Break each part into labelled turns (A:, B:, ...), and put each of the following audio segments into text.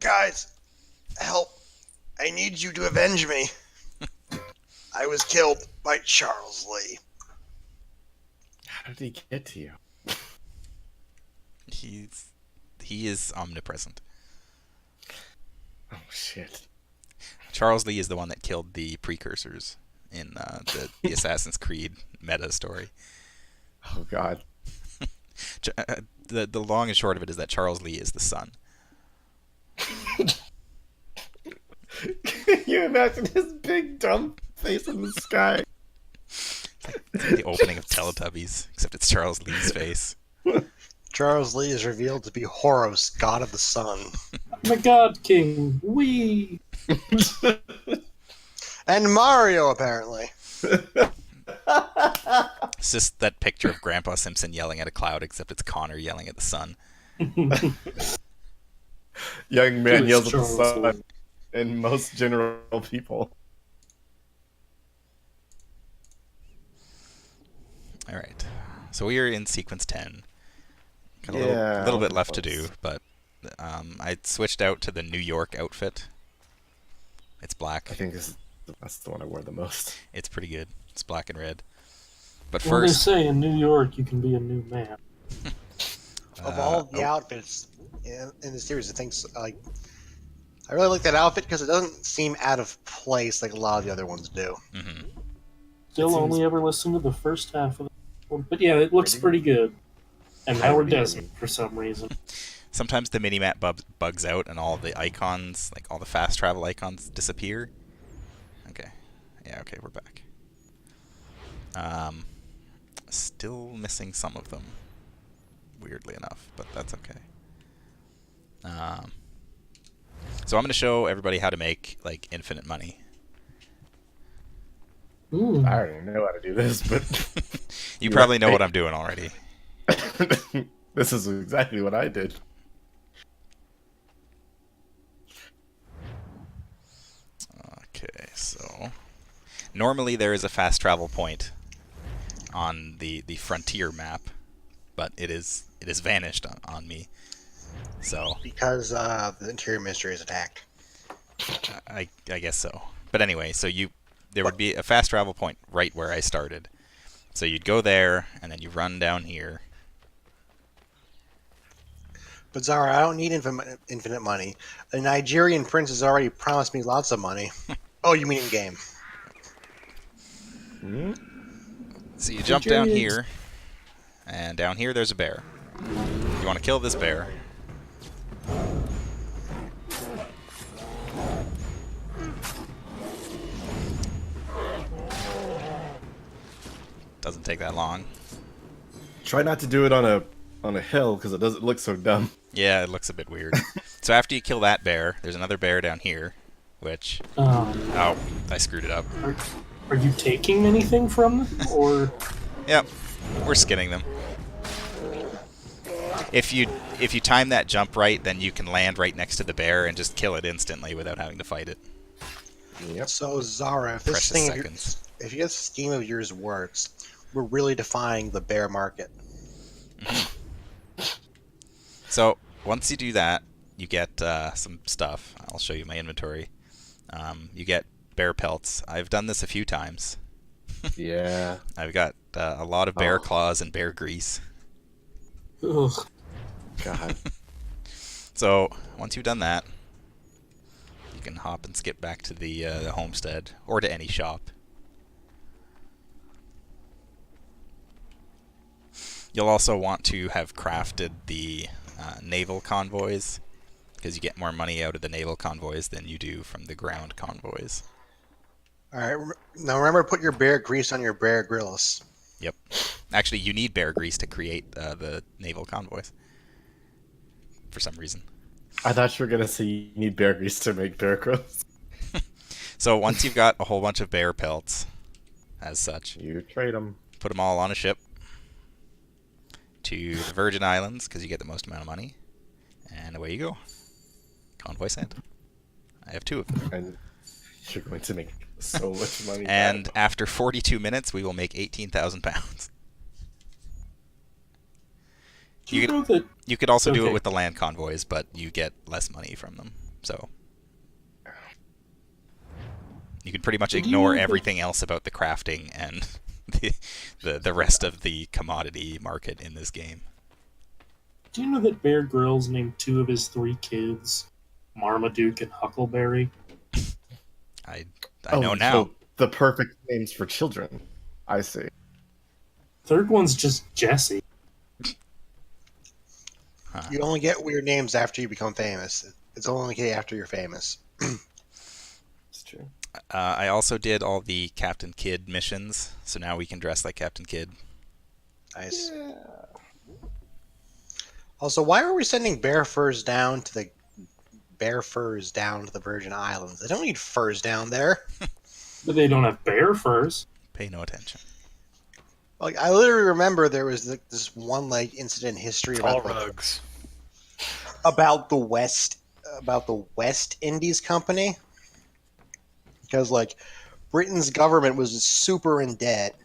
A: Guys, help. I need you to avenge me. I was killed by Charles Lee.
B: How did he get to you?
C: He is omnipresent.
B: Oh, shit.
C: Charles Lee is the one that killed the precursors in the Assassin's Creed meta story.
B: Oh, God.
C: The long and short of it is that Charles Lee is the sun.
B: Can you imagine his big dumb face in the sky?
C: It's like the opening of Teletubbies, except it's Charles Lee's face.
A: Charles Lee is revealed to be Horus, god of the sun.
D: I'm a god king. Wee.
A: And Mario, apparently.
C: It's just that picture of Grandpa Simpson yelling at a cloud, except it's Connor yelling at the sun.
B: Young man yells at the
D: Charles
B: sun,
D: Lee.
B: and most general people.
C: All right, so we are in sequence 10. Got a
B: Yeah,
C: little bit
B: that
C: left to
B: was-
C: do, but I switched out to the New York outfit. It's black.
B: I think that's the one I wore the most.
C: It's pretty good. It's black and red. But
D: Well, they
C: first,
D: say in New York you can be a new man.
A: Of all the outfits in the series, I think I really like that outfit because it doesn't seem out of place like a lot of the other ones do.
C: mhm.
D: Still
B: It seems-
D: only ever listened to the first half of the one, but yeah, it looks pretty good. And now we're desert for some reason.
C: Sometimes the minimap bugs out and all the icons, like all the fast travel icons, disappear. Okay. Yeah, okay, we're back. Still missing some of them, weirdly enough, but that's okay. So I'm going to show everybody how to make, like, infinite money.
D: Ooh.
B: I already know how to do this, but
C: You probably know what I'm doing already.
B: this is exactly what I did.
C: Okay, so normally there is a fast travel point on the frontier map, but it is vanished on me. So
A: Because the Interior Ministry is attacked.
C: I guess so. But anyway, so there would be a fast travel point right where I started. So you'd go there and then you run down here.
A: But Zara, I don't need infinite money. A Nigerian prince has already promised me lots of money. Oh, you mean in game?
B: Hmm?
C: So you jump down
D: Nigerians.
C: here, and down here there's a bear. You want to kill this bear. Doesn't take that long.
B: Try not to do it on a hill because it doesn't look so dumb.
C: Yeah, it looks a bit weird. So after you kill that bear, there's another bear down here, which...
D: Um,
C: Oh, I screwed it up.
D: are you taking anything from them, or
C: Yep, we're skinning them. If you time that jump right, then you can land right next to the bear and just kill it instantly without having to fight it.
B: Yep.
A: So Zara, if this
C: Precious
A: thing,
C: seconds.
A: if this scheme of yours works, we're really defying the bear market.
C: So once you do that, you get some stuff. I'll show you my inventory. You get bear pelts. I've done this a few times.
B: Yeah.
C: I've got a lot of bear
B: Oh.
C: claws and bear grease.
D: ugh,
B: God.
C: So once you've done that, you can hop and skip back to the homestead or to any shop. You'll also want to have crafted the naval convoys, because you get more money out of the naval convoys than you do from the ground convoys.
A: All right. Now remember to put your bear grease on your bear grills.
C: Yep. Actually, you need bear grease to create the naval convoys. For some reason.
B: I thought you were gonna say you need bear grease to make bear grylls.
C: So once you've got a whole bunch of bear pelts, as such,
B: You trade them.
C: put them all on a ship to the Virgin Islands, because you get the most amount of money, and away you go. Convoy sent. I have 2 of them.
B: And you're going to make so much money.
C: And
B: back.
C: after 42 minutes, we will make 18,000 pounds.
D: Do you
C: You
D: know that?
C: You could also do it
D: Okay.
C: with the land convoys, but you get less money from them. So you can pretty much
D: Did you
C: ignore
D: know that-
C: everything else about the crafting and the rest of the commodity market in this game.
D: Do you know that Bear Grylls named 2 of his 3 kids Marmaduke and Huckleberry?
C: I know now.
B: So the perfect names for children. I see.
D: Third one's just Jesse.
A: You only get weird names after you become famous. It's only okay after you're famous.
B: It's true.
C: I also did all the Captain Kidd missions, so now we can dress like Captain Kidd.
A: Nice. Also, why are we sending bear furs down to the Virgin Islands? They don't need furs down there.
D: But they don't have bear furs.
C: Pay no attention.
A: Like, I literally remember there was this one like incident in history
E: All
A: about like,
E: rugs.
A: about the West Indies Company, because like Britain's government was super in debt,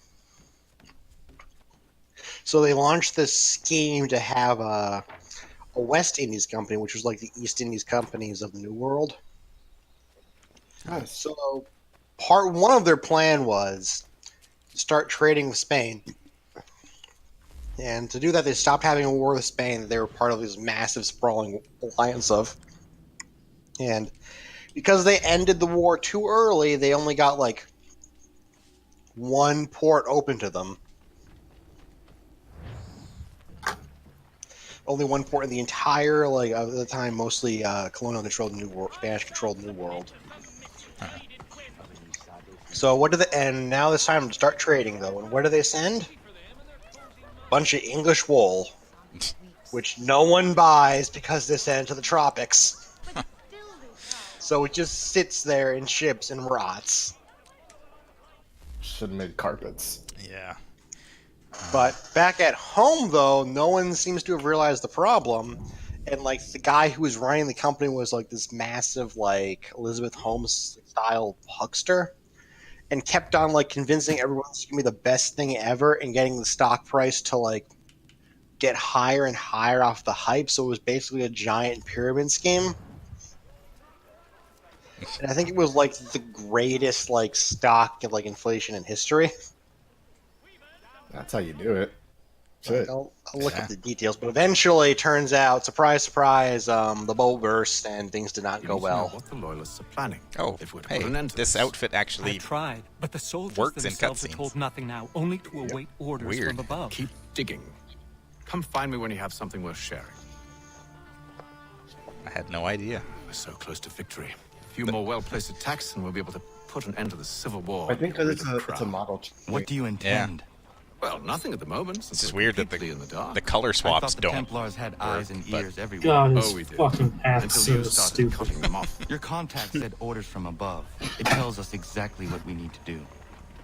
A: so they launched this scheme to have a West Indies Company, which was like the East Indies companies of the New World.
B: Nice.
A: So part one of their plan was to start trading with Spain. And to do that, they stopped having a war with Spain that they were part of this massive, sprawling alliance of. And because they ended the war too early, they only got like one port open to them. Only one port in the entire, like, of the time, mostly colonial-controlled New World, Spanish-controlled New World. So what do they? And now it's time to start trading, though. And what do they send? Bunch of English wool, which no one buys because they send it to the tropics. So it just sits there in ships and rots.
B: Should have made carpets.
C: Yeah.
A: But back at home, though, no one seems to have realized the problem. And, like, the guy who was running the company was, like, this massive, like, Elizabeth Holmes-style huckster. And kept on, like, convincing everyone this was going to be the best thing ever and getting the stock price to, like, get higher and higher off the hype. So it was basically a giant pyramid scheme. And I think it was, like, the greatest, like, stock, like, inflation in history.
B: That's how you do it. Shit.
A: I'll look
C: Yeah.
A: at the details, but eventually, it turns out, surprise, surprise, the bowl burst and things did not
F: You
A: go
F: need to know
A: well.
F: what the loyalists are planning.
C: Oh,
F: if we're to
C: hey,
F: put an end to
C: this outfit
G: I
C: actually
G: tried, but the soldiers
C: works in
G: themselves are
C: cutscenes.
G: told nothing now, only to await orders
C: Weird.
G: from above.
F: Keep digging. Come find me when you have something worth sharing.
C: I had no idea.
F: We're so close to victory. A few more well-placed attacks, and we'll be able to put an end to the civil war.
B: I think because
F: Rid
B: it's
F: of
B: a
F: Crown.
B: model.
G: What do you intend?
F: Well, nothing at the moment.
C: It's
F: Since
C: just
F: we're
C: weird that
F: completely in the dark.
C: the color
G: I
C: swaps
G: thought the
C: don't.
G: Templars had eyes and
C: but-
G: ears everywhere.
D: God, his
F: Oh, we did.
D: fucking path
F: Until you
D: seems
F: started
D: stupid.
F: cutting them off.
G: Your contact said orders from above. It tells us exactly what we need to do.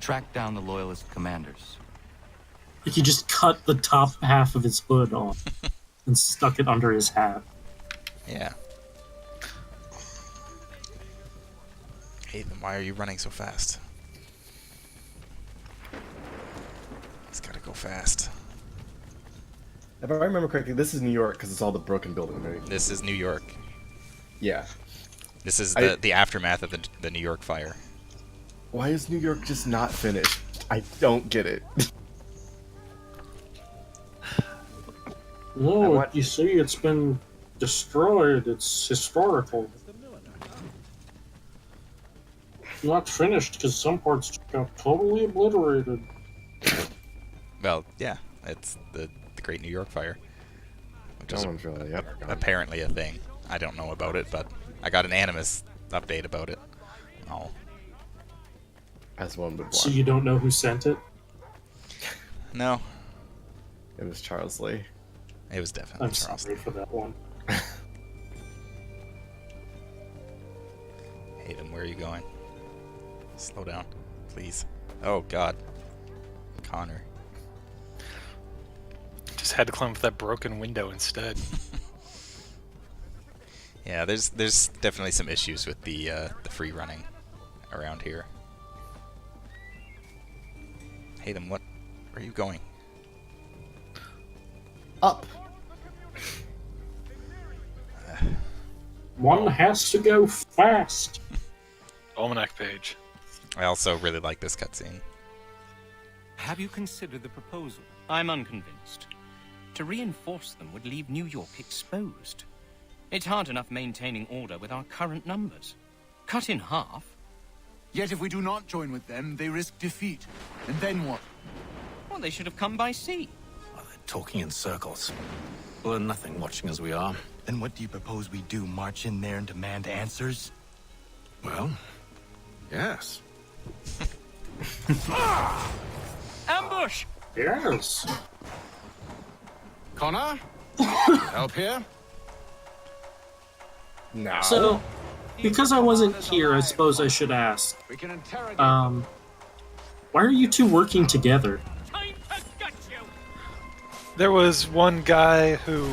G: Track down the loyalist commanders.
D: Like he just cut the top half of his hood off and stuck it under his hat.
C: Yeah. Hey, then why are you running so fast? He's gotta go fast.
B: If I remember correctly, this is New York because it's all the broken building, right?
C: This is New York.
B: Yeah.
C: This is
B: I-
C: the aftermath of the New York fire.
B: Why is New York just not finished? I don't get it.
D: No,
B: want-
D: you see, it's been destroyed. It's historical. Not finished because some parts got totally obliterated.
C: Well, yeah, it's the Great New York Fire, which is
B: No one's really ever gone.
C: apparently a thing. I don't know about it, but I got an Animus update about it. Oh,
B: As one would want.
D: So you don't know who sent it?
C: no,
B: It was Charles Lee.
C: it was definitely
D: I'm
C: Charles.
D: sorry for that one.
C: Hayden, where are you going? Slow down, please. Oh God, Connor.
E: Just had to climb up that broken window instead.
C: Yeah, there's definitely some issues with the free running around here. Hayden, where are you going?
B: Up.
D: One has to go fast.
E: Almanac page.
C: I also really like this cutscene.
G: Have you considered the proposal? I'm unconvinced. To reinforce them would leave New York exposed. It's hard enough maintaining order with our current numbers. Cut in half.
F: Yet if we do not join with them, they risk defeat. And then what?
G: Well, they should have come by sea.
F: Well, they're talking in circles. We'll learn nothing watching as we are.
H: Then what do you propose we do? March in there and demand answers?
F: Well, yes.
G: Ambush!
D: Yes.
F: Connor? Help here?
B: No.
D: So, because I wasn't here, I suppose I should ask.
F: We can interrogate.
D: Why are you two working together?
E: There was one guy who,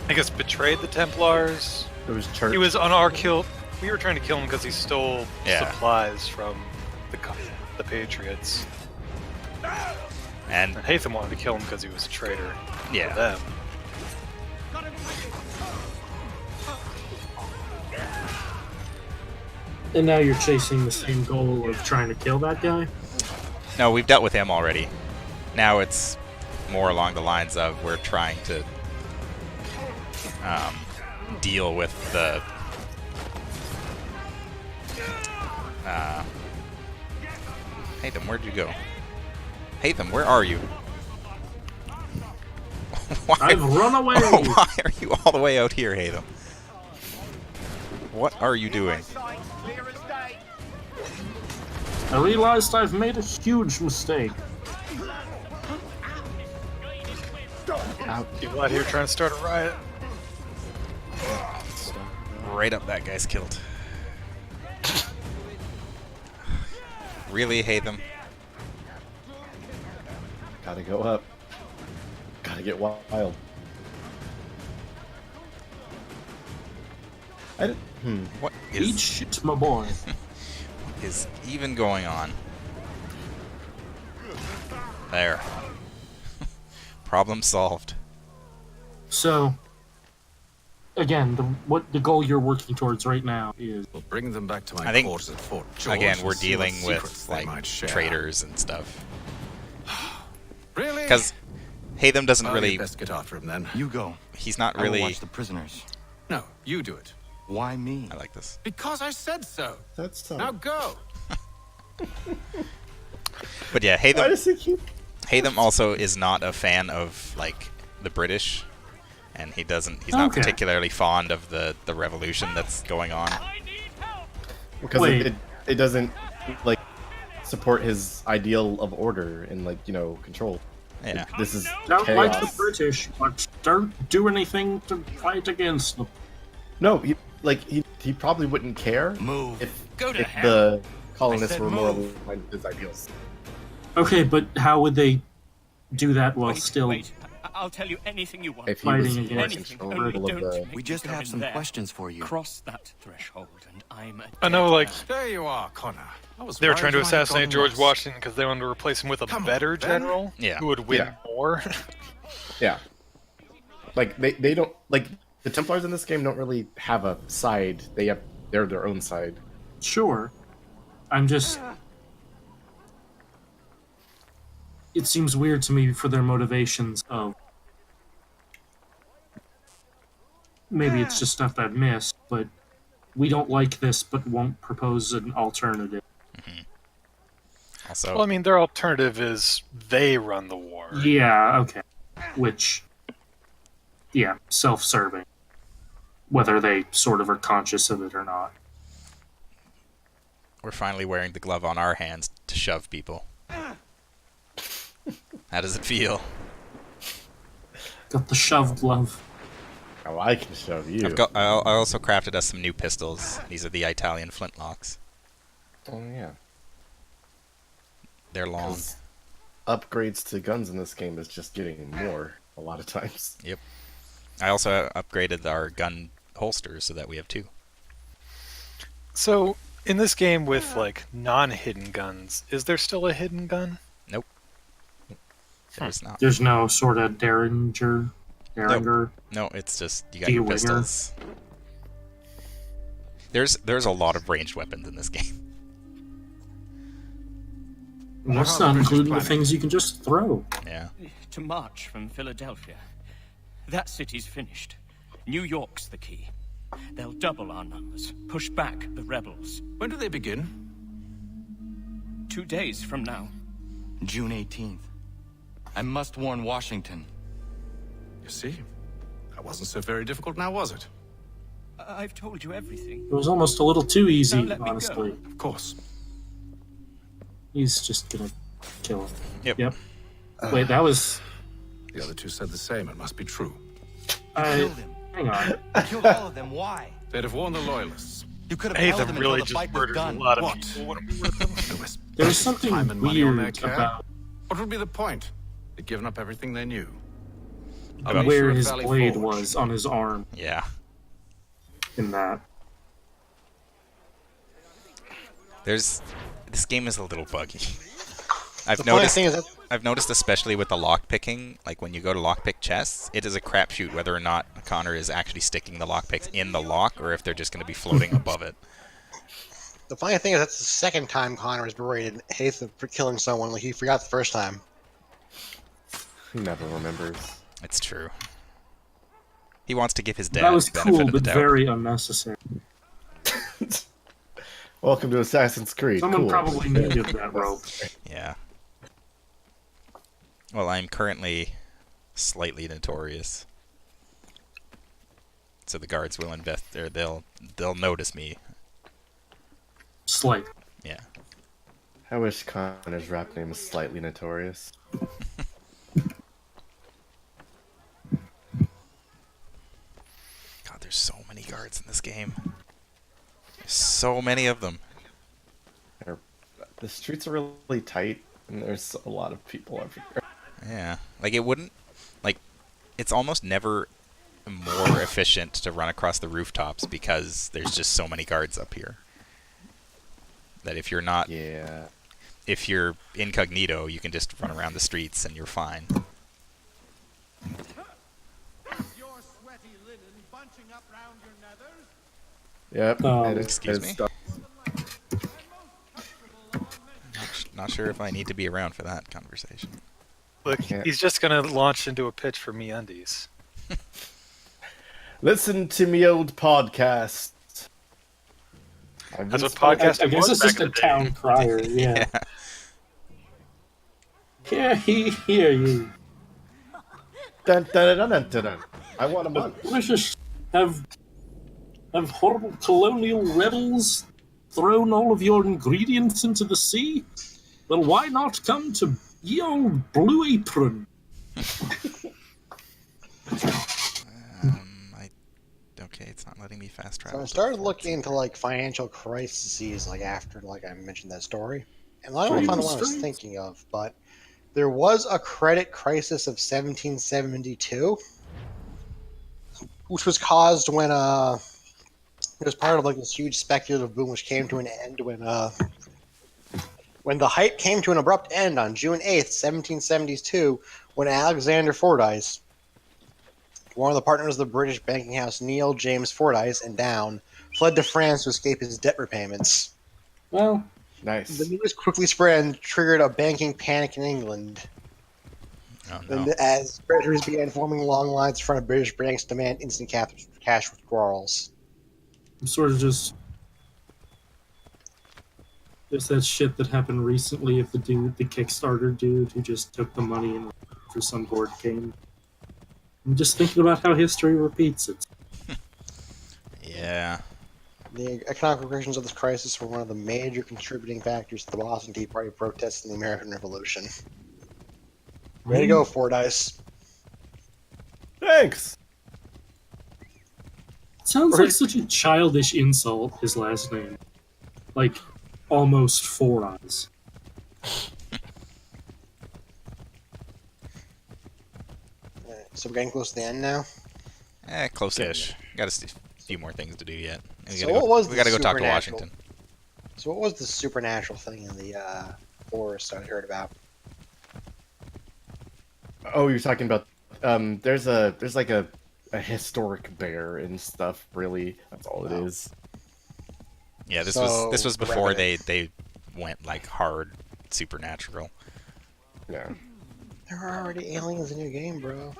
E: I guess, betrayed the Templars.
B: It was church.
E: He was on our kill. We were trying to kill him because he stole
C: Yeah.
E: supplies from the Patriots.
C: And
E: And Hatham wanted to kill him because he was a traitor
C: Yeah.
E: to them.
D: And now you're chasing the same goal of trying to kill that guy?
C: no, we've dealt with him already. Now it's more along the lines of we're trying to deal with the Hatham, where'd you go? Hatham, where are you? Why?
D: I've run away!
C: Why are you all the way out here, Hatham? What are you doing?
D: I realized I've made a huge mistake.
E: People out here trying to start a riot.
C: Right up that guy's kilt. Really, Hatham?
B: Gotta go up. Gotta get wild. I didn't.
C: What
D: Eat
C: is
D: shit, my boy.
C: even going on? There. Problem solved.
D: So, again, what the goal you're working towards right now is...
F: We'll bring them back to my
C: I think,
F: quarters at Fort George.
C: Again,
F: and
C: we're
F: see what
C: dealing
F: secrets
C: with
F: they might
C: like
F: share.
C: traitors and stuff.
F: Really?
C: Because Hatham doesn't
F: Well,
C: really.
F: you'd best get after him then.
H: You go.
C: He's not
H: I will
C: really.
H: watch the prisoners.
F: No, you do it.
H: Why me?
C: I like this.
F: Because I said so.
B: That's tough.
F: Now go.
C: But yeah,
B: Why does he keep?
C: Hatham also is not a fan of like the British, and he's not
D: Okay.
C: particularly fond of the revolution that's going on.
B: Because
D: Wait.
B: it doesn't like support his ideal of order and like control.
C: Yeah.
B: This is
D: Don't
B: chaos.
D: like the British, but don't do anything to fight against them.
B: No, he probably wouldn't care
H: Move.
B: if,
G: Go to
B: if
G: hell.
B: the colonists
H: said
B: were more
H: move.
B: aligned with his ideals.
D: Okay, but how would they do that while still...
G: I'll tell you anything you want.
B: If he
D: Fighting
B: was more
D: against
G: Anything.
B: control
G: Only
B: of the
G: don't
H: We just
G: go
H: have
G: in
H: some
G: there.
H: questions for you.
G: Cross that threshold, and I'm a
E: I know, like,
F: There you are, Connor.
E: they were trying to
F: worried you might have
E: assassinate
F: gotten
E: George
F: lost.
E: Washington because they wanted to replace him with a
F: Come on,
E: better
F: Ben.
E: general
C: Yeah.
E: who would win
B: Yeah.
E: more.
B: Yeah. Like they don't like the Templars in this game don't really have a side. They're their own side.
D: Sure. I'm just... It seems weird to me for their motivations of... Maybe it's just stuff I've missed, but we don't like this but won't propose an alternative.
C: Also,
E: Well, I mean, their alternative is they run the war.
D: Yeah, okay. Which... Yeah, self-serving. Whether they sort of are conscious of it or not.
C: we're finally wearing the glove on our hands to shove people. How does it feel?
D: Got the shove glove.
B: Oh, I can shove you.
C: I also crafted us some new pistols. These are the Italian flintlocks.
B: Oh yeah.
C: They're long.
B: 'Cause upgrades to guns in this game is just getting more a lot of times.
C: Yep. I also upgraded our gun holsters so that we have two.
E: So, in this game with, like, non-hidden guns, is there still a hidden gun?
C: Nope. There's not.
D: There's no sort of Derringer.
C: No, it's just you got your
D: D-winger.
C: pistols. There's a lot of ranged weapons in this game.
D: And that's
F: What are
D: not
F: the British
D: including the
F: planning?
D: things you can just throw.
C: Yeah.
G: To march from Philadelphia. That city's finished. New York's the key. They'll double our numbers, push back the rebels.
F: When do they begin?
G: 2 days from now.
H: June 18th. I must warn Washington.
F: You see? That wasn't so very difficult now, was it?
G: I've told you everything.
D: It was almost a little too easy,
G: Now let me go.
D: honestly.
F: Of course.
D: He's just gonna kill him.
C: Yep.
D: Wait, that was...
F: The other two said the same. It must be true.
H: Killed him.
D: Hang on.
H: Killed all of them. Why?
F: They'd have warned the loyalists.
H: You could have held
E: Nathan
H: them
E: really
H: until the
E: just
H: fight was
E: murdered a
H: done.
E: lot of
F: What?
E: people. What are we with them?
F: There was
D: There was something
F: time and money on their
D: weird
F: care.
D: about
F: What would be the point? They'd given up everything they knew.
C: About-
D: where
F: Sure,
D: his
F: Valley
D: blade
F: Forge.
D: was on his arm
C: Yeah.
D: in that.
C: This game is a little buggy. I've
A: The funny
C: noticed.
A: thing is that
C: I've noticed, especially with the lock picking, like when you go to lockpick chests, it is a crapshoot whether or not Connor is actually sticking the lockpicks in the lock or if they're just going to be floating above it.
A: the funny thing is that's the second time Connor has berated Hatham for killing someone. Like he forgot the first time.
B: He never remembers.
C: It's true. He wants to give his dad
D: That was
C: the benefit
D: cool,
C: of the
D: but
C: doubt.
D: very unnecessary.
B: Welcome to Assassin's Creed.
D: Someone
B: Cool.
D: probably needed that rope.
C: Yeah. Well, I'm currently slightly notorious, so the guards will invest, or they'll notice me.
D: Slight.
C: Yeah.
B: I wish Connor's rap name was slightly notorious.
C: God, there's so many guards in this game. There's so many of them.
B: The streets are really tight, and there's a lot of people everywhere.
C: Yeah. Like it wouldn't, like, it's almost never more efficient to run across the rooftops because there's just so many guards up here. That if you're not,
B: Yeah.
C: if you're incognito, you can just run around the streets and you're fine.
B: Yep.
D: Um,
C: Excuse me? Not sure if I need to be around for that conversation.
E: Look,
B: Yeah.
E: he's just gonna launch into a pitch for MeUndies.
B: Listen to me old podcast.
E: That's what
D: I
E: podcasting
D: guess
E: was
D: it's just
E: back
D: a
E: in the day.
D: town crier, yeah. Yeah, he hear you.
B: Dun, dun, dun, dun, dun, dun. I want a month.
D: Delicious. Have horrible colonial rebels thrown all of your ingredients into the sea? Well, why not come to ye old Blue Apron?
C: Okay, it's not letting me fast
A: So
C: travel.
A: I started looking into like financial crises like after like I mentioned that story, and I don't find the one I was thinking of, but there was a credit crisis of 1772, which was caused when it was part of like this huge speculative boom, which came to an end when the hype came to an abrupt end on June 8th, 1772, when Alexander Fordyce, one of the partners of the British banking house Neil James Fordyce and Down, fled to France to escape his debt repayments.
D: Well,
B: Nice.
A: The news quickly spread and triggered a banking panic in England.
C: Oh
A: And
C: no.
A: as treasuries began forming long lines in front of British banks to demand instant cash withdrawals.
D: I'm sort of just. There's that shit that happened recently of the Kickstarter dude who just took the money and for some board game. I'm just thinking about how history repeats it.
C: Yeah.
A: The economic repercussions of this crisis were one of the major contributing factors to the Boston Tea Party protests in the American Revolution. Way to go, Fordyce.
B: Thanks.
D: Sounds like such a childish insult, his last name. Like, almost 4 eyes.
A: So we're getting close to the end now.
C: Close-ish. Got a few more things to do yet. And
A: So what was
C: we gotta
A: the
C: go talk to
A: supernatural?
C: Washington.
A: So what was the supernatural thing in the forest I heard about?
B: Oh, you're talking about there's like a historic bear and stuff, really. That's all it is.
C: Yeah, this
A: So,
C: was before
A: Revenant.
C: they went like hard supernatural.
B: Yeah.
A: There are already aliens in your game, bro.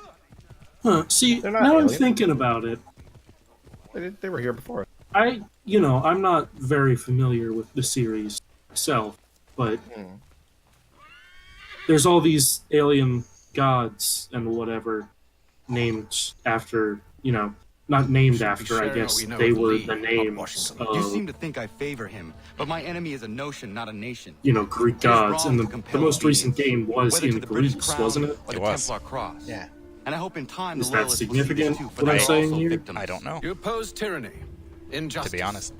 D: Huh. See,
B: They're not
D: now I'm
B: aliens.
D: thinking about it.
B: They were here before.
D: I'm not very familiar with the series itself, but there's all these alien gods and whatever named after, not named
H: Should be
D: after, I
H: sharing what
D: guess
H: we know
D: they
H: with the
D: were
H: League,
D: the
H: not
D: names
H: Washington.
F: You
D: of,
F: seem to think I favor him, but my enemy is a notion, not a nation.
D: Greek
F: It is
D: gods.
F: wrong
D: And
F: to
D: the
F: compel
D: most recent
F: obedience,
D: game was
F: whether
D: in
F: to the British
D: Greece,
F: crown
D: wasn't it?
F: or the
C: It was.
F: Templar cross.
A: Yeah.
F: And I hope in time
D: Is
F: the
D: that
F: loyalists will see this
D: significant,
F: too, for
D: what
F: they
D: I'm
F: are
D: saying
F: also
D: here?
F: victims.
C: I don't know,
F: You oppose tyranny, injustice.
C: to be honest.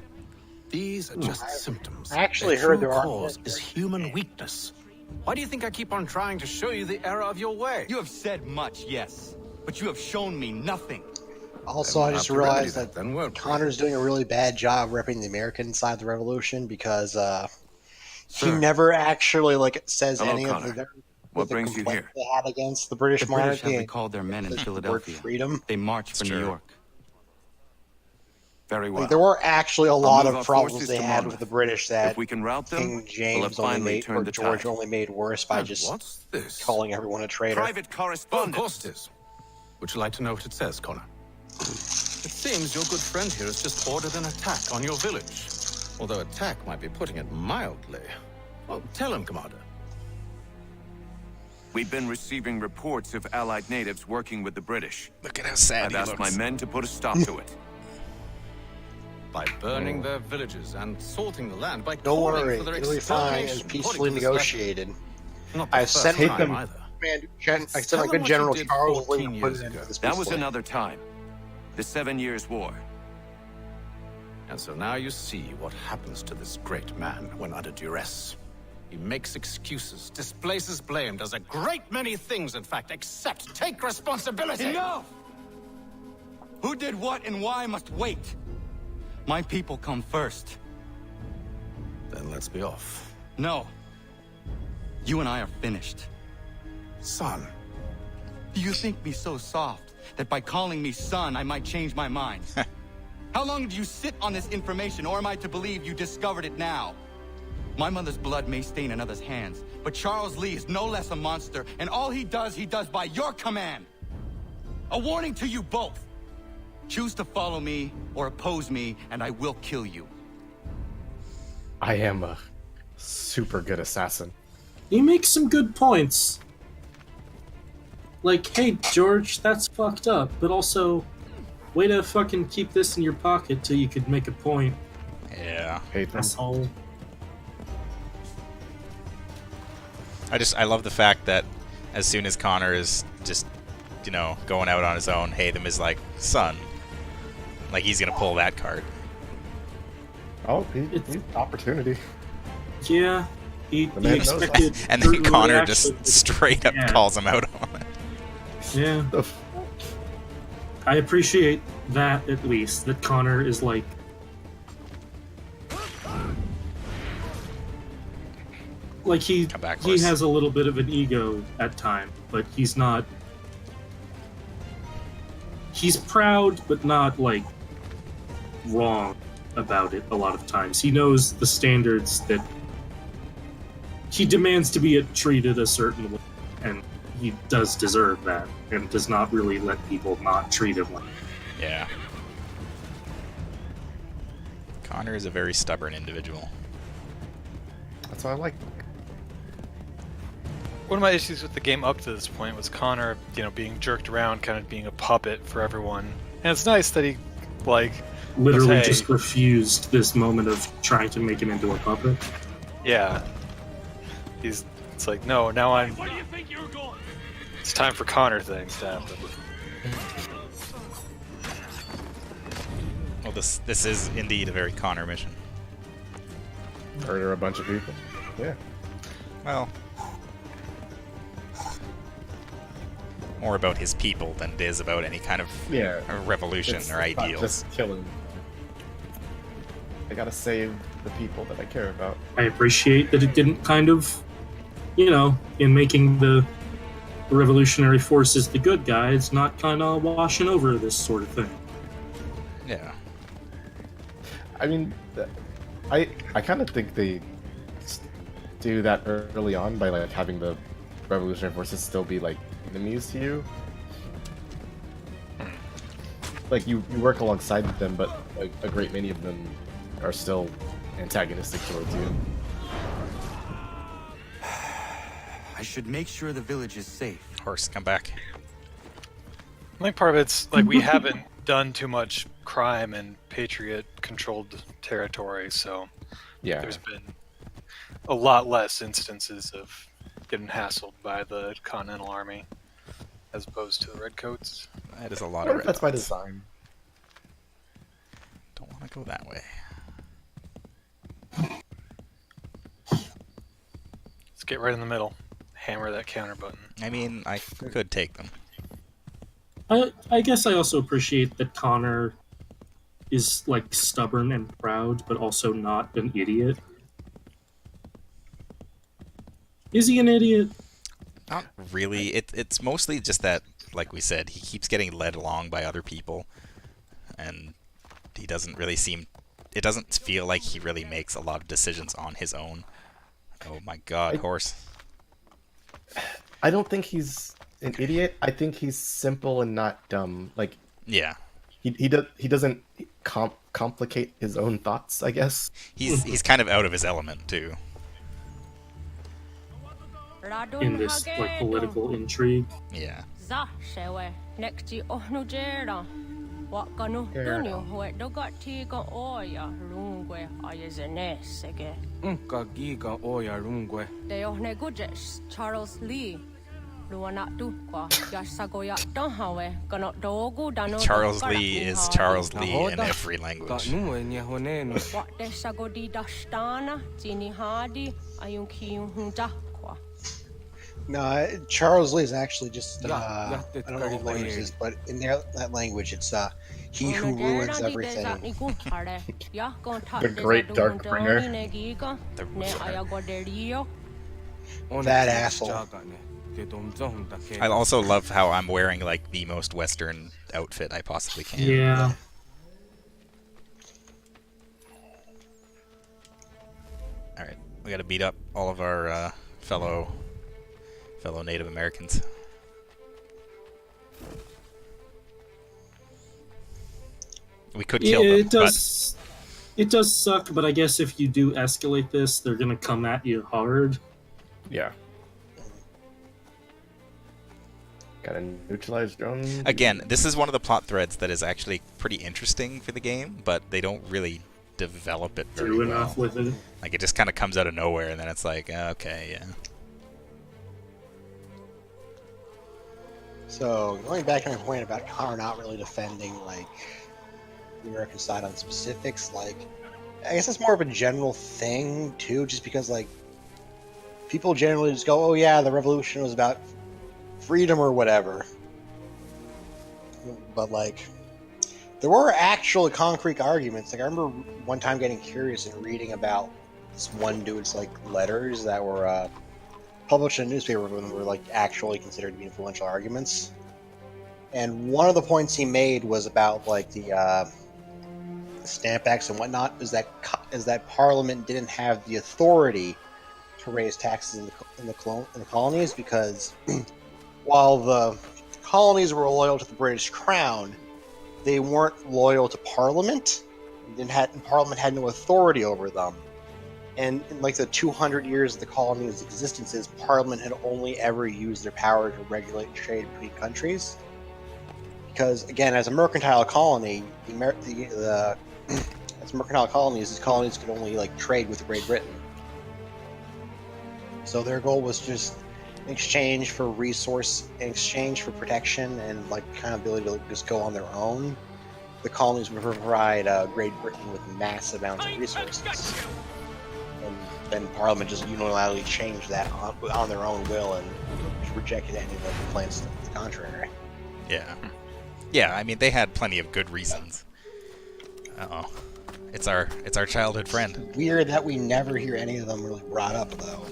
F: These are just symptoms.
A: I actually
F: Their
A: heard
F: true
A: there are-
F: cause is human weakness. Why do you think I keep on trying to show you the error of your way? You have said much, yes, but you have shown me nothing.
A: Also,
F: Then
A: I
F: we'll
A: just
F: have to remedy
A: realized
F: that
A: that
F: then, won't we?
A: Connor's doing a really bad job repping the American side of the revolution because he
F: Sir.
A: never actually says
I: Hello,
A: any
I: Connor.
A: of the
I: What brings you here?
A: they had against the British
F: The British have
A: monarchy.
F: recalled their men in
A: The word
F: Philadelphia.
A: freedom.
F: They marched for
C: It's
F: New
C: true.
F: York.
I: Very well.
A: There were actually a lot
I: move
A: of
I: our
A: problems
I: forces
A: they
I: to
A: had
I: Monmouth.
A: with the British that
I: If we can rout them,
A: King
I: we'll
A: James
I: have
A: only
I: finally
A: made,
I: turned
A: or
I: the
A: George
I: tide.
A: only made worse by
F: And
A: just
F: what's this?
A: calling everyone a traitor.
I: Private
F: Oh, of
I: correspondence.
F: course it is. Would you like to know what it says, Connor? It seems your good friend here has just ordered an attack on your village. Although attack might be putting it mildly. Well, tell him, Commander.
I: We've been receiving reports of Allied natives working with the British.
C: Look at how sad
I: I've
C: he
I: asked
C: looks.
I: my men to put a stop to it.
F: By burning their villages and salting the land, by
A: Don't
F: calling
A: worry,
F: for their
A: it'll be fine
F: extermination,
A: and peacefully
F: according to this
A: negotiated.
F: letter. Not the
A: I
F: first
A: sent
F: time
A: them.
F: either.
A: I sent
F: Tell
A: my
F: them
A: good
F: what
A: General
F: you did
A: Charles
F: 14
A: William put
F: years
A: it into
F: ago.
A: this
I: That was
A: peacefully.
I: another time. The 7 Years' War.
F: And so now you see what happens to this great man when under duress. He makes excuses, displaces blame, does a great many things, in fact, except take responsibility.
I: Enough! Who did what and why must wait. My people come first.
F: Then let's be off.
I: No. You and I are finished.
F: Son,
I: Do you think me so soft that by calling me son I might change my mind? How long did you sit on this information, or am I to believe you discovered it now? My mother's blood may stain another's hands, but Charles Lee is no less a monster, and all he does by your command. A warning to you both. Choose to follow me or oppose me, and I will kill you.
B: I am a super good assassin.
D: He makes some good points. Like, hey, George, that's fucked up, but also, way to fucking keep this in your pocket till you could make a point,
C: Yeah.
B: Hate them.
D: asshole.
C: I love the fact that as soon as Connor is just, going out on his own, Haytham is like, son. Like he's gonna pull that card.
B: Oh, he's opportunity.
D: Yeah, he
B: The man knows
D: expected...
C: And then
D: certain
C: Connor
D: reactions,
C: just straight up
D: yeah.
C: calls him out on it.
D: Yeah,
B: The f-
D: I appreciate that, at least, that Connor is like... Like, he
C: Come back,
D: he
C: boys.
D: has a little bit of an ego at times, but he's not... He's proud, but not, wrong about it a lot of times. He knows the standards that... He demands to be treated a certain way, and he does deserve that, and does not really let people not treat him like
C: Yeah. Connor is a very stubborn individual.
B: That's what I like.
E: One of my issues with the game up to this point was Connor, being jerked around, kind of being a puppet for everyone. And it's nice that he,
D: literally
E: Hey.
D: just refused this moment of trying to make him into a puppet.
E: yeah. It's like, no, now I'm... Where do you think you're going? It's time for Connor things to happen.
C: Well, this is indeed a very Connor mission.
B: Murder a bunch of people. Yeah.
C: Well, more about his people than it is about any kind of
B: Yeah.
C: revolution
B: It's
C: or
B: not
C: ideals.
B: just killing. I gotta save the people that I care about.
D: I appreciate that it didn't kind of, in making the revolutionary forces the good guys, not kind of washing over this sort of thing.
C: Yeah.
B: I mean, I kind of think they do that early on by like having the revolutionary forces still be like enemies to you. Like you work alongside them, but like a great many of them are still antagonistic towards you.
I: I should make sure the village is safe.
C: Horse, come back.
E: I think part of it's like we haven't done too much crime in Patriot-controlled territory, so
B: Yeah.
E: there's been a lot less instances of getting hassled by the Continental Army as opposed to the Redcoats.
C: That is a lot
B: I
C: of
B: wonder
C: red
B: if that's by
C: dots.
B: design.
C: Don't want to go that way.
E: Let's get right in the middle. Hammer that counter button.
C: I mean, I could take them.
D: I guess I also appreciate that Connor is like stubborn and proud, but also not an idiot. Is he an idiot?
C: Not really. It's mostly just that, like we said, he keeps getting led along by other people, and he doesn't really seem. It doesn't feel like he really makes a lot of decisions on his own. Oh my God, horse!
B: I don't think he's an idiot. I think he's simple and not dumb. Like
C: Yeah,
B: he doesn't complicate his own thoughts, I guess.
C: he's kind of out of his element too.
D: In this like political intrigue.
C: Yeah.
J: Charles Lee.
C: Charles Lee is Charles Lee in every language.
A: No, Charles Lee is actually just I don't know what language it is, but in that language, it's he who ruins everything.
B: The great Darkbringer.
A: That asshole.
C: I also love how I'm wearing like the most Western outfit I possibly can.
D: Yeah.
C: All right, we got to beat up all of our fellow Native Americans. We could kill them,
D: It does suck, but I guess if you do escalate this, they're gonna come at you hard.
B: Yeah. Got a neutralized drone.
C: Again, this is one of the plot threads that is actually pretty interesting for the game, but they don't really develop it very
D: Do
C: well.
D: enough with it.
C: Like, it just kind of comes out of nowhere, and then it's like, okay, yeah.
A: So going back to my point about Connor not really defending like the American side on specifics, like I guess that's more of a general thing too, just because like people generally just go, "Oh yeah, the revolution was about freedom or whatever," but like there were actual concrete arguments. Like I remember one time getting curious and reading about this one dude's like letters that were published in a newspaper when were like actually considered to be influential arguments. And one of the points he made was about like the Stamp Acts and whatnot, is that Parliament didn't have the authority to raise taxes in the colonies because while the colonies were loyal to the British Crown, they weren't loyal to Parliament. Parliament had no authority over them. And in like the 200 years of the colony's existences, Parliament had only ever used their power to regulate trade between countries. Because again, as a mercantile colony, as mercantile colonies, these colonies could only like trade with Great Britain. So their goal was just in exchange for resource, in exchange for protection, and like kind of ability to just go on their own. The colonies would provide Great Britain with massive amounts of resources. And then Parliament just unilaterally changed that on their own will and rejected any of the plans to the contrary.
C: Yeah. Yeah, I mean, they had plenty of good reasons. Uh-oh. It's our childhood friend.
A: Weird that we never hear any of them really brought up, though.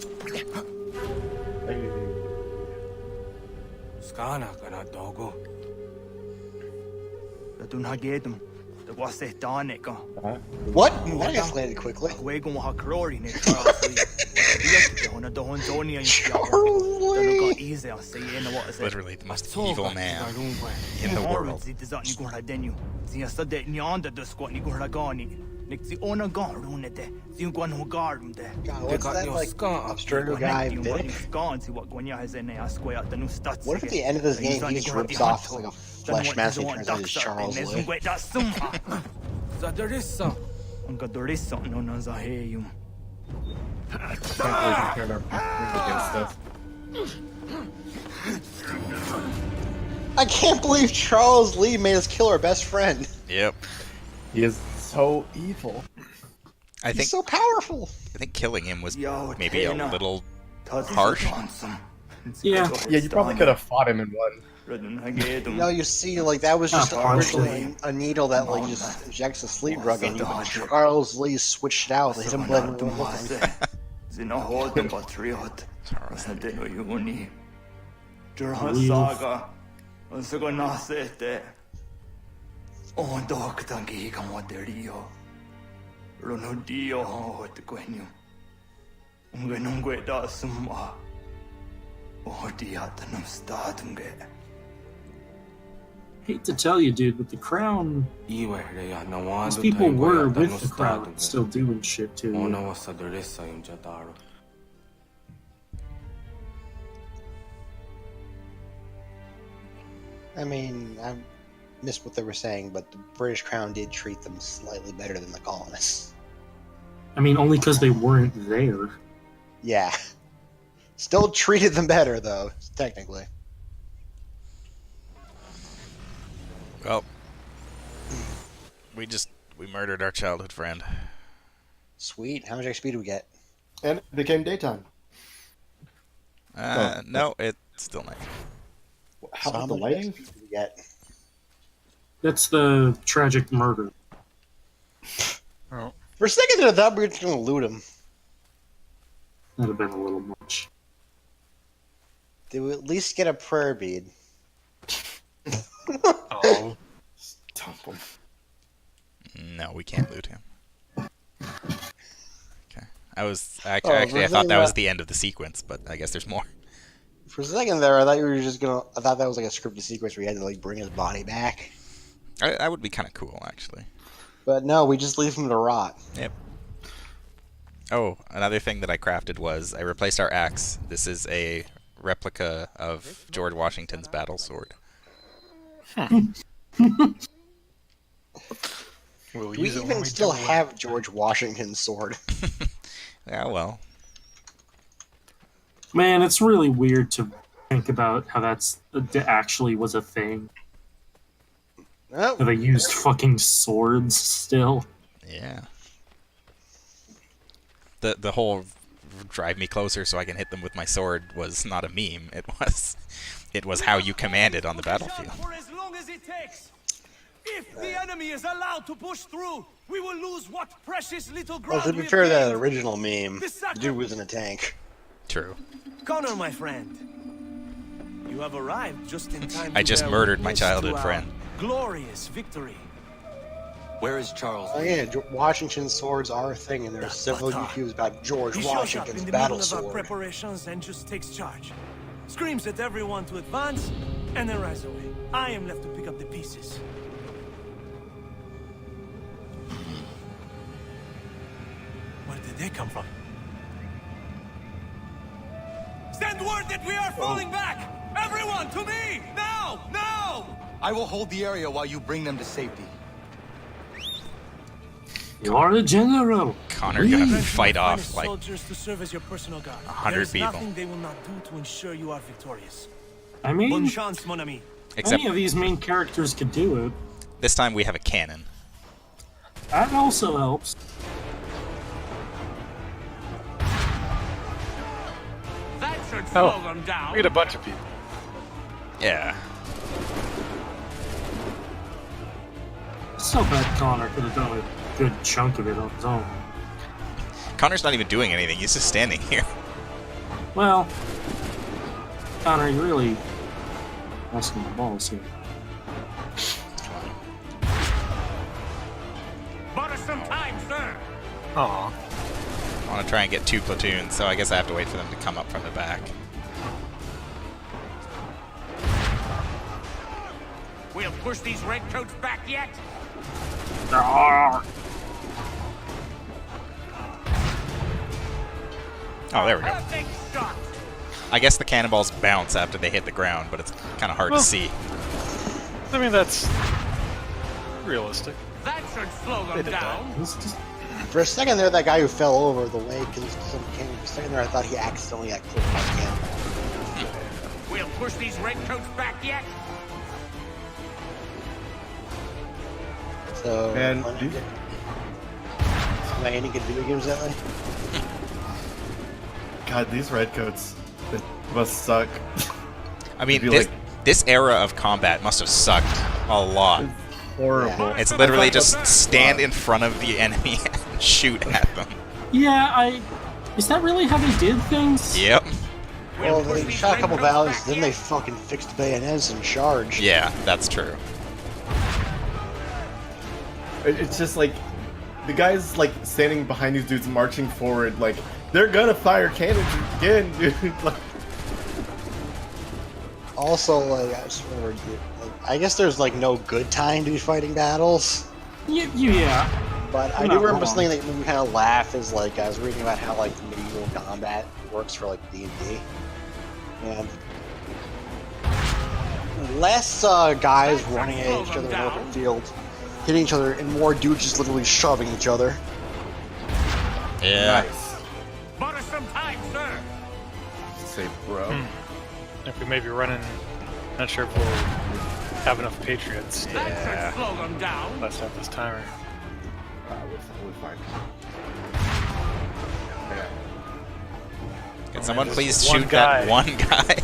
A: What? That escalated quickly. Charles Lee.
C: Literally the most evil man in the world.
A: God, what's that like Abstergo guy, Vic? What if at the end of this game he just rips off like a flesh mask and turns into Charles Lee? I can't believe Charles Lee made us kill our best friend.
C: Yep.
B: He is so evil.
A: He's so powerful.
C: I think killing him was maybe a little harsh.
D: Yeah.
B: Yeah, you probably could have fought him and won.
A: No, you see, like that was just originally a needle that like just injects a sleep drug in you. But Charles Lee switched it out. They hit him blood with
D: Hate to tell you, dude, but the crown. These people were with the crown, still doing shit too.
A: I mean, I missed what they were saying, but the British Crown did treat them slightly better than the colonists.
D: I mean, only because they weren't there.
A: Yeah. Still treated them better, though, technically.
C: Well, we murdered our childhood friend.
A: Sweet. How much XP do we get?
B: And it became daytime.
C: No, it's still night.
B: How about the lighting?
A: XP do we get?
D: That's the tragic murder.
E: Oh.
A: For a second, I thought we were just going to loot him.
D: That'd have been a little much.
A: Did we at least get a prayer bead?
E: Oh.
B: Stomp him.
C: No, we can't loot him. Okay. I thought that was the end of the sequence, but I guess there's more.
A: For a second there, I thought you were just gonna. I thought that was like a scripted sequence where you had to like bring his body back.
C: That would be kind of cool, actually.
A: But no, we just leave him to rot.
C: Yep. Oh, another thing that I crafted was I replaced our axe. This is a replica of George Washington's battle sword.
E: We'll
A: Do we
E: use it when
A: even
E: we
A: still
E: do it.
A: have George Washington's sword?
C: Yeah, well.
D: Man, it's really weird to think about how that actually was a thing.
A: Oh,
D: That they used fucking swords still.
C: Yeah. The whole drive me closer so I can hit them with my sword was not a meme. It was how you commanded on the battlefield.
H: For as long as it takes. If the enemy is allowed to push through, we will lose what precious little
A: well,
H: ground
A: to be
H: we
A: fair,
H: have
A: that
H: gained.
A: original meme, the dude was in a tank.
C: True.
H: Connor, my friend, you have arrived just in time.
C: I
H: to
C: just
H: bear
C: murdered my
H: witness
C: childhood
H: to our
C: friend.
H: Glorious victory.
I: Where is Charles?
A: Oh yeah, Washington's swords are a thing, and there are several YouTubes about George
H: He shows up
A: Washington's
H: in the
A: battle
H: middle of our
A: sword.
H: preparations and just takes charge. Screams at everyone to advance, and then rides away. I am left to pick up the pieces. Where did they come from? Send word that we are falling back! Everyone, to me! Now! Now!
I: I will hold the area while you bring them to safety.
D: You are the general.
C: Connor gonna
H: Prepare
C: fight
H: my
C: off
H: finest
C: like
H: soldiers to serve as your personal guard.
C: 100
H: There's
C: people.
H: nothing they will not do to ensure you are victorious.
D: I
H: Bonne
D: mean,
H: chance, mon ami.
C: except
D: any of these main characters could do it.
C: this time we have a cannon.
D: That also helps.
H: That should
E: Oh,
H: slow them down.
E: we get a bunch of people.
C: Yeah.
D: It's not bad Connor could have done a good chunk of it on his own.
C: Connor's not even doing anything. He's just standing here.
D: Well, Connor, you're really busting the balls here.
G: Butter some time, sir.
E: Aw.
C: I want to try and get 2 platoons, so I guess I have to wait for them to come up from the back.
G: We'll push these redcoats back yet.
C: Oh, there we go.
G: Perfect shot.
C: I guess the cannonballs bounce after they hit the ground, but it's kind of hard
E: Well-
C: to see.
E: I mean, that's realistic.
G: That should slow
E: They
G: them
E: did that.
G: down.
D: It's just
A: For a second there, that guy who fell over the lake, for a second there, I thought he accidentally got killed by a cannonball.
G: We'll push these redcoats back yet.
A: So,
B: Man,
A: play any good video games that way?
B: God, these redcoats, they must suck.
C: I mean,
B: It'd be
C: this era of combat must have sucked a lot.
B: Horrible.
A: Yeah.
C: It's literally just stand in front of the enemy and shoot at them.
D: yeah. Is that really how they did things?
C: Yep.
A: Well, they shot a couple valleys, then they fucking fixed bayonets and charged.
C: Yeah, that's true.
B: It's just like the guys like standing behind these dudes marching forward, like they're gonna fire cannons again, dude. Like,
A: Also, like, I just remembered, I guess there's like no good time to be fighting battles.
D: Yeah.
A: But I
D: You're
A: do
D: not
A: remember
D: wrong.
A: something that made me kind of laugh is like I was reading about how like medieval combat works for like D&D, and less guys running at each other in open field, hitting each other, and more dudes just literally shoving each other.
C: Yeah.
B: nice.
G: Butter some time, sir.
B: Say, bro.
E: If we may be running, not sure if we'll have enough Patriots to
G: That should slow them down.
E: bust out this timer.
B: We're fine. Yeah.
C: Can someone
E: just
C: please
E: one
C: shoot
E: guy.
C: that one guy?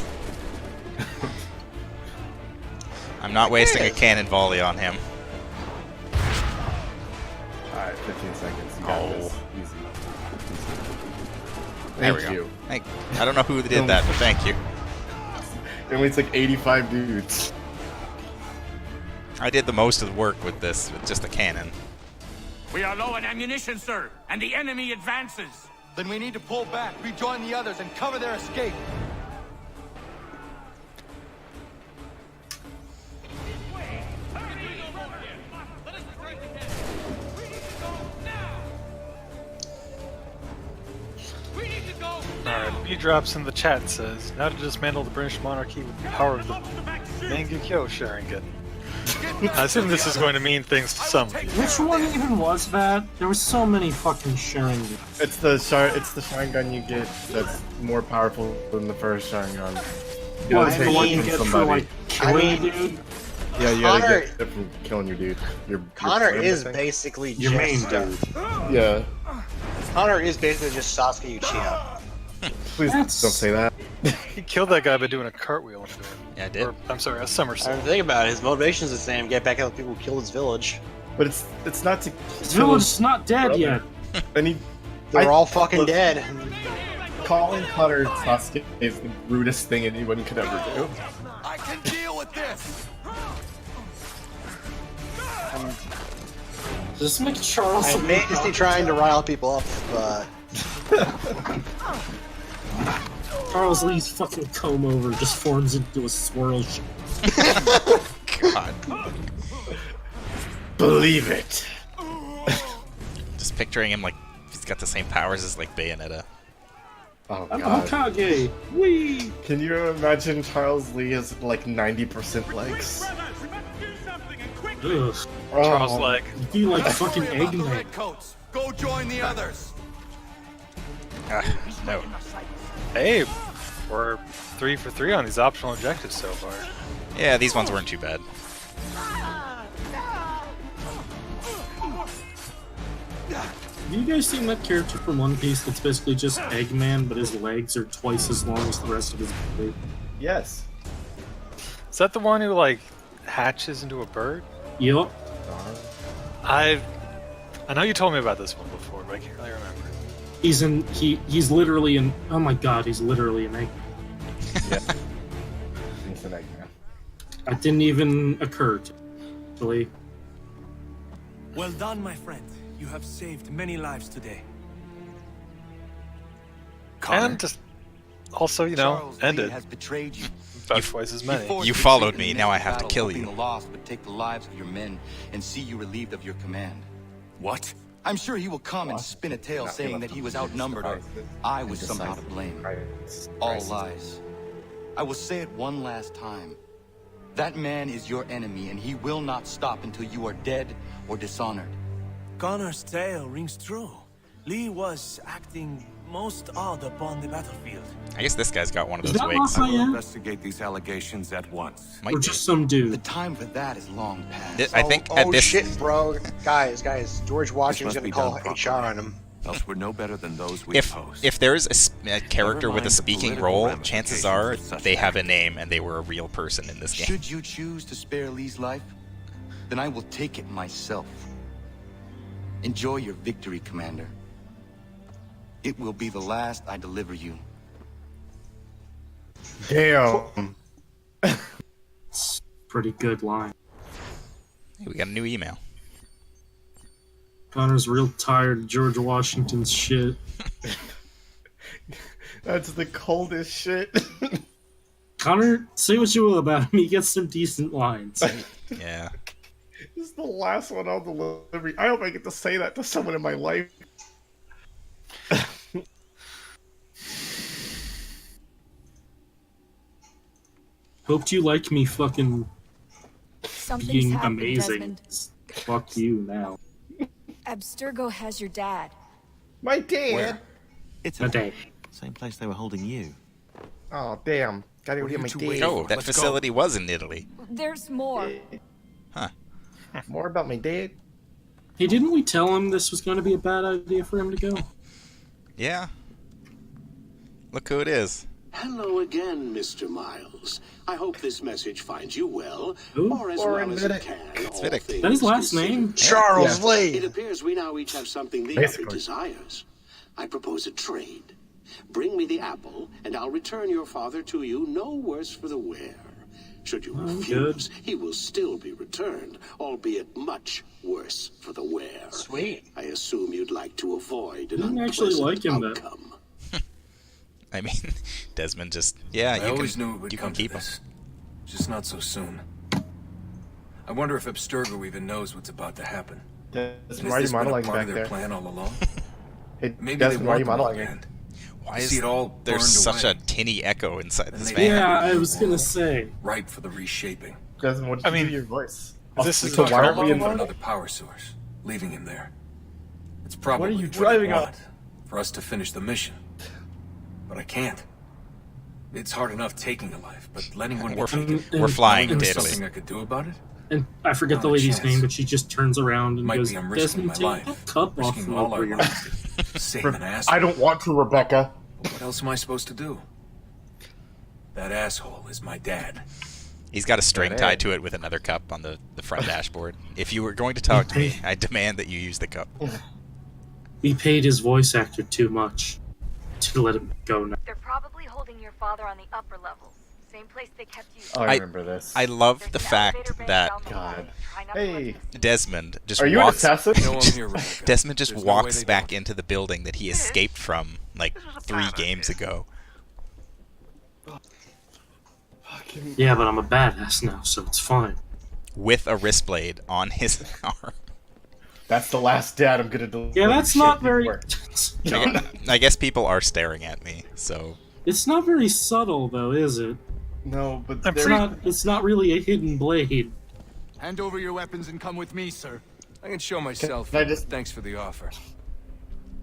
C: I'm not wasting a cannon volley on him.
B: Alright, 15 seconds. You got this. Easy.
C: There we
B: Thank
C: go.
B: you.
C: I don't know who did that, but thank you.
B: And it's like 85 dudes.
C: I did the most of the work with this, with just a cannon.
G: We are low on ammunition, sir, and the enemy advances.
I: Then we need to pull back, rejoin the others, and cover their escape.
E: Alright, B drops in the chat says, now to dismantle the British monarchy with the power of the Mangekyo Sharingan. I assume this is going to mean things to some people.
D: Which one even was that? There were so many fucking sharing.
B: It's the Sharingan you get that's more powerful than the first Sharingan. You
D: What,
B: gotta
D: the
B: take
D: one
B: it
D: you
B: from
D: get for
B: somebody.
D: like killing a dude?
B: Yeah, you gotta
A: Connor-
B: get it from killing your dude. Your
A: Connor
B: friend, I
A: is
B: think.
A: basically
D: Your main
A: just
D: dude.
B: Yeah.
A: Connor is basically just Sasuke Uchiha.
B: Please
D: That's-
B: don't say that.
E: He killed that guy by doing a cartwheel into him.
C: Yeah, I did.
E: Or, I'm sorry, a
A: I
E: somersault.
A: mean, think about it. His motivation is the same: get back at the people who killed his village.
B: But it's not to
D: His
B: kill
D: village is not dead
B: brother.
D: yet.
B: And he
A: They're all fucking dead.
B: calling Connor Sasuke is the rudest thing anyone could ever do.
I: I can deal with this.
D: Just make Charles.
A: I'm basically trying to rile people up, but
D: Charles Lee's fucking comb over just forms into a swirl.
C: God.
B: Believe it.
C: Just picturing him like he's got the same powers as like Bayonetta.
B: Oh
D: I'm
B: god.
D: Hokage. Wee.
B: Can you imagine Charles Lee has like 90% legs?
D: Ugh.
E: Charles
B: Oh.
E: Leg.
D: Be like fucking
I: Worry about the
D: Eggman.
I: redcoats. Go join the others.
C: No.
E: Hey, we're 3 for 3 on these optional objectives so far.
C: Yeah, these ones weren't too bad.
D: Have you guys seen that character from One Piece that's basically just Eggman, but his legs are twice as long as the rest of his body?
B: Yes.
E: Is that the one who, like, hatches into a bird?
D: Yup.
E: I know you told me about this one before, but I can't really remember.
D: He's literally an oh my god, he's literally an Eggman.
B: Yeah. He's an Eggman.
D: That didn't even occur to me. Actually.
H: Well done, my friend. You have saved many lives today.
E: And just also, you know,
I: Charles
E: end
I: Lee
E: it.
I: has betrayed you.
E: About twice as many.
C: You followed me, now I have to kill you.
I: The loss would take the lives of your men and see you relieved of your command.
F: What?
I: I'm sure he will come and spin a tale saying that he was outnumbered or I was somehow to blame. All lies. I will say it one last time. That man is your enemy, and he will not stop until you are dead or dishonored.
H: Connor's tale rings true. Lee was acting most odd upon the battlefield.
C: I guess this guy's got one of
D: Is
C: those
D: that
C: wigs.
F: I will
D: Lafayette?
F: investigate these allegations at once.
C: Might
D: Or
C: be.
D: just some
I: The
D: dude?
I: time for that is long past.
C: I think
A: oh
C: at this
A: shit, bro, guys, George Washington's
F: must
A: gonna
F: be
A: call
F: done
A: HR on him.
F: Else we're no better than those we
C: if
F: post.
C: if there's a character with a
F: mind the
C: speaking
F: political
C: role,
F: ramifications
C: chances are
F: of such
C: they have a
F: action.
C: name and they were a real person in this game.
I: Should you choose to spare Lee's life, then I will take it myself. Enjoy your victory, Commander. It will be the last I deliver you.
B: Damn.
D: Pretty good line.
C: Hey, we got a new email.
D: Connor's real tired of George Washington's shit.
B: That's the coldest shit.
D: Connor, say what you will about him, he gets some decent lines.
C: Yeah.
B: This is the last one I'll deliver. I hope I get to say that to someone in my life.
D: Hoped you like me fucking
J: Something's
D: being
J: happened,
D: amazing.
J: Desmond.
D: Fuck you now.
J: Abstergo has your dad.
B: My dad.
D: A day.
K: Same place they were holding you.
B: Oh damn! Gotta go
F: What are
B: get
F: you
B: my
F: two
B: dad.
F: waiting
C: Oh,
F: for?
C: that
F: Let's go.
C: facility was in Italy.
J: There's more.
B: More about my dad.
D: Hey, didn't we tell him this was going to be a bad idea for him to go?
C: Yeah. Look who it is.
L: Hello again, Mr. Miles. I hope this message finds you well,
D: Who?
L: or as
B: Warren
L: well as it
B: Vidic.
L: can.
C: It's
L: all
C: Vidic.
L: things
D: That his last
L: considered.
D: name?
A: Charles
B: Yeah.
A: Lee.
L: It appears we now each have something the
B: Basically.
L: other desires. I propose a trade. Bring me the apple, and I'll return your father to you no worse for the wear. Should you refuse, he will still be returned, albeit much worse for the wear.
A: Sweet.
L: I assume you'd like to avoid an
D: Didn't actually
L: unpleasant
D: like him, though.
L: outcome.
C: I mean, Desmond just, yeah,
M: I
C: you
M: always
C: can,
M: knew it would
C: you
M: come
C: can
M: to
C: keep him.
M: this. Just not so soon. I wonder if Abstergo even knows what's about to happen.
B: Desmond,
M: Has
B: why are you
M: this been a
B: monologuing
M: part
B: back
M: of their
B: there?
M: plan all along?
B: Hey,
M: Maybe
B: Desmond,
M: they
B: why are you
M: want the
B: monologuing?
M: land.
C: Why
M: See
C: is
M: it all
C: there
M: burned
C: such
M: away.
C: a tinny echo inside this
M: they-
C: van?
D: Yeah, I was going to say.
M: Ripe for the reshaping.
B: Desmond, what did
E: I
B: you
E: mean,
B: do to your voice?
E: this is
B: so
E: a
B: why aren't we
E: dialogue
B: in
M: For another power source, leaving him there. It's probably
B: you
M: what
B: driving
M: I
B: on?
M: want for us to finish the mission. But I can't. It's hard enough taking a life, but letting one be taken.
C: We're flying
M: There
C: to
M: was
C: Italy.
M: something I could do about it.
D: And I forget the
M: Not a
D: lady's
M: chance.
D: name, but she just turns around and
M: Might
D: goes,
M: be I'm risking
D: Desmond,
M: my
D: take
M: life,
D: that cup off
M: risking
D: from
M: all our
D: over your
M: lives to save an asshole.
B: I don't want to, Rebecca.
M: What else am I supposed to do? That asshole is my dad.
C: He's got a string
B: Got it.
C: tied to it with another cup on the front dashboard. If you were going to talk to me, I demand that you use the cup.
D: We paid his voice actor too much to let him go now.
J: They're probably holding your father on the upper levels. Same place they kept you.
B: Oh, I remember this.
C: I love the
J: There's an
C: fact
J: elevator bank
C: that
J: down the hall.
B: God.
J: Try not to
B: Hey.
J: let them
C: Desmond just
B: Are you an
C: walks.
B: assassin?
M: You know I'm here, Rebecca.
C: Desmond just
M: There's no way
C: walks
M: they
C: back
M: don't.
C: into the building that he escaped from like 3 games ago.
D: Yeah, but I'm a badass now, so it's fine.
C: With a wrist blade on his arm.
B: That's the last dad I'm gonna deliver.
D: Yeah, that's
B: Shit,
D: not
B: you
D: very.
B: work.
C: I guess people are staring at me, so
D: It's not very subtle, though, is it?
B: No, but
E: I'm
D: It's
B: they're
D: not. It's not really a hidden blade.
I: Hand over your weapons and come with me, sir.
M: I can show myself.
B: Can I just-
M: Thanks for the offer.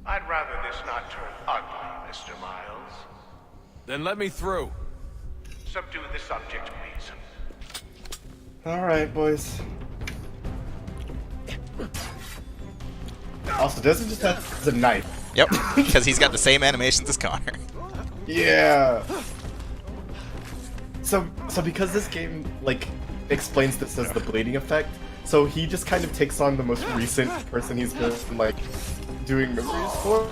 L: I'd rather this not turn ugly, Mr. Miles.
M: Then let me through.
L: Subdue the subject, please.
B: All right, boys. Also, Desmond just has a knife.
C: yep, because he's got the same animations as Connor.
B: Yeah. So because this game like explains this as the bleeding effect, so he just kind of takes on the most recent person he's been like doing memories for.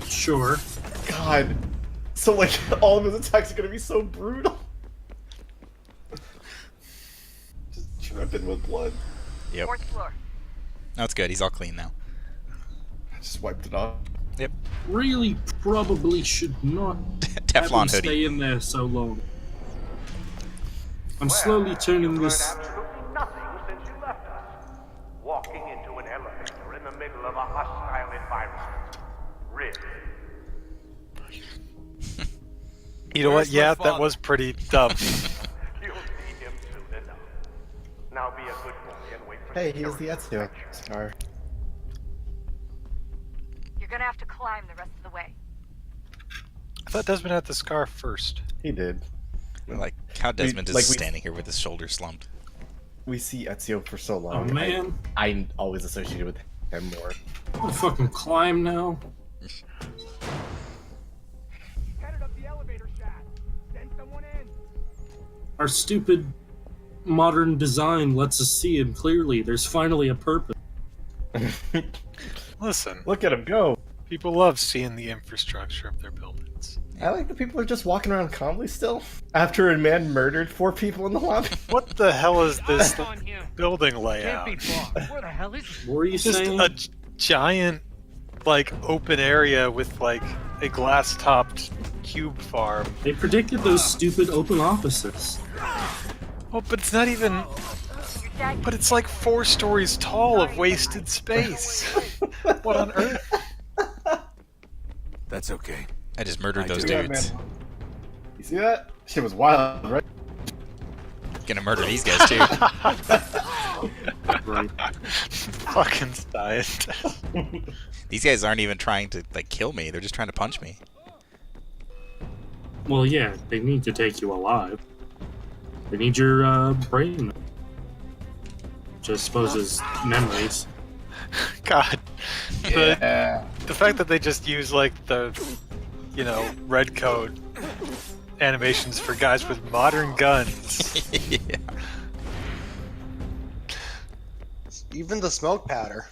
D: Sure.
B: God. So like all of his attacks are gonna be so brutal. Just dripping with blood.
C: Yep.
J: Fourth floor.
C: No, it's good. He's all clean now.
B: Just wiped it off.
C: Yep.
D: Really, probably should not have him
C: Teflon hoodie.
D: stay in there so long. I'm slowly turning this.
N: Absolutely nothing since you left us. Walking into an elevator in the middle of a hostile environment. Really?
E: You know what? Yeah, that was pretty dumb.
N: You'll see him soon enough. Now be a good boy and wait for
B: Hey, here's the Ezio star.
J: You're gonna have to climb the rest of the way.
E: I thought Desmond had the scarf first.
B: He did.
C: Like how Desmond is
B: we-
C: standing here with his shoulders slumped.
B: We see Ezio for so long.
D: Oh man,
B: I'm always associated with him more.
D: I'll fucking climb now. Our stupid modern design lets us see him clearly. There's finally a purpose.
E: Listen,
B: Look at him go.
E: people love seeing the infrastructure of their buildings.
B: I like that people are just walking around calmly still. After a man murdered 4 people in the lobby.
E: What the hell is this building layout?
G: Where the hell is it?
D: What were you
E: Just
D: saying?
E: a giant, like, open area with, like, a glass-topped cube farm.
D: They predicted those stupid open offices.
E: Oh, but it's not even... But it's like 4 stories tall of wasted space. What on earth?
M: That's okay.
C: I just murdered those
B: Yeah,
C: dudes.
B: man. You see that? Shit was wild, right?
C: Gonna murder these guys too.
D: Right.
E: Fucking scientist.
C: These guys aren't even trying to like kill me. They're just trying to punch me.
D: Well, yeah, they need to take you alive. They need your brain, which I suppose is memories.
E: God. The fact that they just use, like, the, you know, red code animations for guys with modern guns.
C: Yeah.
A: Even the smoke powder.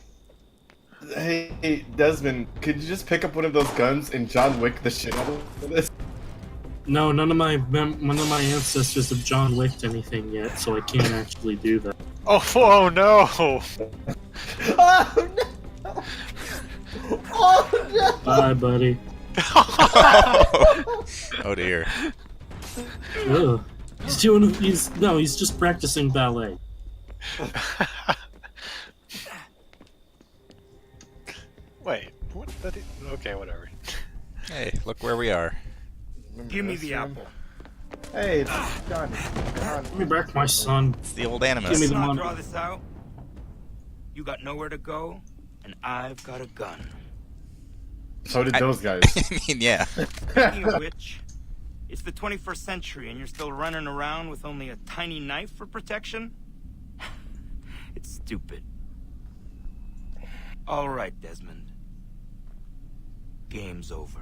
B: Hey, Desmond, could you just pick up one of those guns and John Wick the shit out of this?
D: No, none of my ancestors have John Wicked anything yet, so I can't actually do that.
E: Oh no!
B: Oh no! Oh no!
D: Bye, buddy.
C: Oh dear.
D: Ugh. He's just practicing ballet.
E: Wait, what? Okay, whatever.
C: Hey, look where we are.
H: Give me the apple.
B: Hey, it's John.
D: Give me back my son.
C: It's the old
D: Give me
C: Animus.
D: the
G: I'll
D: money.
G: draw this out. You got nowhere to go, and I've got a gun.
B: So did those guys.
C: I mean, yeah.
G: Speaking of which, it's the 21st century, and you're still running around with only a tiny knife for protection? It's stupid. All right, Desmond. Game's over.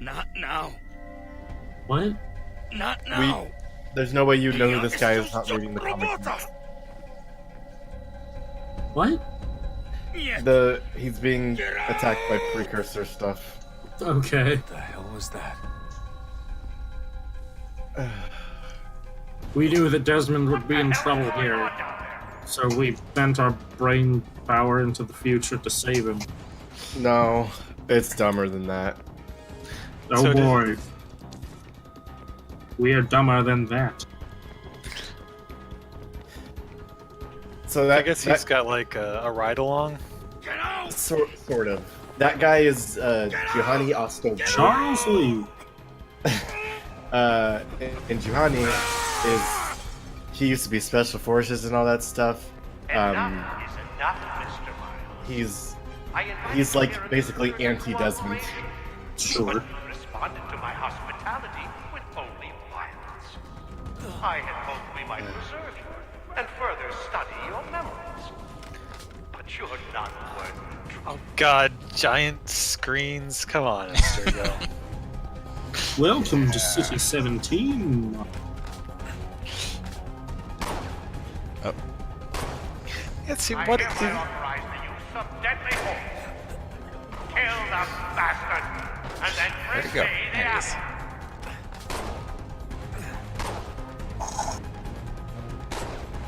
G: Not now.
D: What?
G: Not now.
B: There's no way you know who this guy is not reading the comic.
D: What?
B: He's being attacked by precursor stuff.
D: Okay.
M: What the hell was that?
D: We knew that Desmond would be in trouble here, so we bent our brain power into the future to save him.
B: No, it's dumber than that.
D: Oh
E: So
D: boy. We are dumber than that.
B: So that
E: I guess he's got, like, a ride-along.
B: sort of. That guy is Giovanni Osto.
D: Charles Lee.
B: And Giovanni is he used to be special forces and all that stuff.
N: Enough is enough, Mr. Miles.
B: He's like basically anti-Desmond.
D: Sure.
N: You responded to my hospitality with only violence. I had hoped we might preserve you and further study your memories. But you're not worth the trouble.
E: Oh god, giant screens. Come on, Mr.
D: Welcome to City 17.
C: Oh.
E: Let's see
N: I
E: what.
N: hereby authorize the use of deadly force. Kill the bastard, and then
C: Where'd
N: bring
C: it go?
N: me the
C: There it is.
N: apple.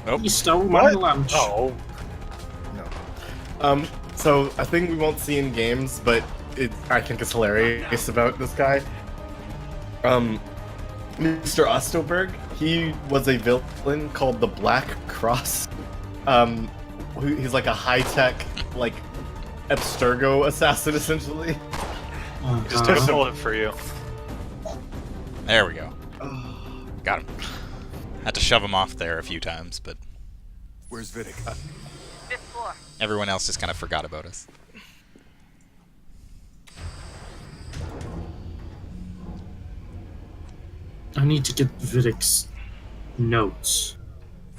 C: Nope.
D: You stole my lunch.
E: Oh.
B: No. So a thing we won't see in games, but I think it's hilarious about this guy. Mr. Ostoberg, he was a villain called the Black Cross. He's like a high-tech, like, Abstergo assassin, essentially.
E: Just took a bullet for you.
C: There we go. Got him. Had to shove him off there a few times, but
F: Where's Vidic?
J: Fifth floor.
C: everyone else just kind of forgot about us.
D: I need to get Vidic's notes.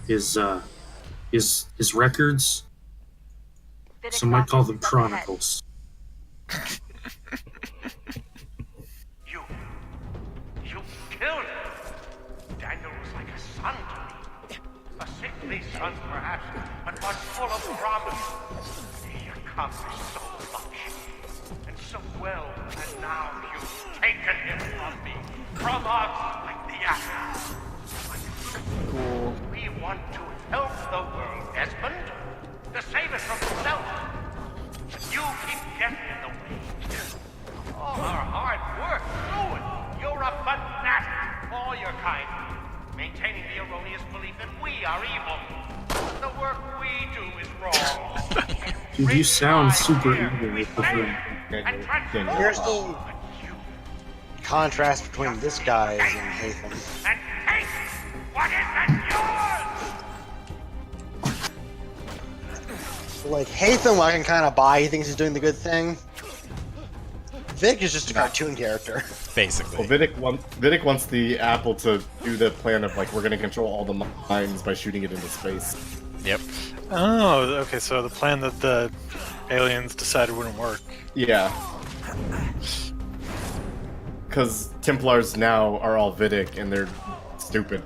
D: His records.
J: Vidic's
D: Some might call
J: office
D: them
J: is up ahead.
D: chronicles.
N: You killed him! Daniel was like a son to me. A sickly son, perhaps, but one full of promise. He accomplished so much, and so well, and now you've taken him from me, from us, like the apple.
B: Cool.
N: We want to help the world, Desmond, to save it from itself. But you keep getting in the way. All our hard work ruined. You're a fanatic, all your kind, maintaining the erroneous belief that we are evil. The work we do is wrong.
D: Dude, you sound super evil with the thing.
A: Here's the contrast between this guy and Hatham.
N: And take what isn't yours!
A: Like, Hatham I can kind of buy, he thinks he's doing the good thing. Vic is just a cartoon character.
C: Basically.
B: Well, Vidic wants the Apple to do the plan of, like, we're gonna control all the mines by shooting it into space.
C: Yep.
E: Oh, okay, so the plan that the aliens decided wouldn't work.
B: Yeah. Because Templars now are all Vidic, and they're stupid.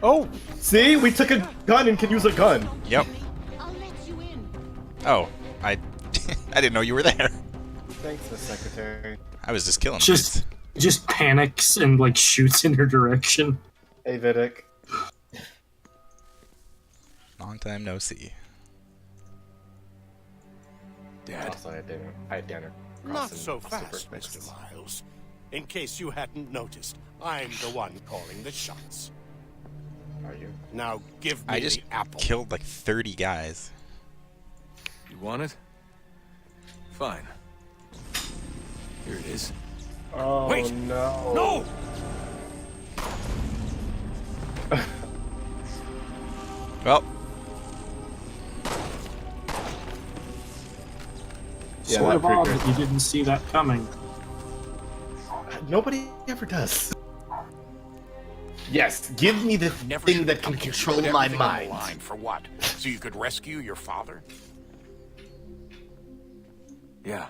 E: Oh!
B: See? We took a gun and can use a gun!
C: Yep. Oh, I didn't know you were there.
B: Thanks, Miss Secretary.
C: I was just killing dudes.
D: Just panics and, like, shoots in her direction.
B: Hey, Vidic.
C: Long time no see.
F: Dad?
B: Also, I had dinner.
L: Not so fast, Mr. Miles. In case you hadn't noticed, I'm the one calling the shots.
B: Are you?
L: Now give me
C: I just
L: the apple.
C: killed like 30 guys.
M: You want it? Fine. Here it is.
B: Oh,
L: Wait!
B: no.
L: No!
C: Well.
B: Yeah,
D: Sort
B: that
D: of odd
B: pretty
D: that you didn't see that coming.
B: Nobody ever does. Yes, give me the thing that can control my mind.
F: Line for what? So you could rescue your father?
M: Yeah.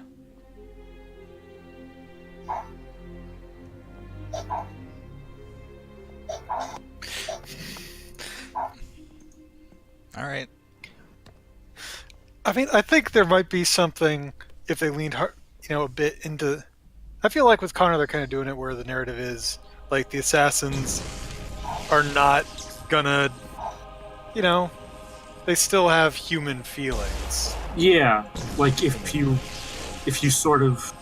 C: All right.
E: I mean, I think there might be something if they leaned hard, a bit into. I feel like with Connor, they're kind of doing it where the narrative is like the assassins are not gonna, they still have human feelings.
D: Yeah, like if you sort of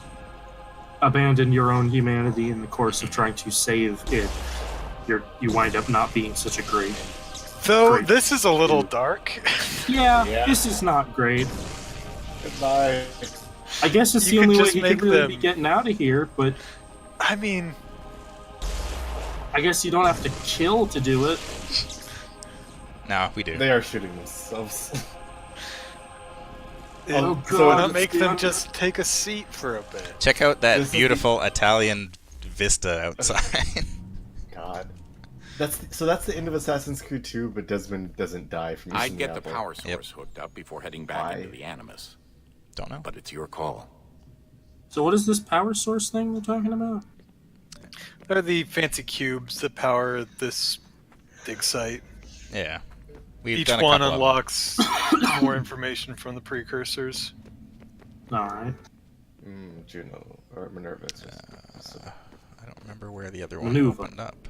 D: abandon your own humanity in the course of trying to save it, you wind up not being such a great.
E: Though this is a little dark.
D: Yeah, this is not great.
B: Goodbye.
D: I guess it's the
E: You could
D: only way
E: just
D: you
E: make
D: could really
E: them-
D: be getting out of here, but
E: I mean,
D: I guess you don't have to kill to do it.
C: No, we do.
B: They are shooting themselves.
D: Oh,
E: why
D: God,
E: not
D: it's
E: make
D: the
E: them
D: un-
E: just take a seat for a bit?
C: Check out that
B: This is
C: beautiful Italian vista outside.
B: God. That's the end of Assassin's Creed 2, but Desmond doesn't die from using
F: I'd get the
B: apple.
F: power source hooked up before heading back
B: Why?
F: into the Animus.
C: Don't know.
F: But it's your call.
D: So what is this power source thing we're talking about?
E: They're the fancy cubes that power this dig site.
C: Yeah. We've
E: Each
C: done a
E: one
C: couple of them.
E: unlocks more information from the precursors.
D: Alright.
B: Juno or Minerva.
C: I don't remember where the other one
D: Maneuver.
C: opened up.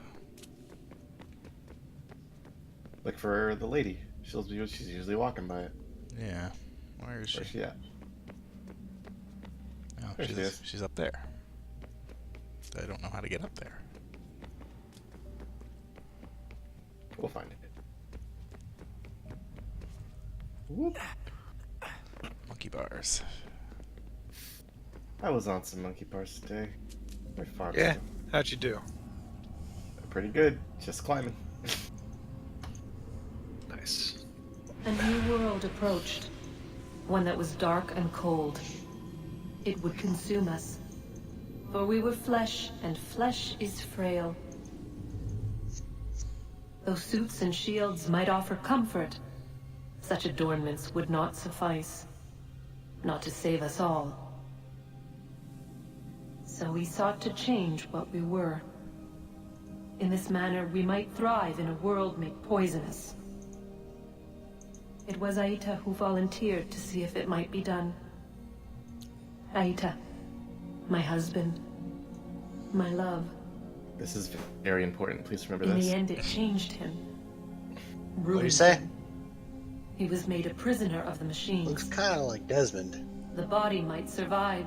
B: Like for the lady. She's usually walking by it.
C: Yeah. Where is she?
B: Where's she at?
C: Oh,
B: There she is.
C: she's up there. I don't know how to get up there.
B: We'll find it. Whoop.
C: Monkey bars.
B: I was on some monkey bars today. They're fun.
E: Yeah. How'd you do?
B: Pretty good. Just climbing.
E: Nice.
O: A new world approached. One that was dark and cold. It would consume us. For we were flesh, and flesh is frail. Though suits and shields might offer comfort, such adornments would not suffice. Not to save us all. So we sought to change what we were. In this manner, we might thrive in a world made poisonous. It was Aita who volunteered to see if it might be done. Aita, my husband, my love.
B: This is very important. Please remember
O: In
B: this.
O: the end, it changed him.
A: What do you say?
O: He was made a prisoner of the machines.
A: Looks kind of like Desmond.
O: The body might survive,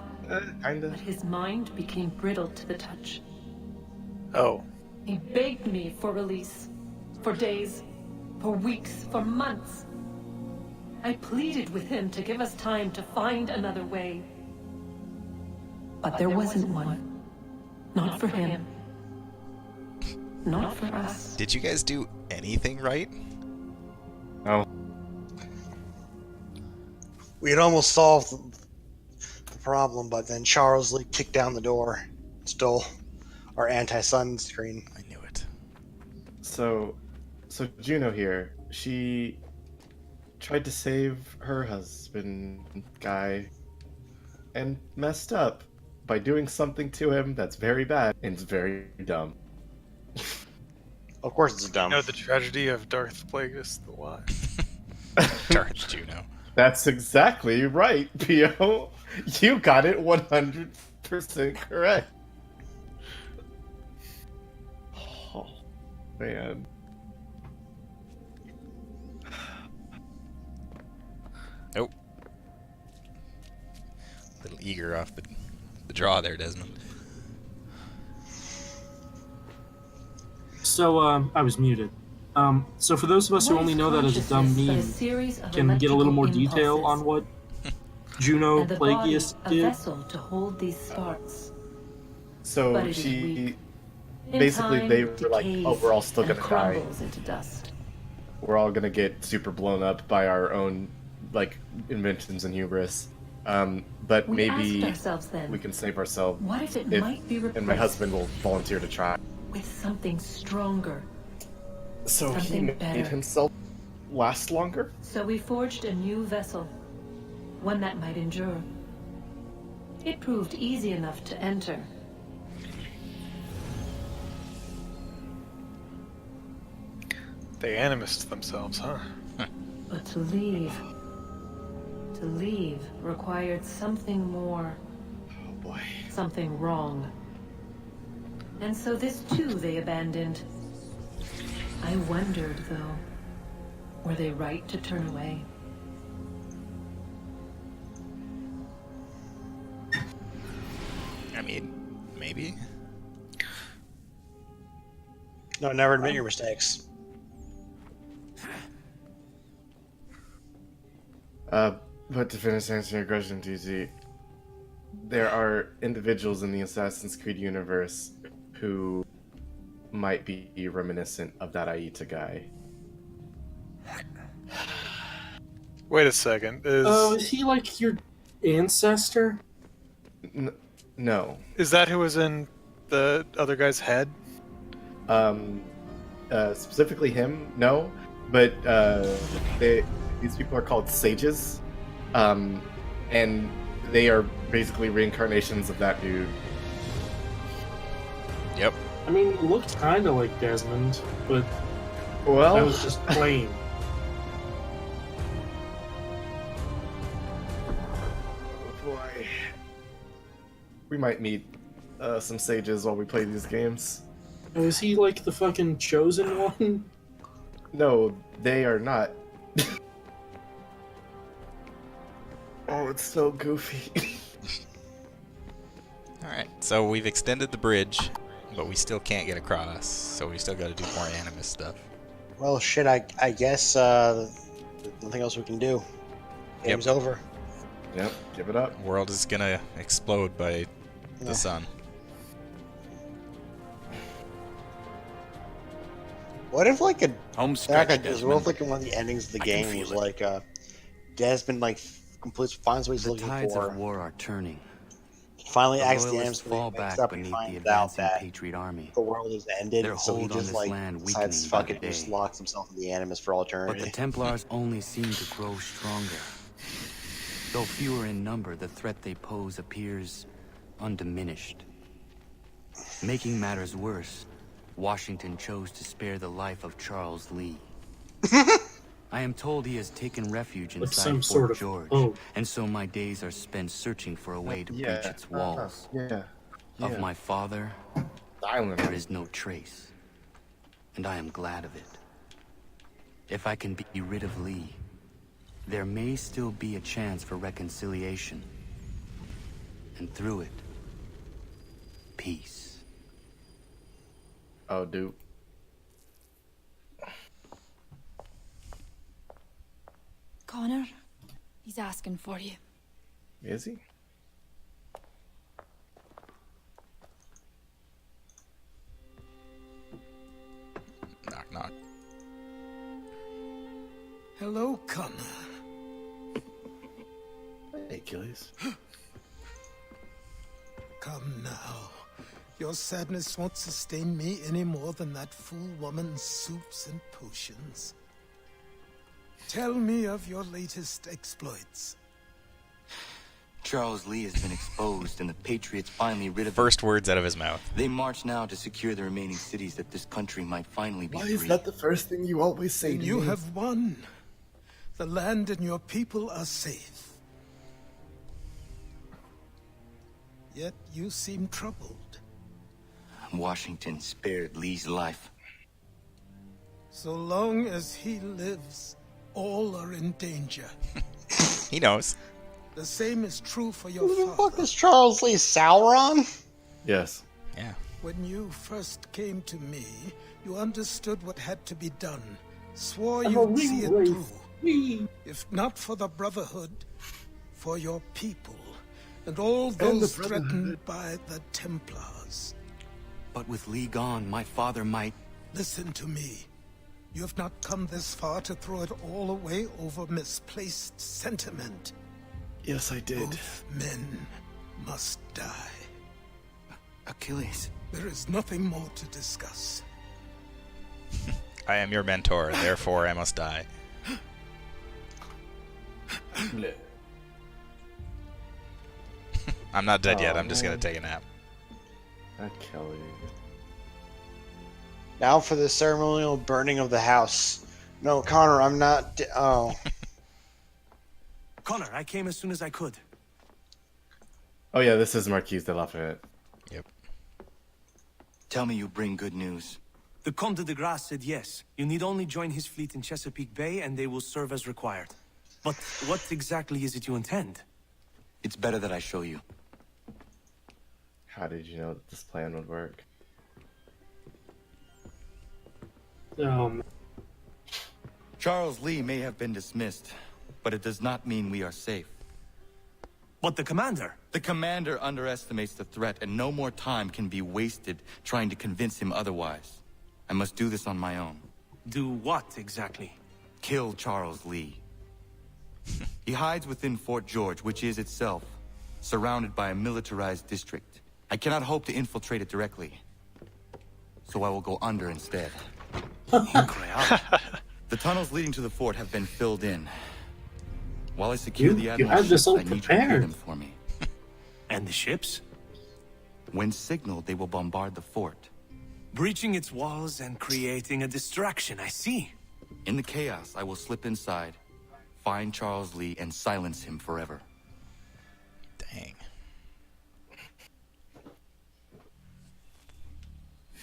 B: Kinda.
O: but his mind became brittle to the touch.
E: Oh.
O: He begged me for release. For days, for weeks, for months. I pleaded with him to give us time to find another way. But there wasn't one. Not for him. Not for us.
C: Did you guys do anything right?
B: No.
A: We had almost solved the problem, but then Charles Lee kicked down the door, stole our anti-sun screen.
C: I knew it.
B: So Juno here, she tried to save her husband, Guy, and messed up by doing something to him that's very bad and it's very dumb.
A: Of course it's dumb.
E: You know the tragedy of Darth Plagueis the Wise.
C: Darth Juno.
B: That's exactly right, Pio. You got it 100% correct. Oh, man.
C: Nope. A little eager off the draw there, Desmond.
D: So, I was muted. So for those of us who only know that as a dumb meme, can we get a little more detail on what Juno
O: And the body,
D: Plagueis
O: a
D: did?
O: vessel to hold these sparks.
B: So
O: But it is
B: she
O: weak. In
B: basically
O: time,
B: they were like,
O: decays
B: "Oh, we're all still
O: and
B: gonna die.
O: crumbles into dust.
B: We're all gonna get super blown up by our own like inventions and hubris." But
O: We
B: maybe
O: asked ourselves then,
B: we can save ourselves.
O: what if it might be
B: and my
O: replaced
B: husband will volunteer to try.
O: with something stronger?
B: So he
O: Something
B: made
O: better.
B: himself last longer.
O: So we forged a new vessel, one that might endure. It proved easy enough to enter.
E: They animist themselves, huh?
O: But to leave required something more.
B: Oh boy.
O: Something wrong. And so this too they abandoned. I wondered, though, were they right to turn away?
C: I mean, maybe.
A: No, never admit your mistakes.
B: But to finish answering your question, TZ, there are individuals in the Assassin's Creed universe who might be reminiscent of that Aita guy.
E: Wait a second.
D: Is he like your ancestor?
B: No.
E: Is that who was in the other guy's head?
B: Specifically him, no. But these people are called sages, and they are basically reincarnations of that dude.
C: Yep.
D: I mean, it looked kind of like Desmond, but
B: well,
D: that was just plain.
B: Boy, we might meet some sages while we play these games.
D: Oh, is he like the fucking chosen one?
B: No, they are not Oh, it's so goofy.
C: Alright, so we've extended the bridge, but we still can't get across, so we still gotta do more Animus stuff.
A: Well, shit, I guess nothing else we can do. Game's over.
B: Yep, give it up.
C: World is gonna explode by the sun.
A: What if like
F: Home stretch,
A: what if
F: Desmond.
A: like one of the endings of the
F: I can
A: game was
F: feel
A: like Desmond like finds what he's
K: The
A: looking
K: tides
A: for.
K: of war are turning.
A: He finally
K: The
A: accidentally
K: loyalists fall
A: wakes
K: back
A: up and
K: beneath the
A: finds out
K: advancing
A: that
K: Patriot army.
A: the world has ended,
K: Their
A: so he
K: hold on
A: just
K: this
A: like
K: land
A: decides
K: weakening
A: fuck
K: by
A: it,
K: the
A: just
K: day.
A: locks himself in the Animus for all
K: But
A: eternity.
K: the Templars only seem to grow stronger. Though fewer in number, the threat they pose appears undiminished. Making matters worse, Washington chose to spare the life of Charles Lee. I am told he has taken refuge
D: Like
K: inside
D: some
K: Fort
D: sort of
K: George,
D: boat.
K: and so my days are spent searching for a way to breach its walls. Of my father, there is no trace, and I am glad of it. If I can be rid of Lee, there may still be a chance for reconciliation, and through it, peace.
B: Oh, dude.
P: Connor, he's asking for you.
B: Is he?
C: Knock, knock.
Q: Hello, Connor.
B: Hey, Achilles.
Q: Come now. Your sadness won't sustain me any more than that fool woman's soups and potions. Tell me of your latest exploits.
K: Charles Lee has been exposed, and the Patriots finally rid of him.
C: First words out of his mouth.
K: They march now to secure the remaining cities that this country might finally be
B: Why
K: free.
B: is that the first thing you always say
Q: And
B: to
Q: you
B: me?
Q: have won. The land and your people are safe. Yet you seem troubled.
K: Washington spared Lee's life.
Q: So long as he lives, all are in danger.
C: He knows.
Q: The same is true for your
A: Who the
Q: father.
A: fuck is Charles Lee? Sauron?
B: Yes.
C: Yeah.
Q: When you first came to me, you understood what had to be done. Swore you'd see it through. If not for the Brotherhood, for your people, and all those threatened by the Templars.
K: But with Lee gone, my father might...
Q: Listen to me. You have not come this far to throw it all away over misplaced sentiment.
B: Yes, I did.
Q: Both men must die.
K: Achilles.
Q: There is nothing more to discuss.
C: I am your mentor, therefore I must die. I'm not dead yet, I'm just gonna take a nap.
B: Achilles.
A: Now for the ceremonial burning of the house. No, Connor, I'm not. Oh.
H: Connor, I came as soon as I could.
B: Oh yeah, this is Marquise de Lafayette.
C: Yep.
K: Tell me you bring good news.
H: The Comte de Grasse said yes. You need only join his fleet in Chesapeake Bay and they will serve as required. But what exactly is it you intend?
K: It's better that I show you.
B: How did you know that this plan would work?
K: Charles Lee may have been dismissed, but it does not mean we are safe.
H: But the commander?
K: The commander underestimates the threat, and no more time can be wasted trying to convince him otherwise. I must do this on my own.
H: Do what exactly?
K: Kill Charles Lee. He hides within Fort George, which is itself surrounded by a militarized district. I cannot hope to infiltrate it directly, so I will go under instead. The tunnels leading to the fort have been filled in. While I secure the
D: You
K: Admiral's
D: had this
K: ships,
D: all
K: I need you to clear
D: prepared.
K: them for me.
H: And the ships?
K: When signaled, they will bombard the fort.
H: Breaching its walls and creating a distraction, I see.
K: In the chaos, I will slip inside, find Charles Lee, and silence him forever.
C: Dang.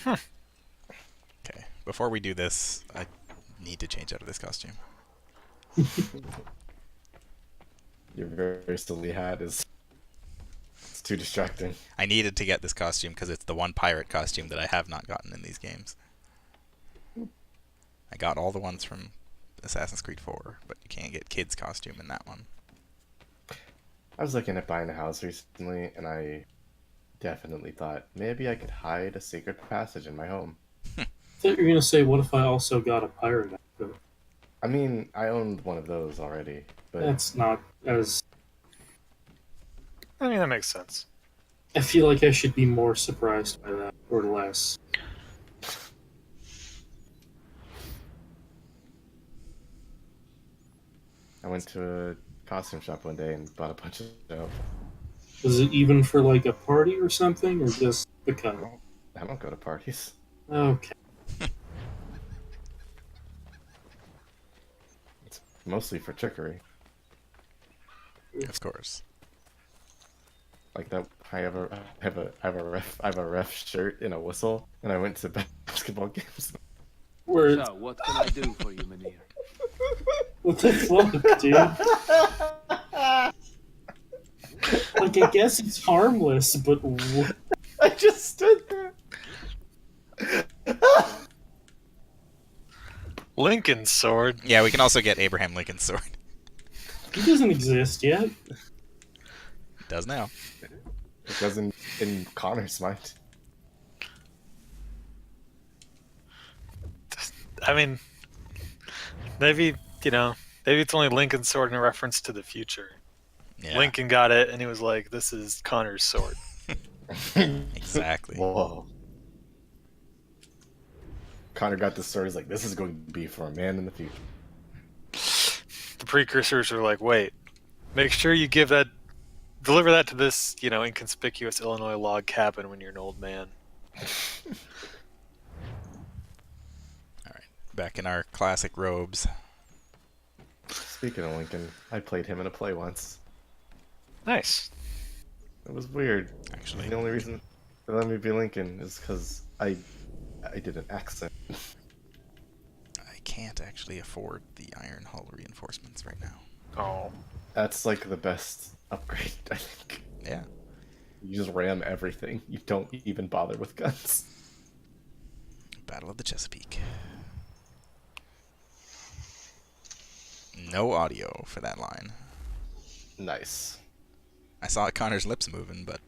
C: Okay, before we do this, I need to change out of this costume.
B: Your very silly hat is too distracting.
C: I needed to get this costume because it's the one pirate costume that I have not gotten in these games. I got all the ones from Assassin's Creed 4, but you can't get Kid's costume in that one.
B: I was looking at buying a house recently, and I definitely thought maybe I could hide a secret passage in my home.
D: I thought you were going to say, what if I also got a pirate outfit?
B: I mean, I owned one of those already, but...
D: That's not as...
E: I mean, that makes sense.
D: I feel like I should be more surprised by that, or less.
B: I went to a costume shop one day and bought a bunch of stuff.
D: Was it even for like a party or something, or just because?
B: I don't go to parties.
D: Okay.
B: It's mostly for trickery.
C: Of course.
B: Like that, I have a ref shirt and a whistle, and I went to basketball games.
D: Word.
R: So, what can I do for you, Mynheer?
D: What the fuck, dude? Like, I guess it's harmless, but what?
B: I just stood there.
E: Lincoln's sword.
C: Yeah, we can also get Abraham Lincoln's sword.
D: It doesn't exist yet.
C: It does now.
B: It doesn't in Connor's mind.
E: I mean, maybe, maybe it's only Lincoln's sword in a reference to the future.
C: Yeah.
E: Lincoln got it, and he was like, this is Connor's sword.
C: Exactly.
B: Whoa. Connor got this sword, he's like, this is going to be for a man in the future.
E: The precursors are like, wait, make sure you deliver that to this, inconspicuous Illinois log cabin when you're an old man.
C: Alright, back in our classic robes.
B: Speaking of Lincoln, I played him in a play once.
E: Nice.
B: It was weird.
C: Actually,
B: the only reason they let me be Lincoln is because I did an accent.
C: I can't actually afford the iron hull reinforcements right now.
E: Oh.
B: That's like the best upgrade, I think.
C: Yeah.
B: You just ram everything. You don't even bother with guns.
C: Battle of the Chesapeake. No audio for that line.
B: Nice.
C: I saw Connor's lips moving, but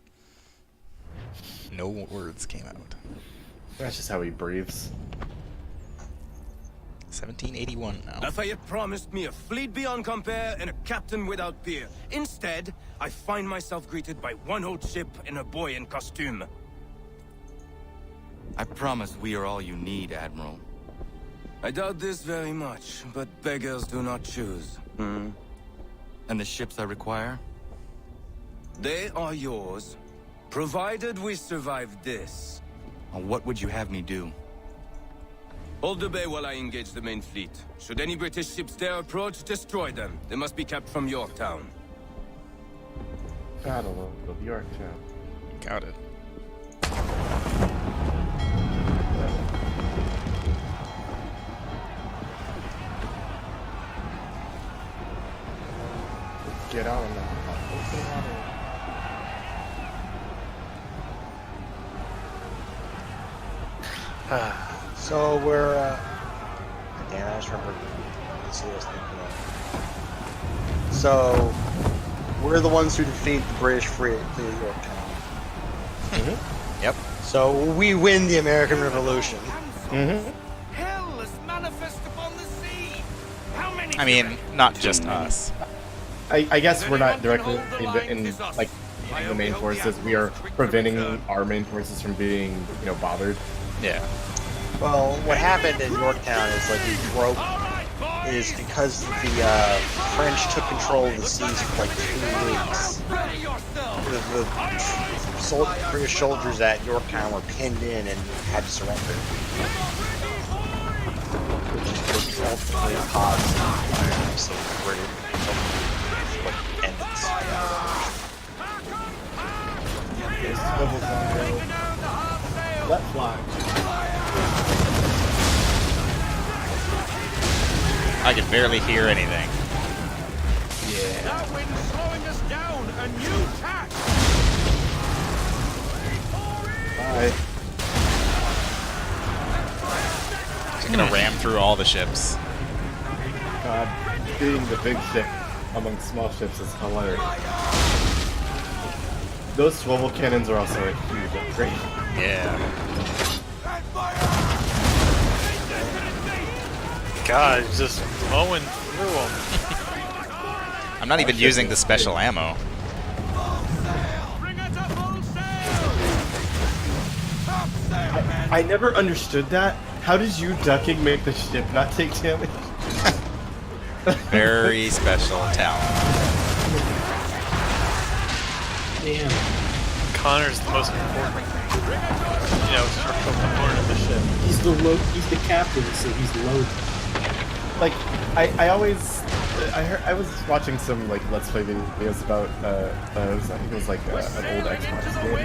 C: no words came out.
B: That's just how he breathes.
C: 1781 now.
H: Lafayette promised me a fleet beyond compare and a captain without peer. Instead, I find myself greeted by one old ship and a boy in costume.
I: I promise we are all you need, Admiral.
H: I doubt this very much, but beggars do not choose.
I: And the ships I require?
H: They are yours, provided we survive this.
I: What would you have me do?
H: Hold the bay while I engage the main fleet. Should any British ships dare approach, destroy them. They must be kept from Yorktown.
B: Battle of Yorktown.
C: Got it.
B: Get out of there.
A: So we're, damn, I just remember. Let's see what I was thinking of. So we're the ones who defeat the British fleet at Yorktown.
C: Mm-hmm. Yep.
A: So we win the American Revolution.
B: Mm-hmm.
H: Hell is manifest upon the sea. How many?
C: I mean, not just us.
B: I guess we're not directly in the main forces. We are preventing our main forces from being, bothered.
C: Yeah.
A: Well, what happened in Yorktown is is because the French took control of the seas for 2 weeks. The British soldiers at Yorktown were pinned in and had to surrender. Which ultimately caused the British ended
B: Let fly.
C: I can barely hear anything. They're gonna ram through all the ships.
B: God, being the big ship among small ships is hilarious. Those swivel cannons are also a huge upgrade.
C: Yeah.
E: God, it's just mowing through them.
C: I'm not even using the special ammo.
B: I never understood that. How does you ducking make the ship not take damage?
C: Very special talent.
D: Damn.
E: Connor's the most important, structural component of the ship.
D: He's the captain, so he's loaded.
B: Like, I was watching some like Let's Play videos about I think it was like an old Xbox game,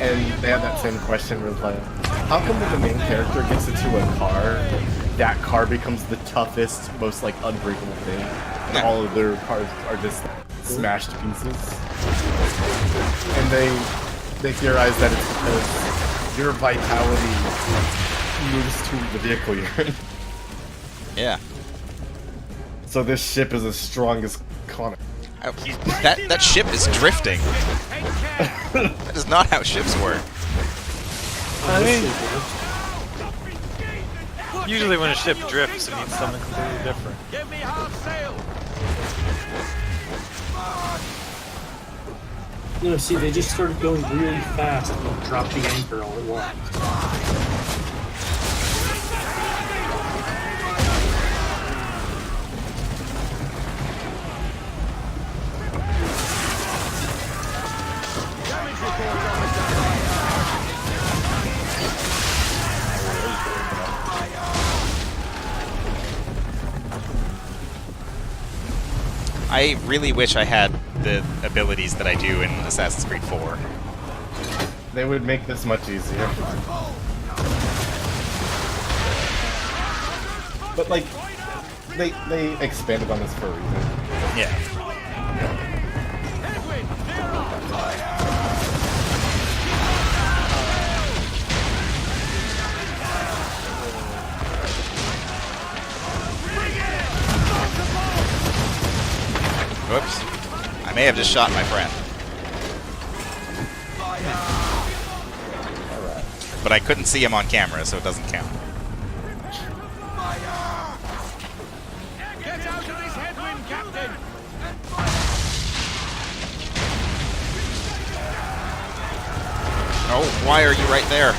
B: and they had that same question with like, how come when the main character gets into a car, that car becomes the toughest, most like unbreakable thing, and all of their cars are just smashed to pieces? And they theorize that it's because your vitality moves to the vehicle you're in.
C: Yeah.
B: So this ship is as strong as Connor.
C: That ship is drifting. That is not how ships work.
E: I mean, usually when a ship drifts, it means something completely different.
N: Give me half sail.
D: See, they just started going really fast and dropped the anchor all at once.
C: I really wish I had the abilities that I do in Assassin's Creed 4.
B: They would make this much easier. But like, they expanded on this for a reason.
C: Yeah. Whoops. I may have just shot my friend. But I couldn't see him on camera, so it doesn't count.
N: Get out of this headwind, Captain!
C: Oh, why are you right there?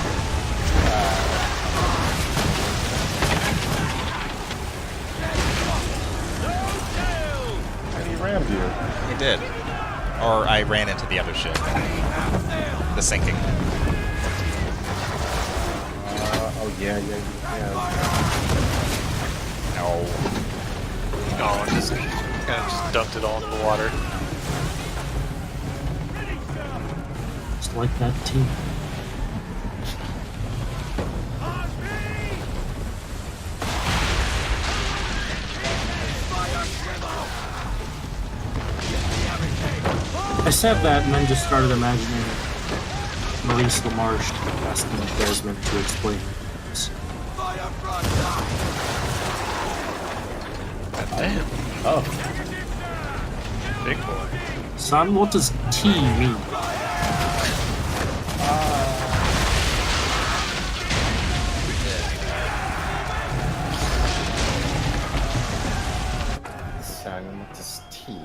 B: And he rammed you.
C: He did. Or I ran into the other ship. The sinking.
B: Oh yeah.
C: No.
E: Oh, I just dumped it all into the water.
D: Just like that team. I said that and then just started imagining Maurice LaMarche asking Desmond to explain this.
E: Damn.
B: Oh.
E: Big boy.
D: Son, what does T mean?
B: Son, what does T mean?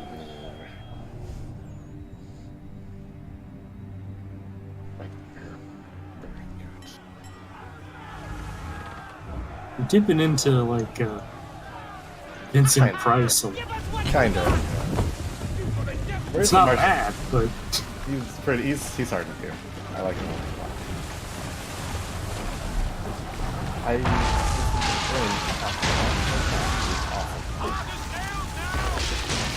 D: We're dipping into like Vincent Price.
B: Kind of.
D: It's not bad, but
B: he's hard to do. I like him a lot.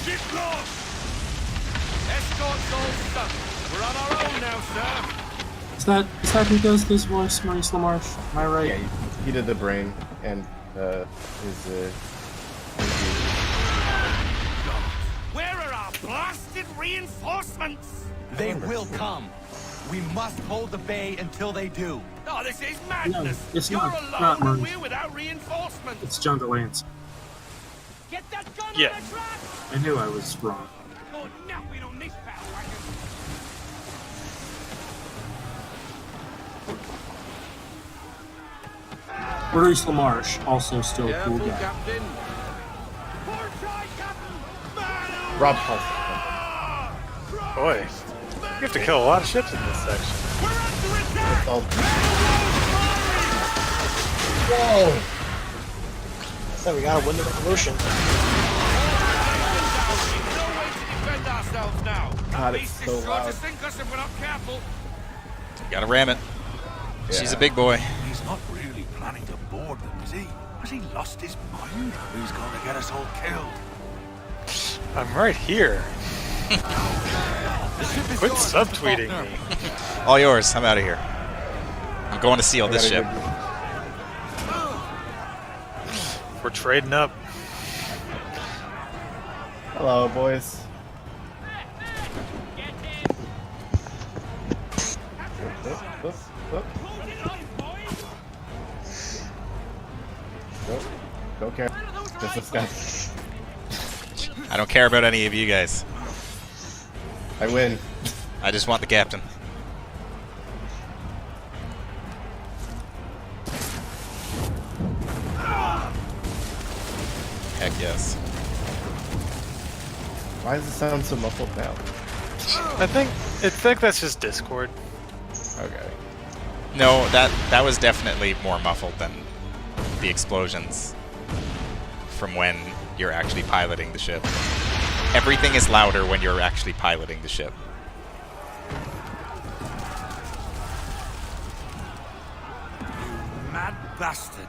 N: Ship lost! Escort's all stuck. We're on our own now, sir.
D: Is that who does this voice, Maurice LaMarche? Am I right?
B: Yeah, he did the brain and his
N: Where are our blasted reinforcements?
I: They will come. We must hold the bay until they do.
H: Oh, this is
D: No,
H: madness.
D: it's
H: You're
D: not
H: alone and
D: Murray.
H: we're without reinforcements.
D: It's John DeLance.
H: Get that gun
E: Yeah.
H: on the track!
D: I knew I was wrong.
H: Oh, napping on this bandwagon.
D: Maurice LaMarche, also still a cool guy.
H: Captain.
B: Rob Paulson.
E: Boy, you have to kill a lot of ships in this section.
B: It's all... Whoa!
A: So we gotta win the revolution.
B: God, it's so loud.
C: Gotta ram it. She's a big boy.
M: He's not really planning to board them, is he? Has he lost his mind? He's going to get us all killed.
E: I'm right here. Quit subtweeting me.
C: All yours. I'm out of here. I'm going to seal this ship.
E: We're trading up.
B: Hello, boys. Don't care. Just this guy.
C: I don't care about any of you guys.
B: I win.
C: I just want the captain. Heck yes.
B: Why does it sound so muffled now?
E: I think that's just Discord.
B: Okay.
C: No, that was definitely more muffled than the explosions from when you're actually piloting the ship. Everything is louder when you're actually piloting the ship.
H: Mad bastard.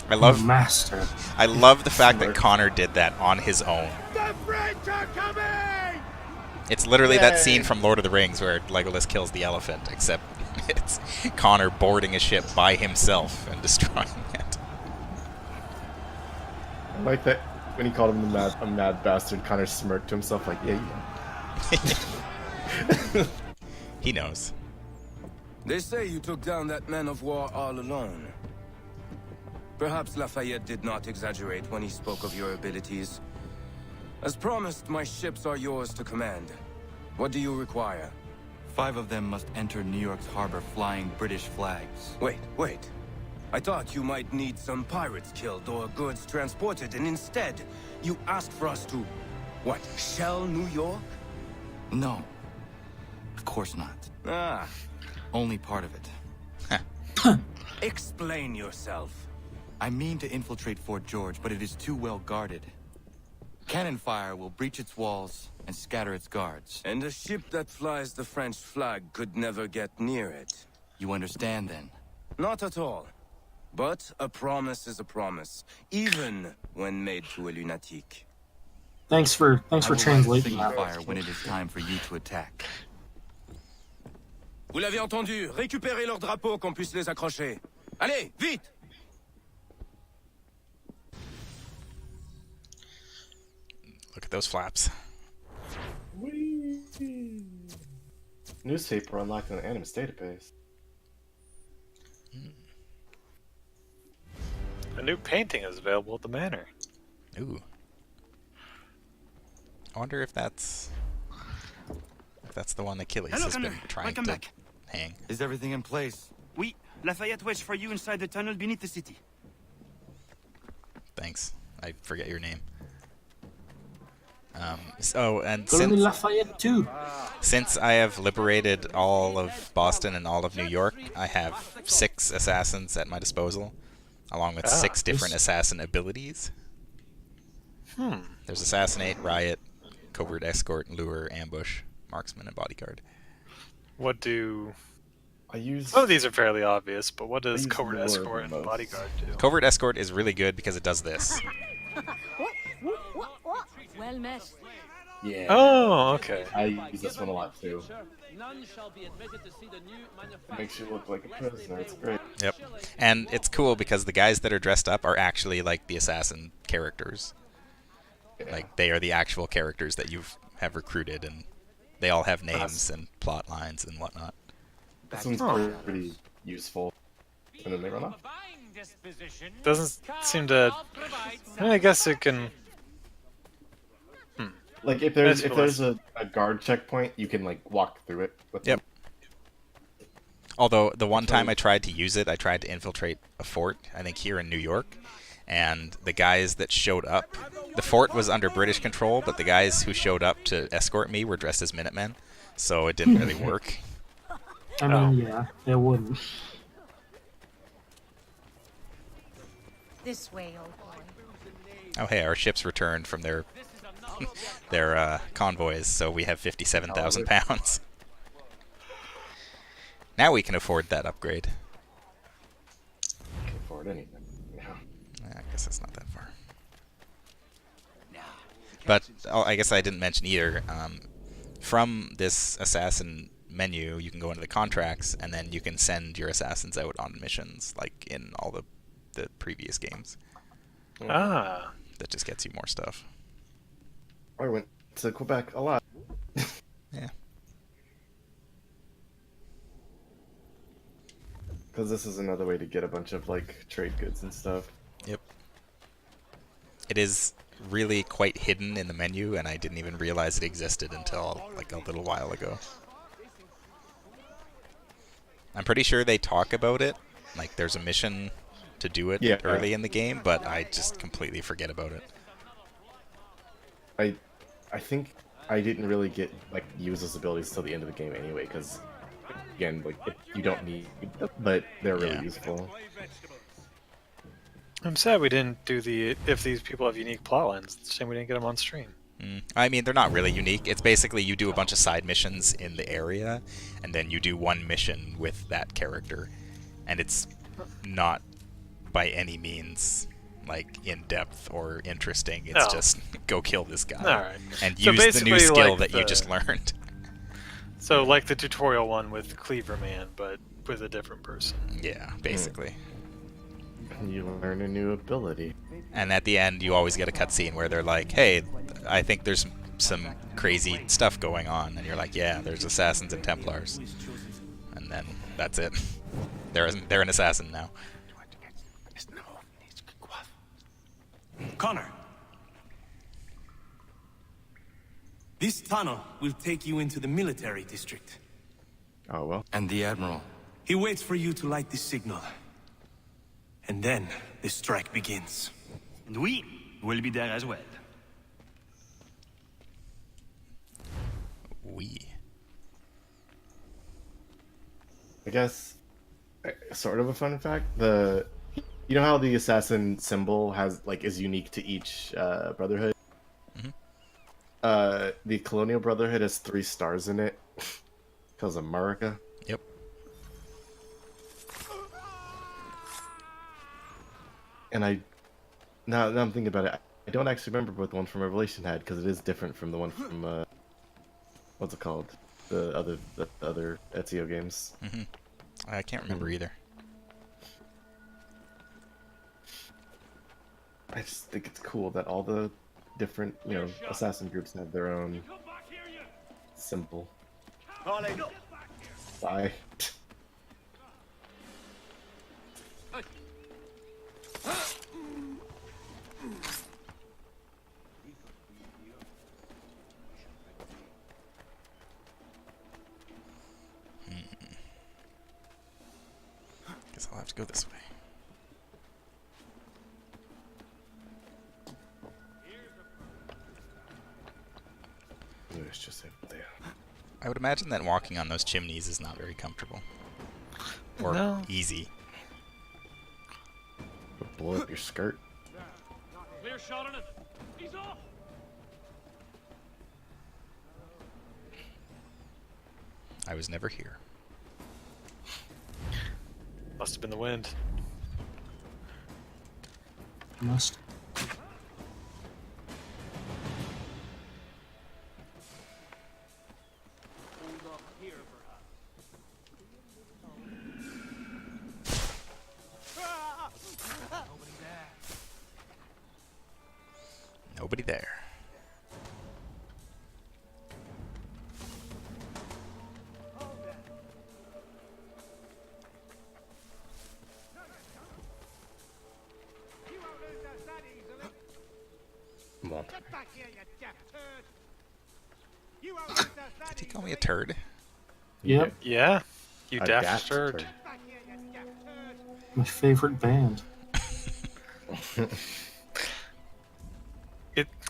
C: I love
D: Master.
C: I love the fact that Connor did that on his own.
H: The French are coming!
C: It's literally that scene from Lord of the Rings where Legolas kills the elephant, except it's Connor boarding a ship by himself and destroying it.
B: I like that when he called him a mad bastard, Connor smirked to himself like, yeah, you know.
C: He knows.
H: They say you took down that man of war all alone. Perhaps Lafayette did not exaggerate when he spoke of your abilities. As promised, my ships are yours to command. What do you require?
I: 5 of them must enter New York's harbor flying British flags.
H: Wait. I thought you might need some pirates killed or goods transported, and instead, you asked for us to, what, shell New York?
I: No. Of course not.
H: Ah.
I: Only part of it.
H: Explain yourself.
I: I mean to infiltrate Fort George, but it is too well guarded. Cannon fire will breach its walls and scatter its guards.
H: And a ship that flies the French flag could never get near it.
I: You understand, then?
H: Not at all. But a promise is a promise, even when made to a lunatic.
D: Thanks for translating
I: that.
D: that.
I: Fire when it is time for you to attack.
H: Vous l'avez entendu. Récupérez leurs drapeaux qu'on puisse les accrocher. Allez, vite!
C: Look at those flaps.
B: Whee! Newspaper unlocked in the Animus database.
E: A new painting is available at the manor.
C: Ooh. I wonder if that's the one Achilles
G: Hello,
C: has been
G: Gunner.
C: trying
G: Welcome
C: to
G: back.
C: hang.
I: Is everything in place?
G: Oui, Lafayette waits for you inside the tunnel beneath the city.
C: Thanks. I forget your name. And
D: Go to Lafayette too.
C: since I have liberated all of Boston and all of New York, I have 6 assassins at my disposal, along with 6 different assassin abilities. There's Assassinate, Riot, Covert Escort, Lure, Ambush, Marksman, and Bodyguard.
E: What do...
B: I use...
E: Some of these are fairly obvious, but what does Covert Escort and Bodyguard do?
C: Covert Escort is really good because it does this.
O: Well met.
B: Yeah.
E: Oh, okay.
B: I use this one a lot too. It makes you look like a prisoner. It's great.
C: Yep. And it's cool because the guys that are dressed up are actually like the assassin characters. Yeah. Like they are the actual characters that you have recruited and They all have names and plot lines and whatnot.
B: This one's pretty useful. And then they run off.
E: Doesn't seem to. I guess it can.
B: Like if there's a guard checkpoint, you can like walk through it.
C: Yep. Although the one time I tried to use it, I tried to infiltrate a fort, I think here in New York, and the guys that showed up, the fort was under British control, but the guys who showed up to escort me were dressed as Minutemen, so it didn't really work.
D: I mean, yeah, it wouldn't.
J: This way, old boy.
C: Oh hey, our ships returned from their convoys, so we have 57,000 pounds. Now we can afford that upgrade.
B: Can't afford anything.
C: I guess it's not that far. But I guess I didn't mention either. From this assassin menu, you can go into the contracts, and then you can send your assassins out on missions, like in all the previous games.
E: Ah.
C: That just gets you more stuff.
B: I went to Quebec a lot.
C: Yeah.
B: Because this is another way to get a bunch of like trade goods and stuff.
C: Yep. It is really quite hidden in the menu, and I didn't even realize it existed until like a little while ago. I'm pretty sure they talk about it, like there's a mission to do it early in the game, but I just completely forget about it.
B: I think I didn't really get like use those abilities till the end of the game anyway, because again, like you don't need them, but they're really useful.
E: I'm sad we didn't do the if these people have unique plot lines. It's a shame we didn't get them on stream.
C: I mean, they're not really unique. It's basically you do a bunch of side missions in the area, and then you do one mission with that character, and it's not by any means like in depth or interesting. It's just go kill this guy and
E: So
C: use the new skill
E: like
C: that you just learned.
E: So like the tutorial one with Cleaver Man, but with a different person.
C: Yeah, basically.
B: You learn a new ability.
C: And at the end, you always get a cutscene where they're like, hey, I think there's some crazy stuff going on. And you're like, yeah, there's assassins and Templars. And then that's it. They're an assassin now.
S: Connor. This tunnel will take you into the military district.
B: Oh, well.
F: And the Admiral?
S: He waits for you to light the signal. And then the strike begins.
T: And we will be there as well.
B: I guess, sort of a fun fact, you know how the assassin symbol is unique to each brotherhood?
C: Mm-hmm.
B: The Colonial Brotherhood has 3 stars in it because of America.
C: Yep.
B: And now I'm thinking about it, I don't actually remember what the one from Revelation had, because it is different from the one from what's it called? The other Ezio games.
C: Mm-hmm. I can't remember either.
B: I just think it's cool that all the different, assassin groups have their own symbol. Bye.
C: Guess I'll have to go this way.
B: It's just there.
C: I would imagine that walking on those chimneys is not very comfortable. Or easy.
B: Blow up your skirt.
T: Clear shot on it. He's off.
C: I was never here.
E: Must have been the wind.
D: Must.
C: Nobody there. Did he call me a turd?
D: Yep.
E: Yeah. You
B: A
E: daft
B: daft
E: turd.
B: turd.
D: My favorite band.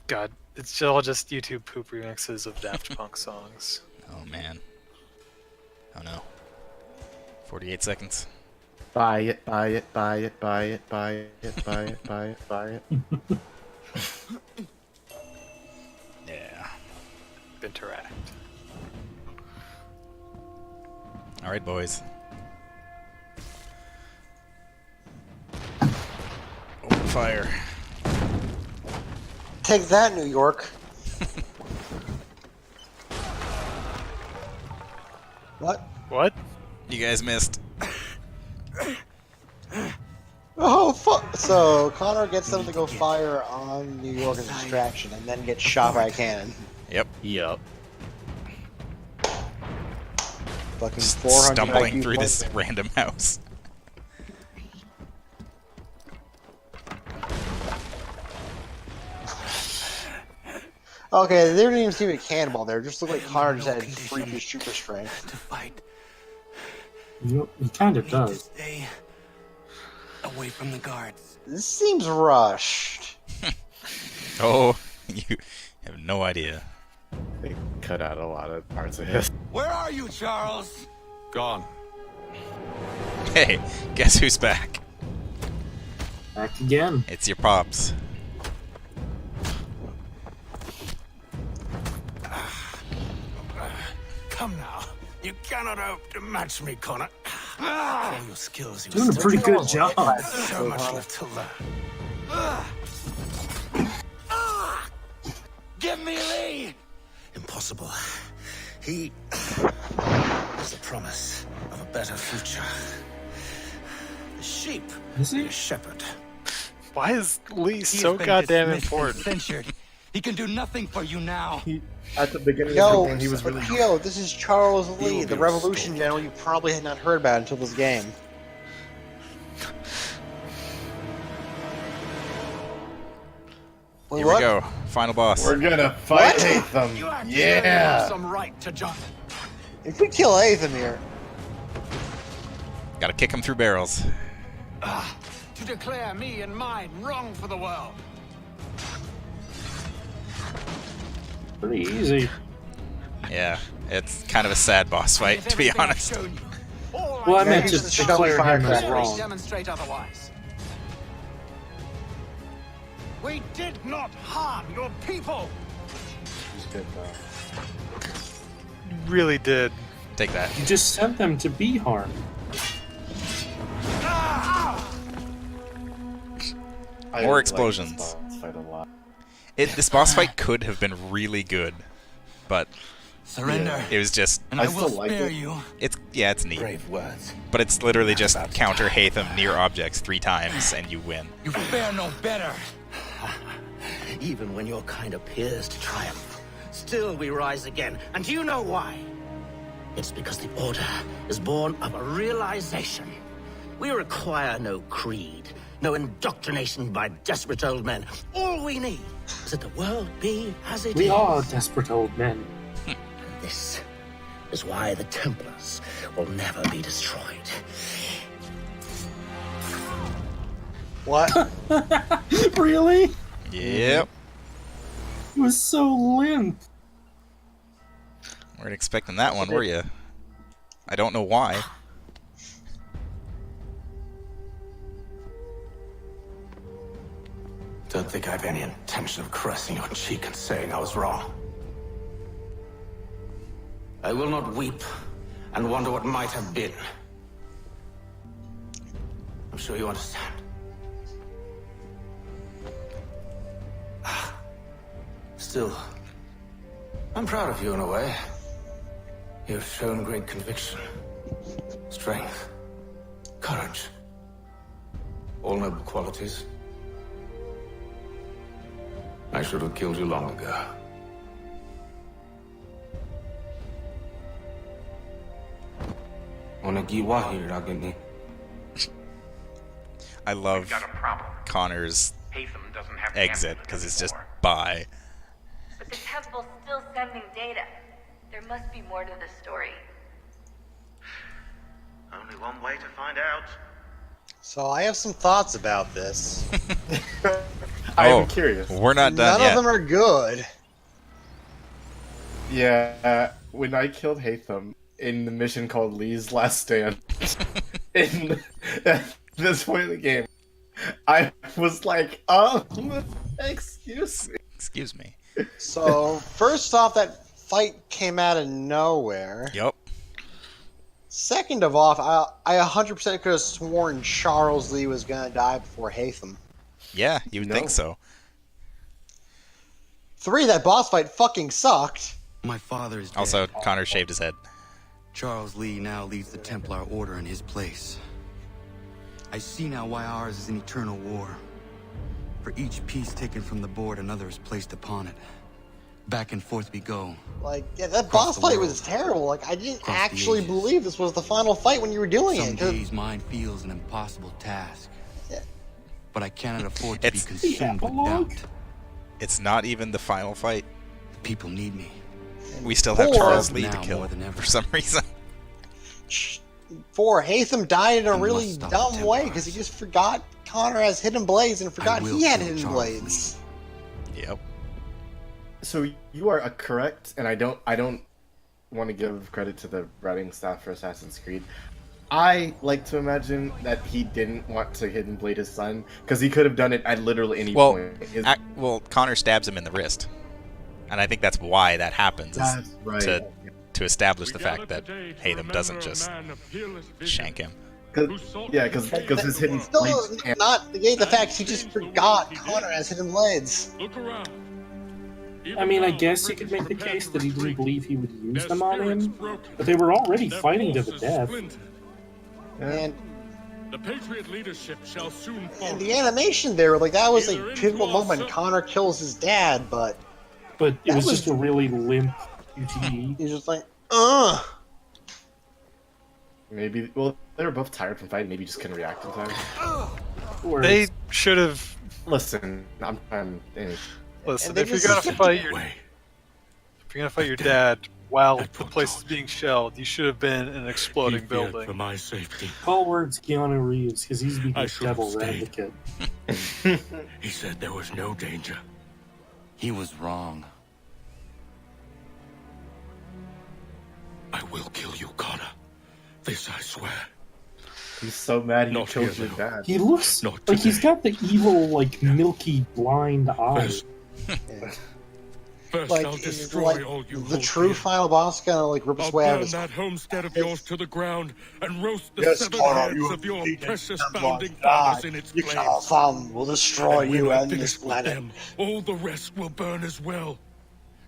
E: God, it's all just YouTube poop remixes of Daft Punk songs.
C: Oh man. Oh no. 48 seconds.
B: Buy it, buy it, buy it, buy it, buy it, buy it, buy it, buy it.
C: Yeah.
E: Interact.
C: All right, boys. Open fire.
A: Take that, New York. What?
E: What?
C: You guys missed.
A: Oh, fuck. So, Connor gets them to go fire on New York as a distraction and then gets shot by a cannon.
C: Yep.
B: Yep.
A: Fucking
C: Just
A: 400
C: stumbling
A: IQ
C: through this
A: point.
C: random house.
A: Okay, they didn't even seem to cannonball there. It just looked like Connor just had freakish super strength.
K: To fight.
D: Yep, he kind of does.
K: Stay away from the guards.
A: This seems rushed.
C: Oh, you have no idea.
B: They cut out a lot of parts of his.
I: Where are you, Charles?
F: Gone.
C: Hey, guess who's back?
D: Back again.
C: It's your pops.
L: Come now. You cannot hope to match me, Connor. All your skills, you
D: Doing a pretty good job.
L: So much left to learn.
I: Give me Lee!
L: Impossible. He is the promise of a better future. The sheep
D: Is he?
L: a shepherd.
E: Why is Lee
I: He
E: so
I: has been
E: goddamn
I: dismissed and
E: important?
I: Censured. He can do nothing for you now.
B: At the beginning of the
A: Yo,
B: game, he was really.
A: yo, this is Charles Lee,
L: You'll
A: the
L: be
A: Revolution
L: restored.
A: General you probably had not heard about until this game. Wait,
C: Here
A: what?
C: we go. Final boss.
B: We're gonna fight
A: What?
B: Hatham.
L: You actually
B: Yeah.
L: have some right to judge.
A: If we kill Atham here,
C: Gotta kick him through barrels.
L: To declare me and mine wrong for the world.
D: Pretty easy.
C: Yeah, it's kind of a sad boss fight, to be
L: Everything I've
C: honest.
L: shown you. All
D: Well, I
L: I
D: meant
L: can
D: just
L: do is
A: declare
D: declare him
A: him
D: as
A: as
D: wrong.
L: demonstrate otherwise. We did not harm your people.
B: He's good though.
E: Really did.
C: Take that.
D: You just sent them to be harmed.
B: I
C: More
B: like
C: explosions.
B: this boss fight a lot.
C: This boss fight could have been really good, but
I: Surrender,
C: it was just.
I: and
B: I
I: I will
B: still like
I: spare
B: it.
I: you.
C: It's neat,
L: Brave words.
C: but it's literally just counter Hatham near objects 3 times and you win.
I: You fare no better.
L: Even when your kind appears to triumph, still we rise again. And do you know why? It's because the Order is born of a realization. We require no creed, no indoctrination by desperate old men. All we need is that the world be as it is.
D: We are desperate old men.
L: This is why the Templars will never be destroyed.
A: what?
D: Really?
C: Yep.
D: It was so limp.
C: Weren't expecting that one, were you? I don't know why.
L: Don't think I have any intention of caressing your cheek and saying I was wrong. I will not weep and wonder what might have been. I'm sure you understand. Still, I'm proud of you in a way. You've shown great conviction, strength, courage. All noble qualities. I should have killed you long ago.
C: I love Connor's
N: Hatham doesn't have the
C: exit
N: answers
C: because it's just
N: anymore.
C: bye.
J: sending data. There must be more to the story.
N: Only one way to find out.
A: So I have some thoughts about this.
B: I'm curious.
C: We're not done
A: None
C: yet.
A: of them are good.
B: Yeah, when I killed Hatham in the mission called Lee's Last Stand, at this point in the game, I was like, excuse me.
C: Excuse me.
A: So, first off, that fight came out of nowhere.
C: Yep.
A: Second of all, I 100% could have sworn Charles Lee was going to die before Hatham.
C: Yeah, you would think so.
A: 3, that boss fight fucking sucked.
I: My father is dead.
C: Also, Connor shaved his head.
I: Charles Lee now leads the Templar Order in his place. I see now why ours is an eternal war. For each piece taken from the board, another is placed upon it. Back and forth we go.
A: Like, yeah, that boss fight was terrible. Like, I didn't actually believe this was the final fight when you were doing
I: Some
A: it.
I: days mine feels an impossible task.
A: Yeah.
I: But I cannot afford to be consumed with doubt.
C: It's not even the final fight.
I: The people need me.
C: We still have Charles Lee to
I: Now
C: kill
I: more than ever.
C: for some reason.
A: 4, Hatham died in a really
I: stop
A: dumb
I: the
A: way because he just forgot Connor has hidden blades and forgot
I: will
A: he had
I: kill
A: hidden
I: Charles
A: blades.
C: Yep.
B: So you are correct, and I don't want to give credit to the writing staff for Assassin's Creed. I like to imagine that he didn't want to hidden blade his son because he could have done it at literally any point.
C: Well, Connor stabs him in the wrist, and I think that's why that happens.
B: That's right.
C: To establish the fact that Hatham doesn't just shank him.
B: Because his hidden
A: Still
B: blades can't.
A: not negate the fact he just forgot Connor has hidden blades.
D: I mean, I guess you could make the case that he didn't believe he would use them on him, but they were already fighting to the death.
A: And
T: the Patriot leadership shall soon fall.
A: And the animation there, like, that was a pivotal moment. Connor kills his dad, but
D: it was just a really limp QTE.
A: He's just like,
B: Maybe, well, they were both tired from fighting. Maybe just couldn't react in time.
E: They should have.
B: Listen,
E: Listen, if you're gonna fight your dad while the place is being shelled, you should have been in an exploding building.
D: For my safety. Call words Keanu Reeves, because he's the devil's advocate.
I: He said there was no danger. He was wrong.
S: I will kill you, Connor. This I swear.
B: He's so mad he killed your dad.
D: He looks like he's got the evil, like, milky, blind eyes.
S: First,
A: like,
S: I'll destroy
A: like
S: all you
A: the
S: hold
A: true
S: dear.
A: final boss gonna like rip his
S: I'll
A: way out of
S: burn
A: his.
S: that homestead of yours to the ground and roast the
A: Yes,
S: severed
A: Connor,
S: heads
A: you
S: of your precious
A: and
S: founding
A: God,
S: fathers in its
A: you
S: flames.
A: shall found will destroy
S: And when
A: you
S: I
A: and
S: finish
A: this
S: with
A: planet.
S: them, all the rest will burn as well.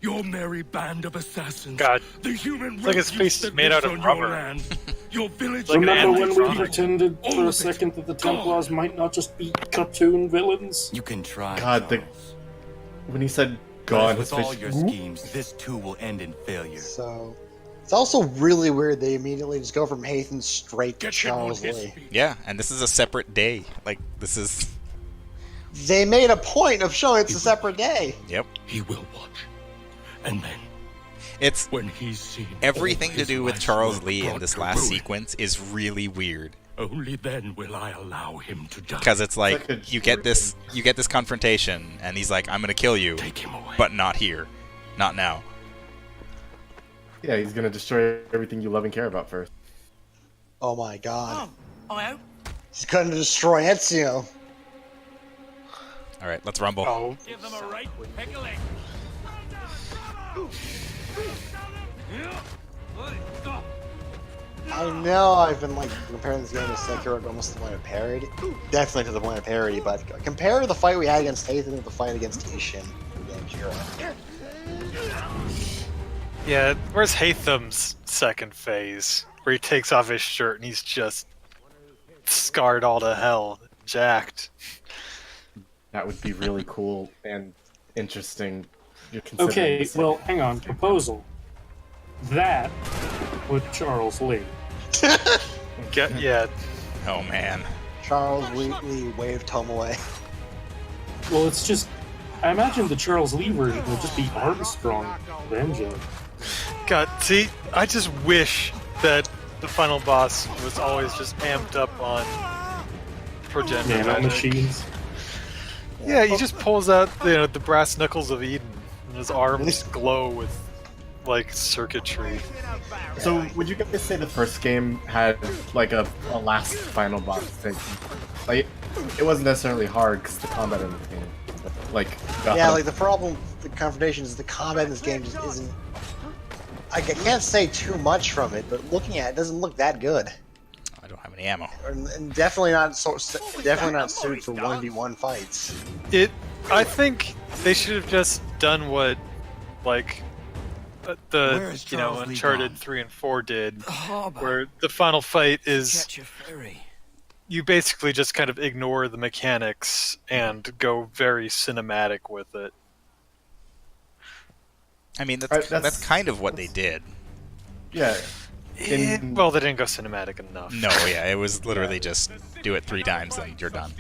S: Your merry band of assassins.
E: God,
S: the human
E: it's like his
S: refuse
E: face is
S: that
E: made out
S: lives
E: of
S: on
E: rubber.
S: Your land. Your village.
D: Remember when we
S: animatronic.
D: pretended
S: All
D: for a
S: of it.
D: second that the Templars might not just be cartoon villains?
I: You can try.
B: God, when he said "gone,"
I: With
B: his
I: all
B: face.
I: your schemes, this too will end in failure.
A: So it's also really weird they immediately just go from Hatham straight to Charles Lee.
C: Yeah, and this is a separate day. Like, this is...
A: They made a point of showing it's a separate day.
C: Yep.
S: He will watch. And then,
C: It's
S: when he's seen
C: everything
S: all
C: to
S: his
C: do with
S: life's
C: Charles
S: work
C: Lee in
S: brought
C: this
S: to
C: last
S: ruin,
C: sequence is really weird.
S: only then will I allow him to die.
C: Because it's like you get this confrontation, and he's like, "I'm gonna kill you, but not here, not now."
B: Yeah, he's gonna destroy everything you love and care about first.
A: Oh my god.
G: Hello?
A: He's gonna destroy Ezio.
C: All right, let's rumble.
E: Oh.
T: Give them a right pickling.
A: I know I've been like comparing this game to Sekiro almost to the point of parody. Definitely to the point of parody, but compare the fight we had against Hatham to the fight against Ishin and Kira.
E: Yeah, where's Hatham's second phase? Where he takes off his shirt and he's just scarred all to hell, jacked.
B: That would be really cool and interesting.
D: Okay, well, hang on. Proposal. That with Charles Lee.
E: Yeah.
C: Oh man.
A: Charles Lee waved home away.
D: Well, it's just I imagine the Charles Lee version will just be Armstrong Benja.
E: God, see, I just wish that the final boss was always just amped up on progenitor
D: Nano
E: magic.
D: machines.
E: Yeah, he just pulls out the brass knuckles of Eden, and his arms glow with like circuitry.
B: So, would you guys say the first game had like a last final boss thing? Like, it wasn't necessarily hard because the combat in the game, like
A: yeah, like the problem with the confrontation is the combat in this game just isn't. I can't say too much from it, but looking at it, doesn't look that good.
C: I don't have any ammo.
A: And definitely not suited for 1v1 fights.
E: I think they should have just done what, like, the Uncharted 3 and 4 did, where the final fight is you basically just kind of ignore the mechanics and go very cinematic with it.
C: I mean, that's kind of what they did.
B: Yeah.
E: Well, they didn't go cinematic enough.
C: No, yeah, it was literally just do it 3 times and you're done.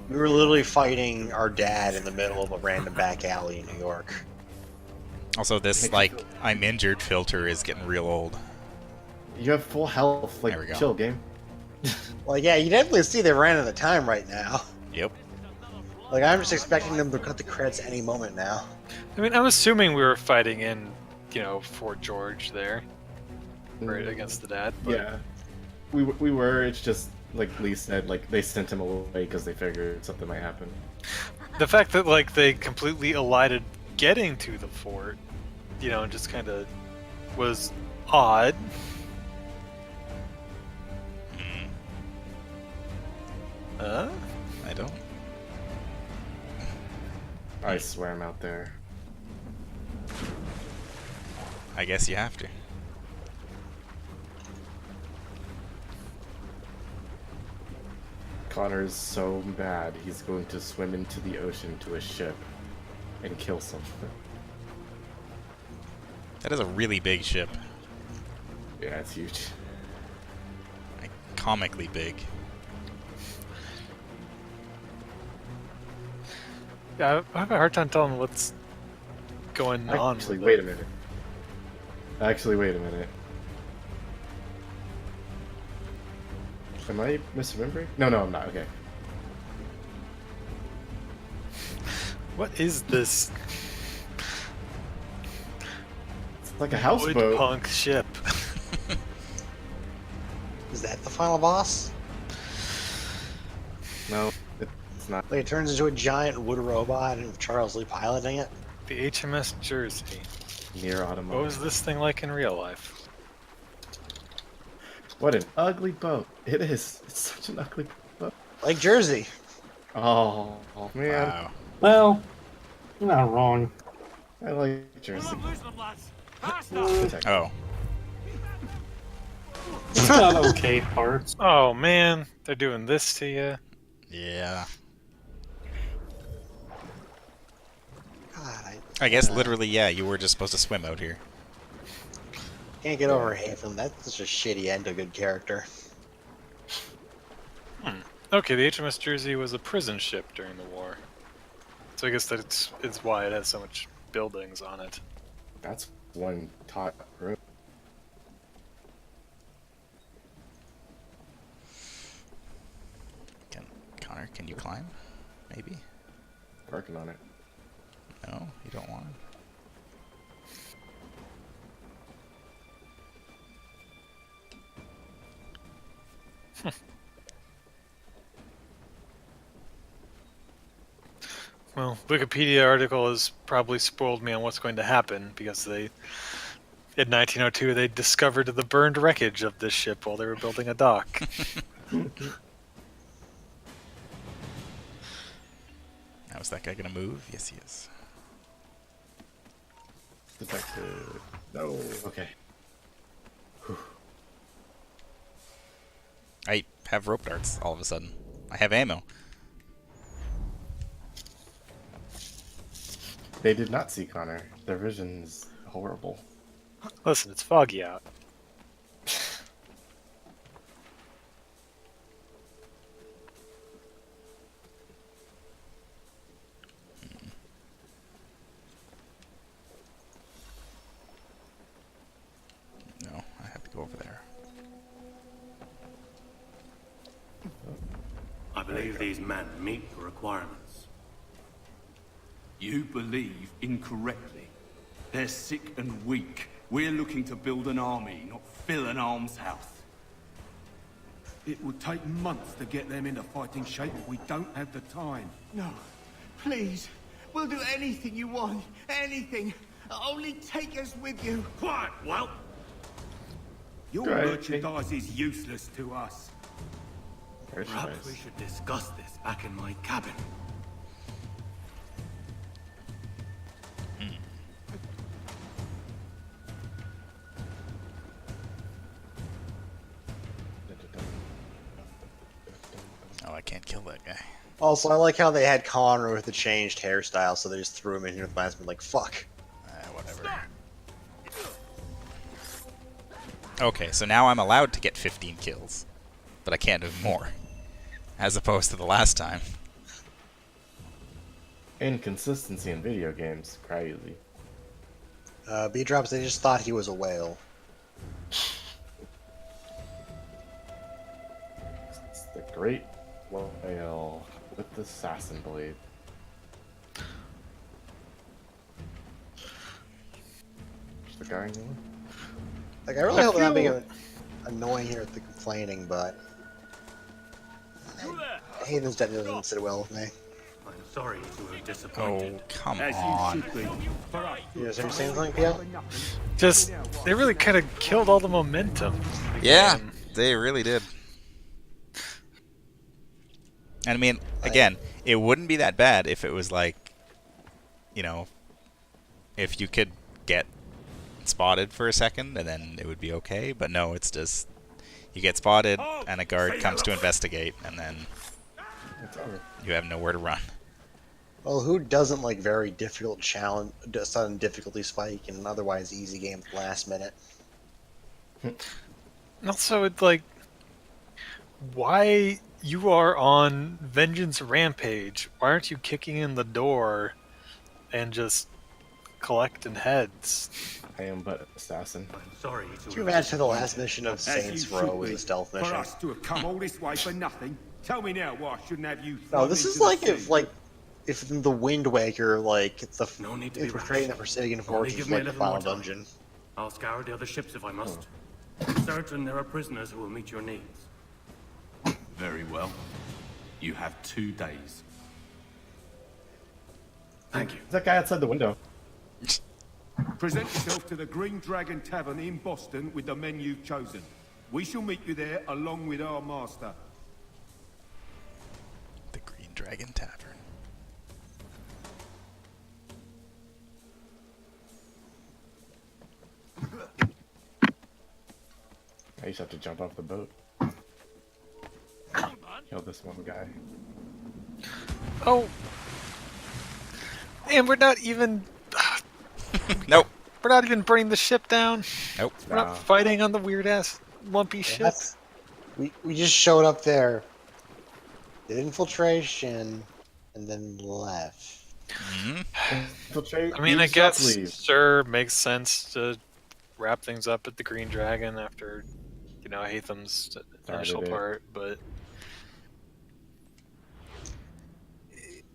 A: We were literally fighting our dad in the middle of a random back alley in New York.
C: Also, this, like, I'm injured filter is getting real old.
B: You have full health, like, chill, game.
A: Well, yeah, you definitely see they ran out of time right now.
C: Yep.
A: Like, I'm just expecting them to cut the credits any moment now.
E: I mean, I'm assuming we were fighting in, Fort George there. Right against the dad. But...
B: Yeah. We were, it's just, like Lee said, like, they sent him away because they figured something might happen.
E: The fact that, like, they completely elided getting to the fort, just kind of was odd.
C: I don't.
B: I swam out there.
C: I guess you have to.
B: Connor is so mad, he's going to swim into the ocean to a ship and kill something.
C: That is a really big ship.
B: Yeah, it's huge.
C: Like, comically big.
E: Yeah, I have a hard time telling what's going on.
B: Actually, wait a minute. Am I misremembering? No, I'm not. Okay.
E: What is this?
B: It's like a houseboat.
E: Punk ship.
A: Is that the final boss?
B: No, it's not.
A: Like, it turns into a giant wood robot and with Charles Lee piloting it?
E: The HMS Jersey.
B: Near Automotive.
E: What was this thing like in real life?
B: What an ugly boat. It is. It's such an ugly boat.
A: Like Jersey.
B: Oh man.
C: Wow.
D: Well, you're not wrong.
B: I like Jersey.
C: Oh.
D: It's got okay parts.
E: Oh man, they're doing this to you.
C: Yeah.
A: God,
C: I guess literally, yeah, you were just supposed to swim out here.
A: Can't get over Haven. That's such a shitty end to a good character.
E: Okay, the HMS Jersey was a prison ship during the war. So I guess that's why it has so much buildings on it.
B: That's one taut room.
C: Connor, can you climb? Maybe?
B: Working on it.
C: No, you don't want to.
E: Well, Wikipedia article has probably spoiled me on what's going to happen because in 1902 they discovered the burned wreckage of this ship while they were building a dock.
C: Now, is that guy gonna move? Yes, he is.
B: Detected. No. Okay. Whew.
C: I have rope darts all of a sudden. I have ammo.
B: They did not see Connor. Their vision's horrible.
E: Listen, it's foggy out.
S: believe these men meet the requirements. You believe incorrectly. They're sick and weak. We're looking to build an army, not fill an almshouse. It would take months to get them into fighting shape if we don't have the time.
I: No, please. We'll do anything you want. Anything. Only take us with you.
S: Quiet, Welt! Your merchandise is useless to us. Perhaps we should discuss this back in my cabin.
C: Oh, I can't kill that guy.
A: Also, I like how they had Connor with the changed hairstyle, so they just threw him in here with last minute, like, fuck.
C: Whatever. Okay, so now I'm allowed to get 15 kills, but I can't do more, as opposed to the last time.
B: Inconsistency in video games, crazy.
A: B-Drops, they just thought he was a whale.
B: It's the great whale with the assassin blade. The guy in there?
A: Like, I really hope they're not being annoying here with the complaining, but Haven's death doesn't sit well with me.
S: I'm sorry to have disappointed.
C: Oh, come
S: As
C: on.
S: you should be.
A: You guys ever seen something, Pia?
E: Just, they really kind of killed all the momentum.
C: Yeah, they really did. And I mean, again, it wouldn't be that bad if it was like, you know, if you could get spotted for a second and then it would be okay. But no, it's just you get spotted and a guard comes to investigate and then you have nowhere to run.
A: Well, who doesn't like very difficult challenge, sudden difficulty spike in an otherwise easy game at the last minute?
E: Also, it's like, why you are on Vengeance Rampage? Why aren't you kicking in the door and just collecting heads?
B: I am but assassin.
S: I'm sorry
A: Can you imagine the last mission of Saints Row was a stealth mission?
S: For us to have come all this way for nothing. Tell me now why I shouldn't have you.
A: No, this is like if in the Wind Waker, like it's the if we're creating the Forsaken Forge is like the final dungeon.
S: I'll scour the other ships if I must. Certain there are prisoners who will meet your needs. Very well. You have 2 days. Thank you.
B: That guy outside the window.
S: Present yourself to the Green Dragon Tavern in Boston with the men you've chosen. We shall meet you there along with our master.
C: The Green Dragon Tavern.
B: I used to have to jump off the boat. Kill this one guy.
E: Oh! And we're not even...
C: Nope.
E: We're not even burning the ship down.
C: Nope.
E: We're not fighting on the weird-ass lumpy ship.
A: We just showed up there, did infiltration, and then left.
B: Infiltrate.
E: I mean, I guess, sure, makes sense to wrap things up at the Green Dragon after, you know, Hatham's initial part, but...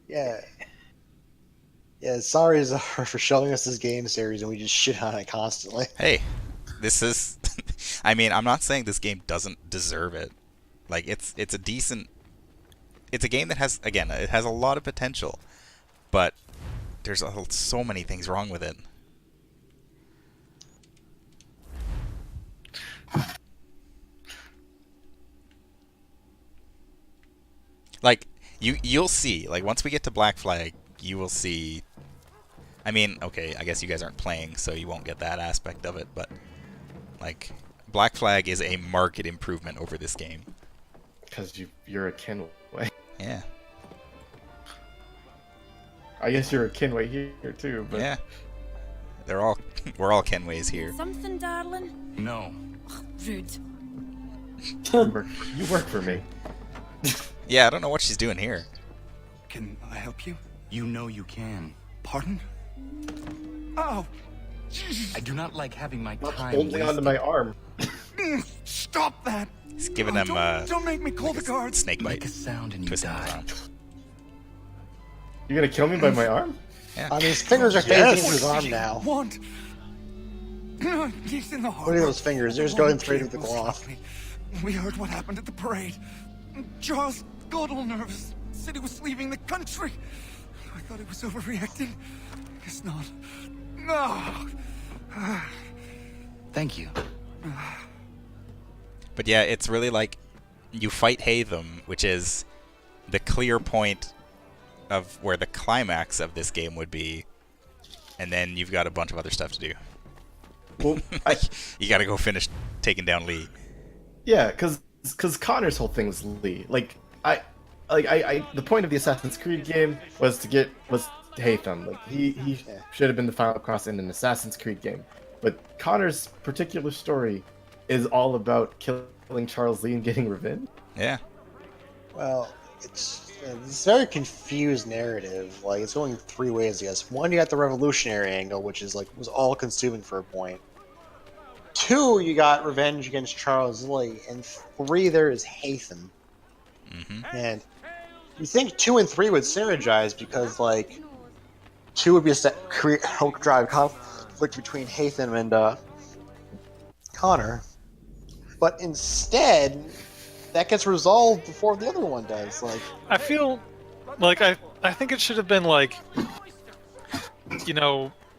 A: Yeah. Yeah, sorry Zahar for showing us this game series and we just shit on it constantly.
C: Hey, this is... I mean, I'm not saying this game doesn't deserve it. Like, it's a decent... It's a game that has, again, it has a lot of potential, but there's so many things wrong with it. Like, you'll see, like, once we get to Black Flag, you will see... I mean, okay, I guess you guys aren't playing, so you won't get that aspect of it, but, like, Black Flag is a marked improvement over this game.
B: Because you're a Kenway.
C: Yeah.
B: I guess you're a Kenway here too, but...
C: Yeah. We're all Kenways here.
P: Something, darling?
I: No.
P: Rude.
B: You work for me.
C: Yeah, I don't know what she's doing here.
I: Can I help you? You know you can. Pardon? Oh! I do not like having my time
B: holding onto my arm.
I: Stop that!
C: He's giving him
I: Don't make me call the guards.
C: snake bite.
K: Make a sound and you
C: Twisting his
K: die.
C: arm.
B: You're gonna kill me by my arm?
C: Yeah.
A: I mean, his fingers are phasing into his arm now.
I: Want? He's in the
A: Look
I: harbor.
A: at those fingers. They're just going straight into the cloth.
I: We heard what happened at the parade. Charles got all nervous. Said he was leaving the country. I thought he was overreacting. Guess not. No.
K: Thank you.
C: But yeah, it's really like you fight Hatham, which is the clear point of where the climax of this game would be, and then you've got a bunch of other stuff to do.
B: Well,
C: you got to go finish taking down Lee.
B: Yeah, because Connor's whole thing was Lee. The point of the Assassin's Creed game was Hatham. Like he should have been the final cross in an Assassin's Creed game. But Connor's particular story is all about killing Charles Lee and getting revenge.
C: Yeah.
A: Well, it's a very confused narrative. Like, it's going three ways, I guess. One, you got the revolutionary angle, which is like was all consuming for a point. Two, you got revenge against Charles Lee, and three, there is Hatham.
C: Mm-hmm.
A: And you think 2 and 3 would synergize because, like, 2 would be help drive conflict between Hatham and Connor, but instead, that gets resolved before the other one does. Like,
E: I feel like I think it should have been like,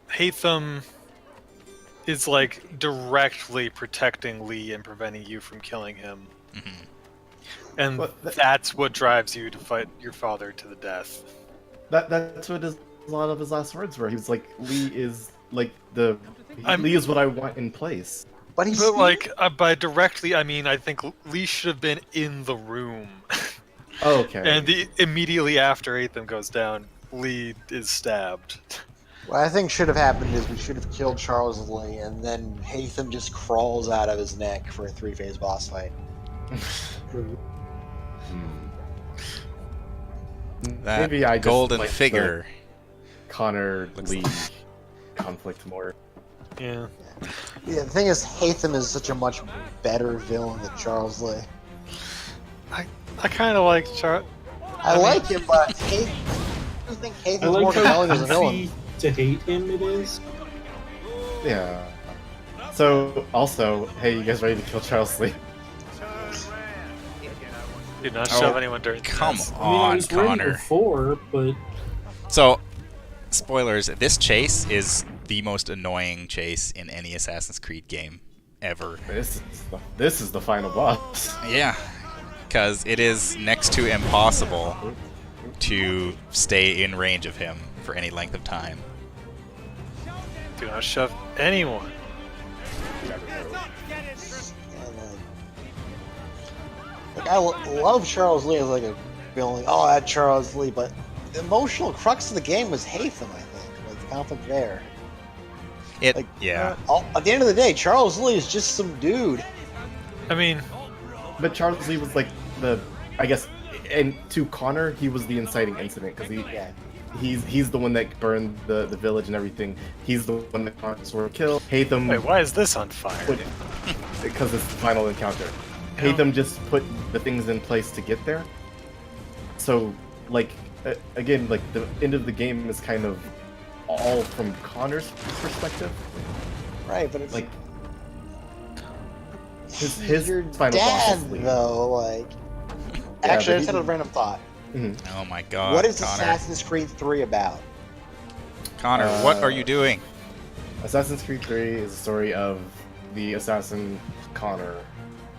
E: Hatham is like directly protecting Lee and preventing you from killing him.
C: Mm-hmm.
E: And that's what drives you to fight your father to the death.
B: That's what a lot of his last words were. He was like, Lee is like Lee is what I want in place.
E: But by directly, I mean I think Lee should have been in the room.
B: Oh, okay.
E: And immediately after Hatham goes down, Lee is stabbed.
A: what I think should have happened is we should have killed Charles Lee, and then Hatham just crawls out of his neck for a 3-phase boss fight.
C: That
B: Maybe I just
C: golden
B: like
C: figure.
B: the Connor Lee conflict more.
E: Yeah.
A: Yeah, the thing is, Hatham is such a much better villain than Charles Lee.
E: I kind of like Charles.
A: I like him, but I think Hatham's
D: I like
A: more
D: how
A: compelling as a
D: easy
A: villain.
D: to hate him it is.
B: Yeah. So, also, hey, you guys ready to kill Charles Lee?
E: Do not shove anyone during
C: Come
E: this.
C: on,
D: I was ready
C: Connor.
D: before, but
C: So, spoilers, this chase is the most annoying chase in any Assassin's Creed game ever.
B: This is the final boss.
C: Yeah, because it is next to impossible to stay in range of him for any length of time.
E: Do not shove anyone.
A: Like, I love Charles Lee as like a villain. Oh, that Charles Lee, but the emotional crux of the game was Hatham, I think. Like, the conflict there.
C: Yeah.
A: At the end of the day, Charles Lee is just some dude.
E: I mean,
B: but Charles Lee was like I guess, and to Connor, he was the inciting incident because he's the one that burned the village and everything. He's the one that Connor sort of killed. Hatham.
E: Wait, why is this on fire?
B: Because it's the final encounter. Hatham just put the things in place to get there. So, like, again, like the end of the game is kind of all from Connor's perspective.
A: Right, but it's
B: like his
A: your
B: final boss is
A: dad,
B: Lee.
A: though. Like,
B: Yeah,
A: actually, I
B: but
A: just had a random thought.
C: Oh my god,
A: What is
C: Connor.
A: Assassin's Creed 3 about?
C: Connor, what are you doing?
B: Assassin's Creed 3 is the story of the assassin Connor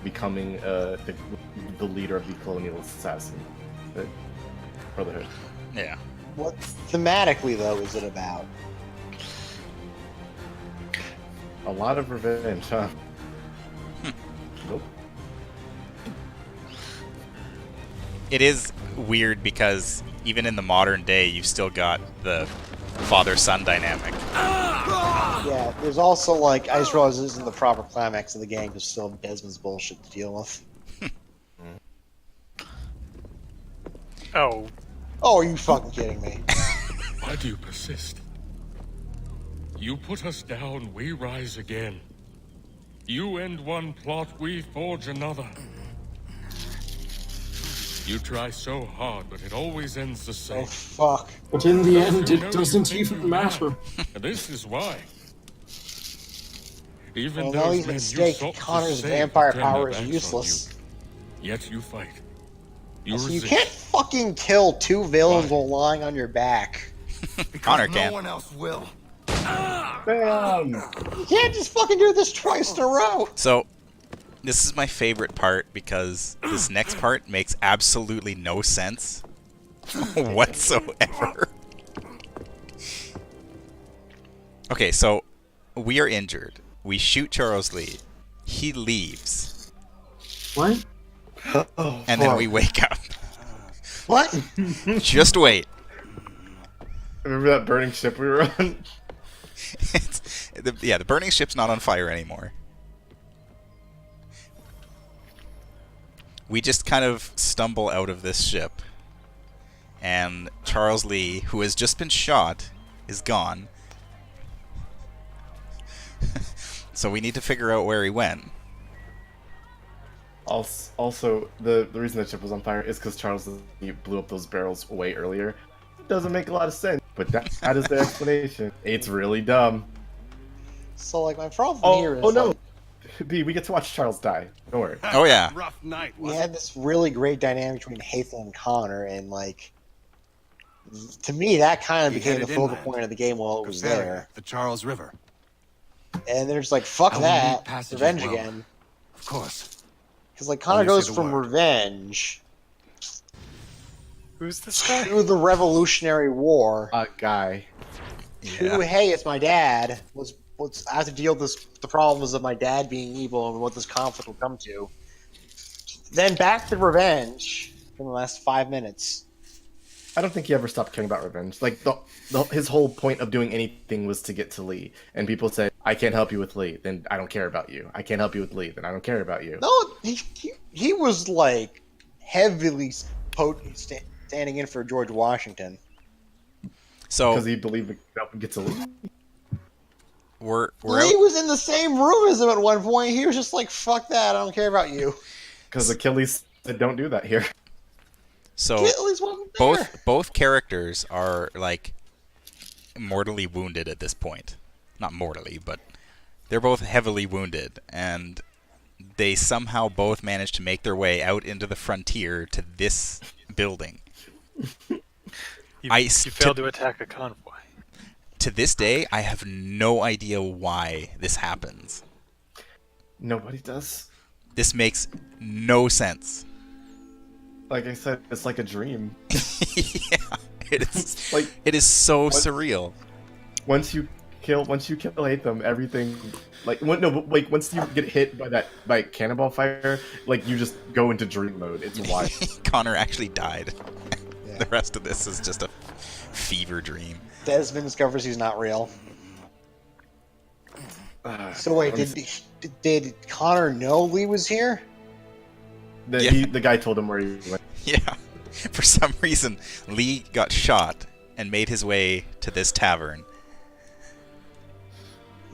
B: becoming the leader of the colonial assassin brotherhood.
C: Yeah.
A: What thematically, though, is it about?
B: A lot of revenge, huh? Nope.
C: It is weird because even in the modern day, you've still got the father-son dynamic.
A: Yeah, there's also, like, I just realized this isn't the proper climax of the game because still have Desmond's bullshit to deal with.
E: Oh.
A: Oh, are you fucking kidding me?
S: Why do you persist? You put us down, we rise again. You end one plot, we forge another. You try so hard, but it always ends the same.
A: Oh, fuck.
D: But in the
S: Those
D: end,
S: who
D: it
S: know you
D: doesn't
S: think
D: even
S: you
D: matter.
S: And this is why. Even
A: Well, now
S: those
A: he's
S: men
A: been
S: you
A: staked.
S: sought to
A: Connor's
S: save
A: vampire
S: turn their
A: power is
S: backs on
A: useless.
S: you. Yet you fight. You
A: So you
S: resist.
A: can't fucking kill 2 villains while lying on your back.
C: Connor
I: no
C: can.
I: one else will.
B: Bam!
A: You can't just fucking do this twice in a row.
C: So, this is my favorite part because this next part makes absolutely no sense whatsoever. Okay, so we are injured. We shoot Charles Lee. He leaves.
D: What?
C: And then we wake up.
A: What?
C: Just wait.
B: Remember that burning ship we were on?
C: The burning ship's not on fire anymore. We just kind of stumble out of this ship. And Charles Lee, who has just been shot, is gone. So we need to figure out where he went.
B: Also, the reason that ship was on fire is because Charles Lee blew up those barrels way earlier. It doesn't make a lot of sense, but that is the explanation. It's really dumb.
A: So, like, my problem here is...
B: Oh, no!
A: Like,
B: B, we get to watch Charles die. Don't worry.
C: Oh, yeah.
M: Rough night.
A: we had this really great dynamic between Hathel and Connor, and, like... To me, that kind of became the focal point of the game while it was there.
F: The Charles River.
A: And they're just like, fuck
F: I will
A: that.
F: need passage as
A: Revenge
F: well.
A: again.
F: Of course.
A: Because, like, Connor
F: Only
A: goes
F: say the
A: from
F: word.
A: revenge
E: Who's this guy?
A: to the Revolutionary War
B: Guy.
A: to, hey, it's my dad. I have to deal with the problems of my dad being evil and what this conflict will come to. Then back to revenge for the last 5 minutes.
B: I don't think he ever stopped caring about revenge. Like, his whole point of doing anything was to get to Lee. And people say, I can't help you with Lee, then I don't care about you. I can't help you with Lee, then I don't care about you.
A: No, he was, like, heavily standing in for George Washington.
C: So
B: because he believed he could help him get to Lee.
A: Lee was in the same room as him at one point. He was just like, fuck that, I don't care about you.
B: Because Achilles said, don't do that here.
C: So both characters are like mortally wounded at this point. Not mortally, but they're both heavily wounded, and they somehow both manage to make their way out into the frontier to this building.
E: You failed to attack a convoy.
C: To this day, I have no idea why this happens.
B: Nobody does.
C: This makes no sense.
B: Like I said, it's like a dream.
C: Yeah, it is. Like it is so surreal.
B: Once you kill Hatham, everything once you get hit by cannonball fire, like you just go into dream mode. It's wild.
C: Connor actually died.
A: Yeah.
C: The rest of this is just a fever dream.
A: Desmond discovers he's not real. So wait, did Connor know Lee was here?
B: The guy told him where he went.
C: Yeah. For some reason, Lee got shot and made his way to this tavern.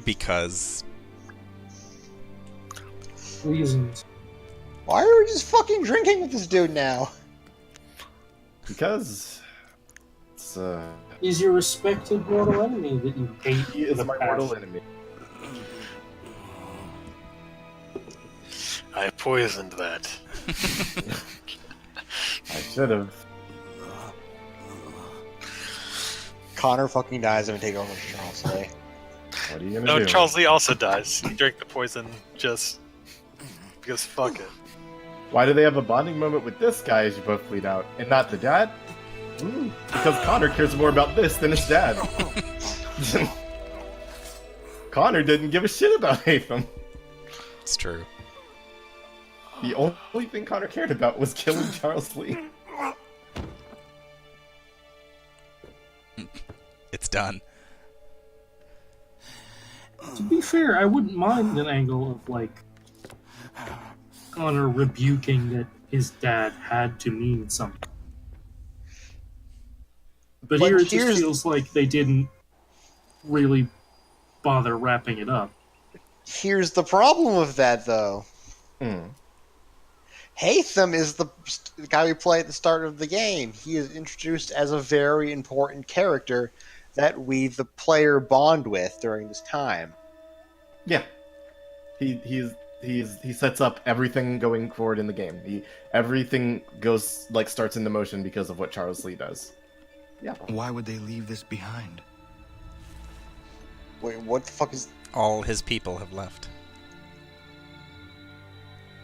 C: Because...
D: Reasons.
A: Why are we just fucking drinking with this dude now?
B: Because... it's,
D: He's your respected mortal enemy that you hate.
B: He is my mortal enemy.
E: I poisoned that.
B: I should have.
A: Connor fucking dies and we take over Charles Lee.
B: What are you gonna
E: No,
B: do?
E: Charles Lee also dies. He drank the poison just because fuck it.
B: Why do they have a bonding moment with this guy as you both bleed out, and not the dad? Because Connor cares more about this than his dad. Connor didn't give a shit about Hatham.
C: It's true.
B: The only thing Connor cared about was killing Charles Lee.
C: It's done.
D: To be fair, I wouldn't mind an angle of like Connor rebuking that his dad had to mean something. But here it just feels like they didn't really bother wrapping it up.
A: Here's the problem with that, though. Hatham is the guy we play at the start of the game. He is introduced as a very important character that we, the player, bond with during this time.
B: Yeah, he sets up everything going forward in the game. Everything starts into motion because of what Charles Lee does. Yeah.
I: Why would they leave this behind?
A: Wait, what the fuck is...
C: All his people have left.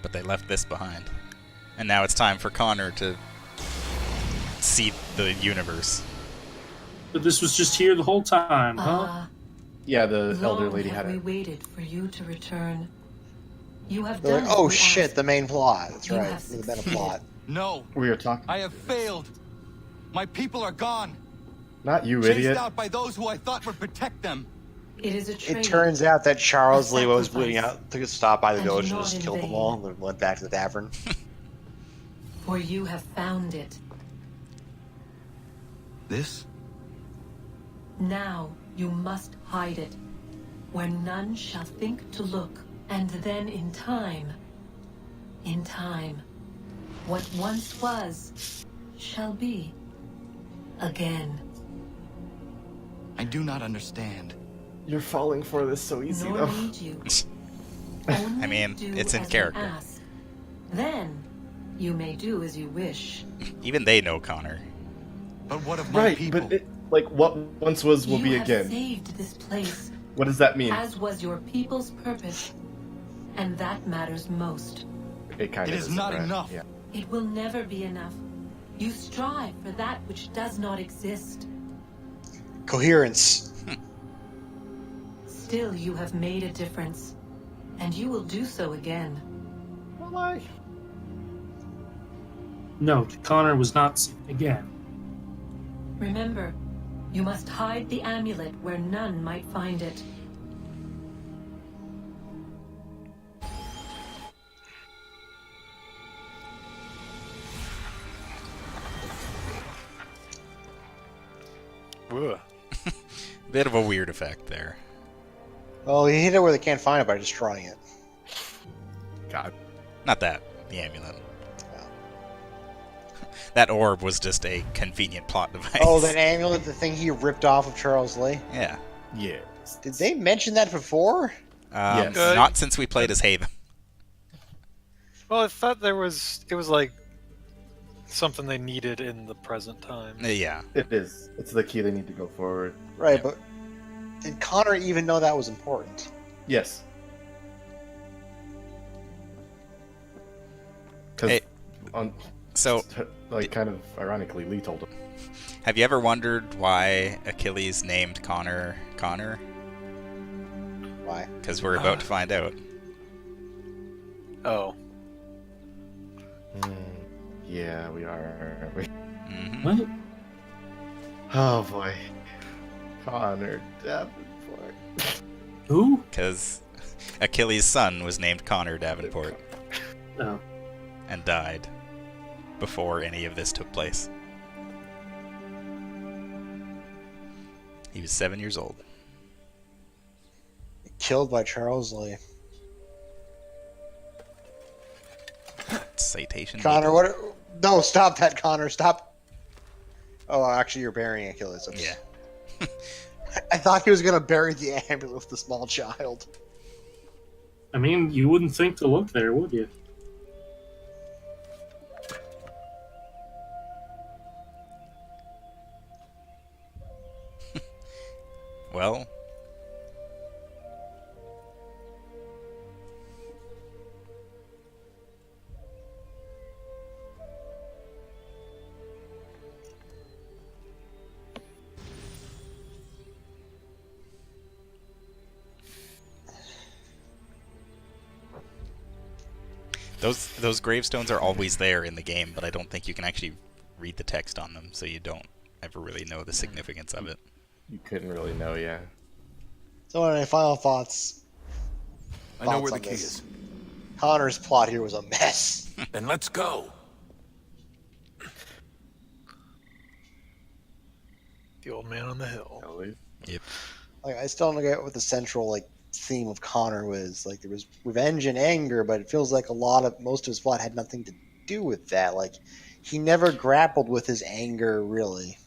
C: But they left this behind. And now it's time for Connor to see the universe.
D: But this was just here the whole time, huh?
B: Yeah, the elder lady had
O: we
B: it.
O: waited for you to return. You have
A: They're
O: done
A: like, oh
O: as we
A: shit,
O: asked.
A: the main plot. That's
O: You
A: right.
O: have
A: The meta plot.
I: No.
B: We are talking.
I: I have failed. My people are gone.
B: Not you,
I: Chased
B: idiot.
I: out by those who I thought would protect them.
O: It is a trade.
A: It turns out that Charles
O: A
A: Lee was
O: sacrifice.
A: bleeding out, took a stop by the
O: And
A: village and
O: not
A: just
O: in
A: killed them
O: vain.
A: all and then went back to the tavern.
O: For you have found it.
I: This?
O: Now you must hide it, where none shall think to look, and then in time, what once was, shall be, again.
I: I do not understand.
B: You're falling for this so easy,
O: Nor
B: though.
O: need you.
C: I mean,
O: Do
C: it's in
O: as we
C: character.
O: ask. Then you may do as you wish.
C: Even they know Connor.
I: But what of my
B: Right,
I: people?
B: but what once was will
O: you
B: be
O: have
B: again.
O: saved this place,
B: What does that mean?
O: as was your people's purpose, and that matters most.
B: It kind
I: It
B: of
I: is
B: isn't,
I: not
B: right?
I: enough.
B: Yeah.
O: It will never be enough. You strive for that which does not exist.
A: Coherence.
O: Still, you have made a difference, and you will do so again.
B: Well, I...
D: No, Connor was not seen again.
O: Remember, you must hide the amulet where none might find it.
C: Bit of a weird effect there.
A: Well, he hit it where they can't find it by destroying it.
B: God.
C: Not that, the amulet. That orb was just a convenient plot device.
A: Oh, that amulet, the thing he ripped off of Charles Lee?
C: Yeah.
B: Yeah.
A: Did they mention that before?
B: Yes.
C: Not since we played as Haven.
E: Well, I thought it was like something they needed in the present time.
C: Yeah.
B: It is. It's the key they need to go forward.
A: Right,
C: Yeah.
A: but did Connor even know that was important?
B: Yes. Because
C: Hey, so,
B: kind of ironically, Lee told him.
C: have you ever wondered why Achilles named Connor Connor?
A: Why?
C: Because we're about to find out.
E: Oh.
B: Yeah, we are.
C: Mm-hmm.
D: What?
B: Oh boy. Connor Davenport.
D: Who?
C: Because Achilles' son was named Connor Davenport
D: No.
C: and died before any of this took place. He was 7 years old.
A: Killed by Charles Lee.
C: Citation.
A: Connor, what? No, stop that, Connor. Stop. Oh, actually, you're burying Achilles. Oops.
C: Yeah.
A: I thought he was going to bury the amulet with the small child.
D: I mean, you wouldn't think to look there, would you?
C: Well, those gravestones are always there in the game, but I don't think you can actually read the text on them, so you don't ever really know the significance of it.
B: You couldn't really know, yeah.
A: So, any final thoughts?
F: I know where
A: Thoughts
F: the
A: on
F: key
A: this?
F: is.
A: Connor's plot here was a mess.
F: Then let's go.
E: The old man on the hill.
C: Yep.
A: Like, I still don't get what the central theme of Connor was like there was revenge and anger, but it feels like most of his plot had nothing to do with that. Like he never grappled with his anger really.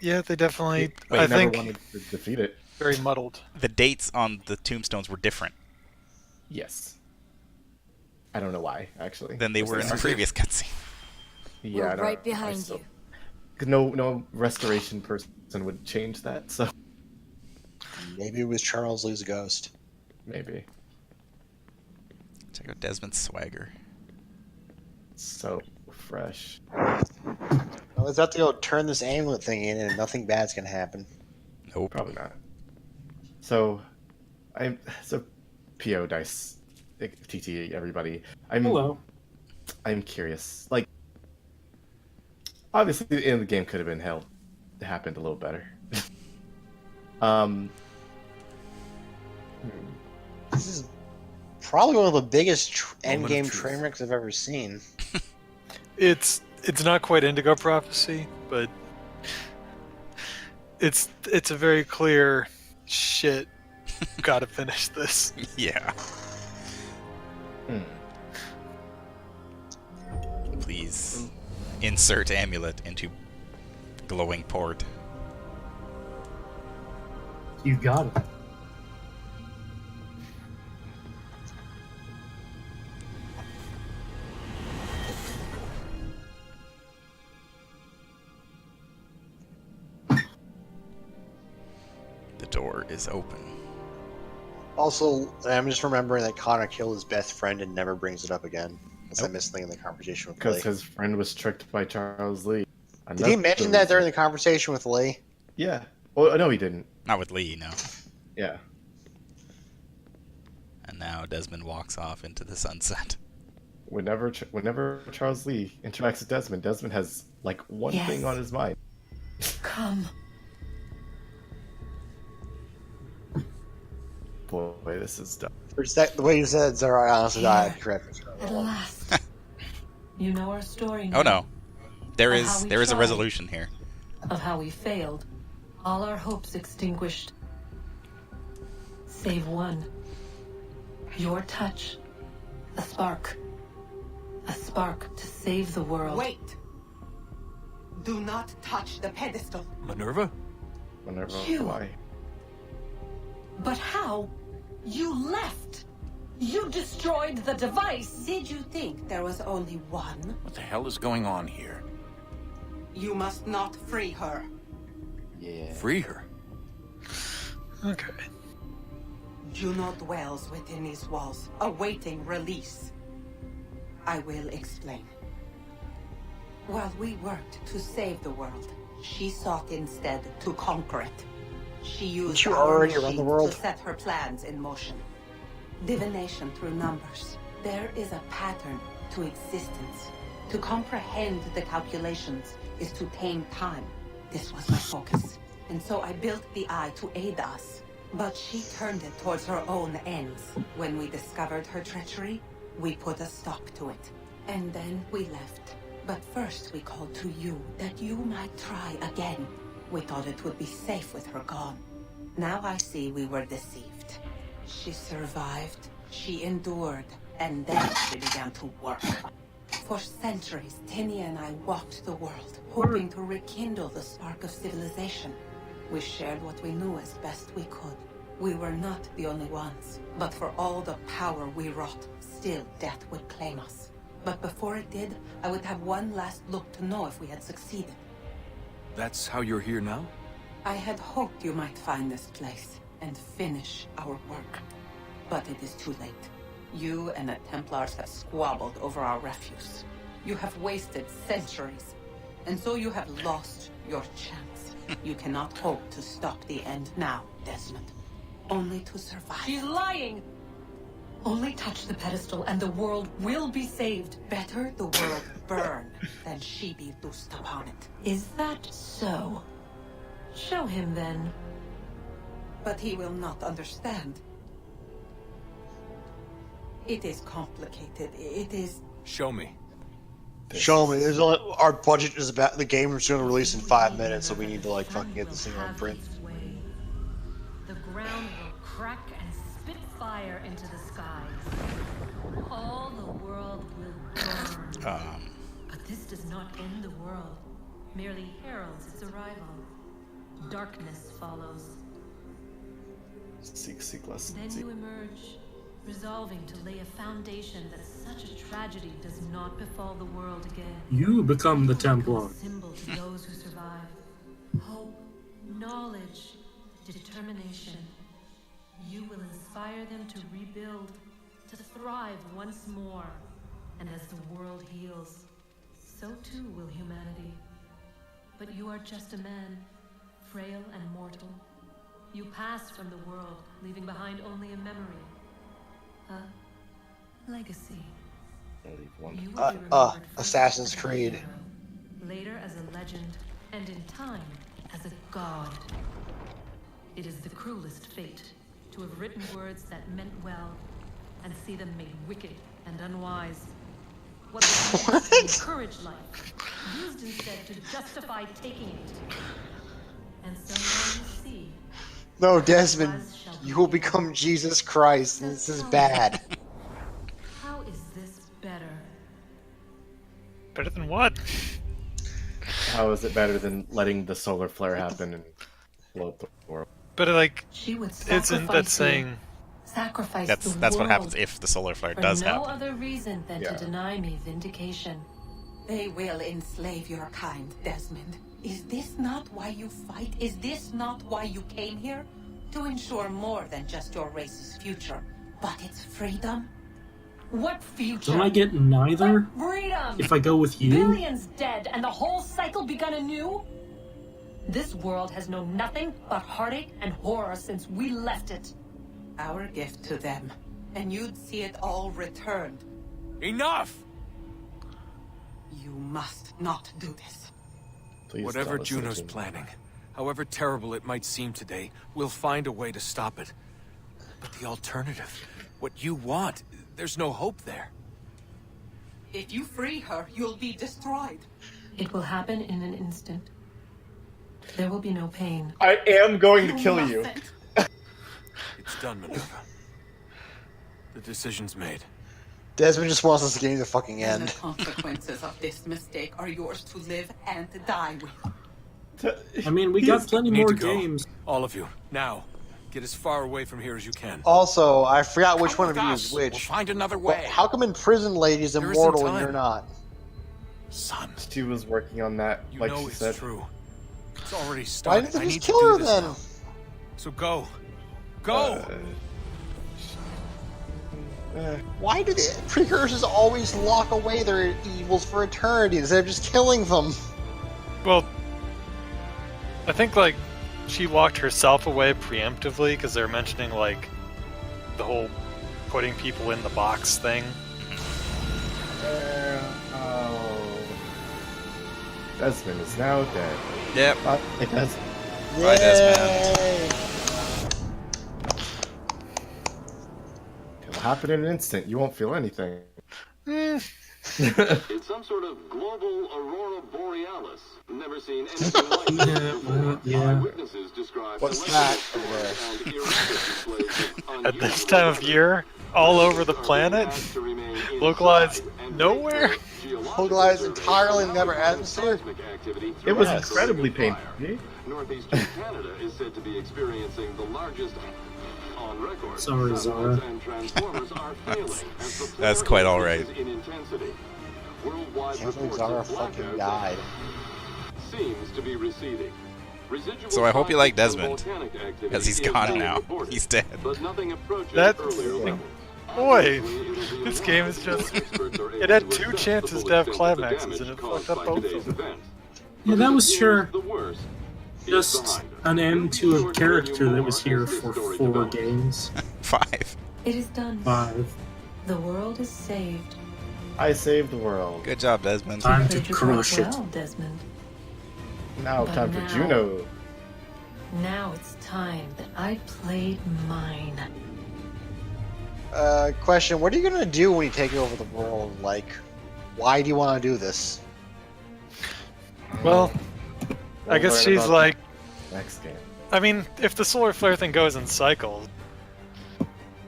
E: Yeah, they definitely.
C: Wait,
E: I
B: never
E: think
B: wanted to defeat it.
E: Very muddled.
C: The dates on the tombstones were different.
B: Yes. I don't know why, actually.
C: Than they were in the previous cutscene.
B: Yeah,
P: We're right behind you.
B: No restoration person would change that, so.
A: Maybe it was Charles Lee's ghost.
B: Maybe.
C: Check out Desmond's swagger.
B: So fresh.
A: Well, let's have to go turn this amulet thing in, and nothing bad's gonna happen.
C: Nope.
B: Probably not. So PO Dice, TT, everybody.
D: Hello.
B: I'm curious. Like, obviously, the end of the game could have been happened a little better.
A: This is probably one of the biggest endgame train wrecks I've ever seen.
E: It's not quite Indigo Prophecy, but it's a very clear shit. Gotta finish this.
C: Yeah. Please insert amulet into glowing port.
D: You got it.
C: The door is open.
A: Also, I'm just remembering that Connor killed his best friend and never brings it up again. Unless I missed something in the conversation with Lee.
B: Because his friend was tricked by Charles Lee.
A: Did he mention that during the conversation with Lee?
B: Yeah. Well, no, he didn't.
C: Not with Lee, no.
B: Yeah.
C: And now Desmond walks off into the sunset.
B: Whenever Charles Lee interacts with Desmond has like one thing on his mind.
O: Come.
B: Boy, this is dumb.
A: The way you said Zara, I honestly died. Correct.
O: At last. You know our story now.
C: Oh no. There
O: Of
C: is
O: how we
C: a
O: tried.
C: resolution here.
O: Of how we failed. All our hopes extinguished. Save one. Your touch. A spark. A spark to save the world.
S: Wait! Do not touch the pedestal.
M: Minerva?
O: You.
B: Why?
O: But how? You left. You destroyed the device.
S: Did you think there was only one?
M: What the hell is going on here?
S: You must not free her.
M: Yeah. Free her?
E: Okay.
S: Juno dwells within these walls, awaiting release. I will explain. While we worked to save the world, she sought instead to conquer it. She used
A: you
S: our
A: already around the
S: machine
A: world?
S: to set her plans in motion. Divination through numbers. There is a pattern to existence. To comprehend the calculations is to tame time. This was my focus. And so I built the eye to aid us. But she turned it towards her own ends. When we discovered her treachery, we put a stop to it. And then we left. But first we called to you that you might try again. We thought it would be safe with her gone. Now I see we were deceived. She survived, she endured, and then she began to work. For centuries, Tinia and I walked the world, hoping to rekindle the spark of civilization. We shared what we knew as best we could. We were not the only ones, but for all the power we wrought, still death would claim us. But before it did, I would have one last look to know if we had succeeded.
M: That's how you're here now?
S: I had hoped you might find this place and finish our work. But it is too late. You and the Templars have squabbled over our refuse. You have wasted centuries, and so you have lost your chance. You cannot hope to stop the end now, Desmond. Only to survive.
O: She's lying! Only touch the pedestal and the world will be saved.
S: Better the world burn than she be loosed upon it.
O: Is that so? Show him then.
S: But he will not understand. It is complicated. It is...
M: Show me.
A: Show me. Our budget is about the game is going to release in 5 minutes, so we need to like fucking get this thing on print.
J: The ground will crack and
O: But this does not end the world, merely heralds its arrival. Darkness follows.
B: Seek less.
O: Then you emerge, resolving to lay a foundation that such a tragedy does not befall the world again.
D: You become the Templar.
O: Symbol to those who survive. Hope, knowledge, determination. You will inspire them to rebuild, to thrive once more. And as the world heals, so too will humanity. But you are just a man, frail and mortal. You pass from the world, leaving behind only a memory. A legacy. You will be remembered first
A: Assassin's
O: as a
A: Creed.
O: hero, later as a legend, and in time as a god. It is the cruelest fate to have written words that meant well and see them made wicked and unwise. What was meant to encourage life, used instead to justify taking it. And so now you see.
A: No, Desmond, you will become Jesus Christ, and this is bad.
O: How is this better?
E: Better than what?
B: How is it better than letting the solar flare happen and blow up the world?
E: But like,
O: She would
E: isn't that saying?
O: Sacrifice
C: That's what happens if the solar flare does
O: no
C: happen.
O: other reason than to deny me vindication.
S: They will enslave your kind, Desmond. Is this not why you fight? Is this not why you came here? To ensure more than just your race's future, but its freedom? What future?
D: Don't I get neither?
O: Freedom!
D: If I go with you?
O: Billions dead and the whole cycle begun anew? This world has known nothing but heartache and horror since we left it.
S: Our gift to them, and you'd see it all returned.
M: Enough!
S: You must not do this.
B: Please
M: Whatever
B: don't listen
M: Juno's
B: to me.
M: planning, however terrible it might seem today, we'll find a way to stop it. But the alternative, what you want, there's no hope there.
S: If you free her, you'll be destroyed.
O: It will happen in an instant. There will be no pain.
B: I am going to kill you.
M: It's done, Minerva. The decision's made.
A: Desmond just wants us to get to the fucking
S: And
A: end.
S: the consequences of this mistake are yours to live and die with.
D: I mean, we got plenty
M: Need
D: more
M: to go.
D: games.
M: All of you, now. Get as far away from here as you can.
A: Also, I forgot which
M: Come
A: one of
M: with
A: you
M: us.
A: is which.
M: We'll find another
A: Well,
M: way.
A: how come imprisoned lady's
M: There isn't
A: immortal and
M: time.
A: you're not?
M: Son,
B: She was working on that,
M: you
B: like
M: know
B: she
M: it's
B: said.
M: true. It's already
A: Why
M: started.
A: didn't they
M: I
A: just
M: need
A: kill
M: to
A: her
M: do this
A: then?
M: now. So go. Go!
A: Why do the precursors always lock away their evils for eternity instead of just killing them?
E: Well, I think like she locked herself away preemptively because they're mentioning like the whole putting people in the box thing.
B: Desmond is now dead.
C: Yep.
B: Bye, Desmond.
C: Bye, Desmond.
B: It'll happen in an instant. You won't feel anything.
L: It's some sort of global aurora borealis. Never seen anything like this before. Eyewitnesses describe
A: What's that over there?
E: At this time of year, all over the planet, localized nowhere.
A: Localized entirely in the upper atmosphere?
B: It was incredibly painful.
L: Northeastern Canada is said to be experiencing the largest on record.
D: Sorry, Zara.
L: And transformers are failing as the flare
C: That's quite all right.
L: increases in intensity. Worldwide
A: Can't believe
L: reports
A: Zara
L: of
A: fucking
L: blackouts
A: died.
L: seems to be receding. Residual
C: So I hope you like
L: signs of
C: Desmond,
L: volcanic activity
C: because he's
L: is
C: gone
L: being
C: now.
L: reported,
C: He's dead.
L: but nothing approaches
E: That's
L: earlier levels.
E: boy. This game is just. It had two chances to have climaxes and it fucked up both of them.
D: Yeah, that was sure just an end to a character that was here for 4 games.
C: 5.
O: It is done.
D: 5.
O: The world is saved.
B: I saved the world.
C: Good job, Desmond.
D: Time
O: You
D: to
O: played your part
D: crush it.
O: well, Desmond.
B: Now
O: But
B: time for
O: now-
B: Juno.
O: Now it's time that I played mine.
A: Question, what are you gonna do when you take over the world? Like, why do you want to do this?
E: Well, I guess
B: learn
E: she's
B: about
E: like.
B: Next game.
E: I mean, if the solar flare thing goes in cycles,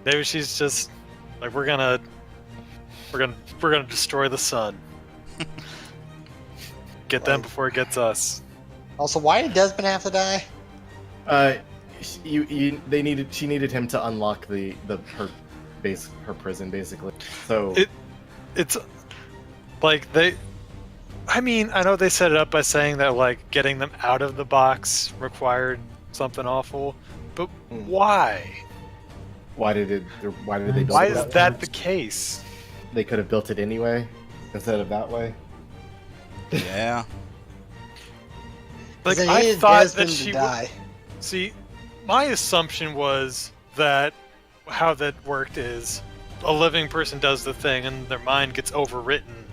E: maybe she's just like we're gonna destroy the sun. Get them before it gets us.
A: Also, why did Desmond have to die?
B: She needed him to unlock her prison, basically. So
E: it's like they. I mean, I know they set it up by saying that like getting them out of the box required something awful, but why?
B: Why did they build
E: Why
B: it
E: is that the case?
B: They could have built it anyway instead of that way.
C: Yeah.
E: Like
A: Then
E: I
A: he
E: thought
A: Desmond
E: that
A: to
E: she
A: die.
E: See, my assumption was that how that worked is a living person does the thing and their mind gets overwritten.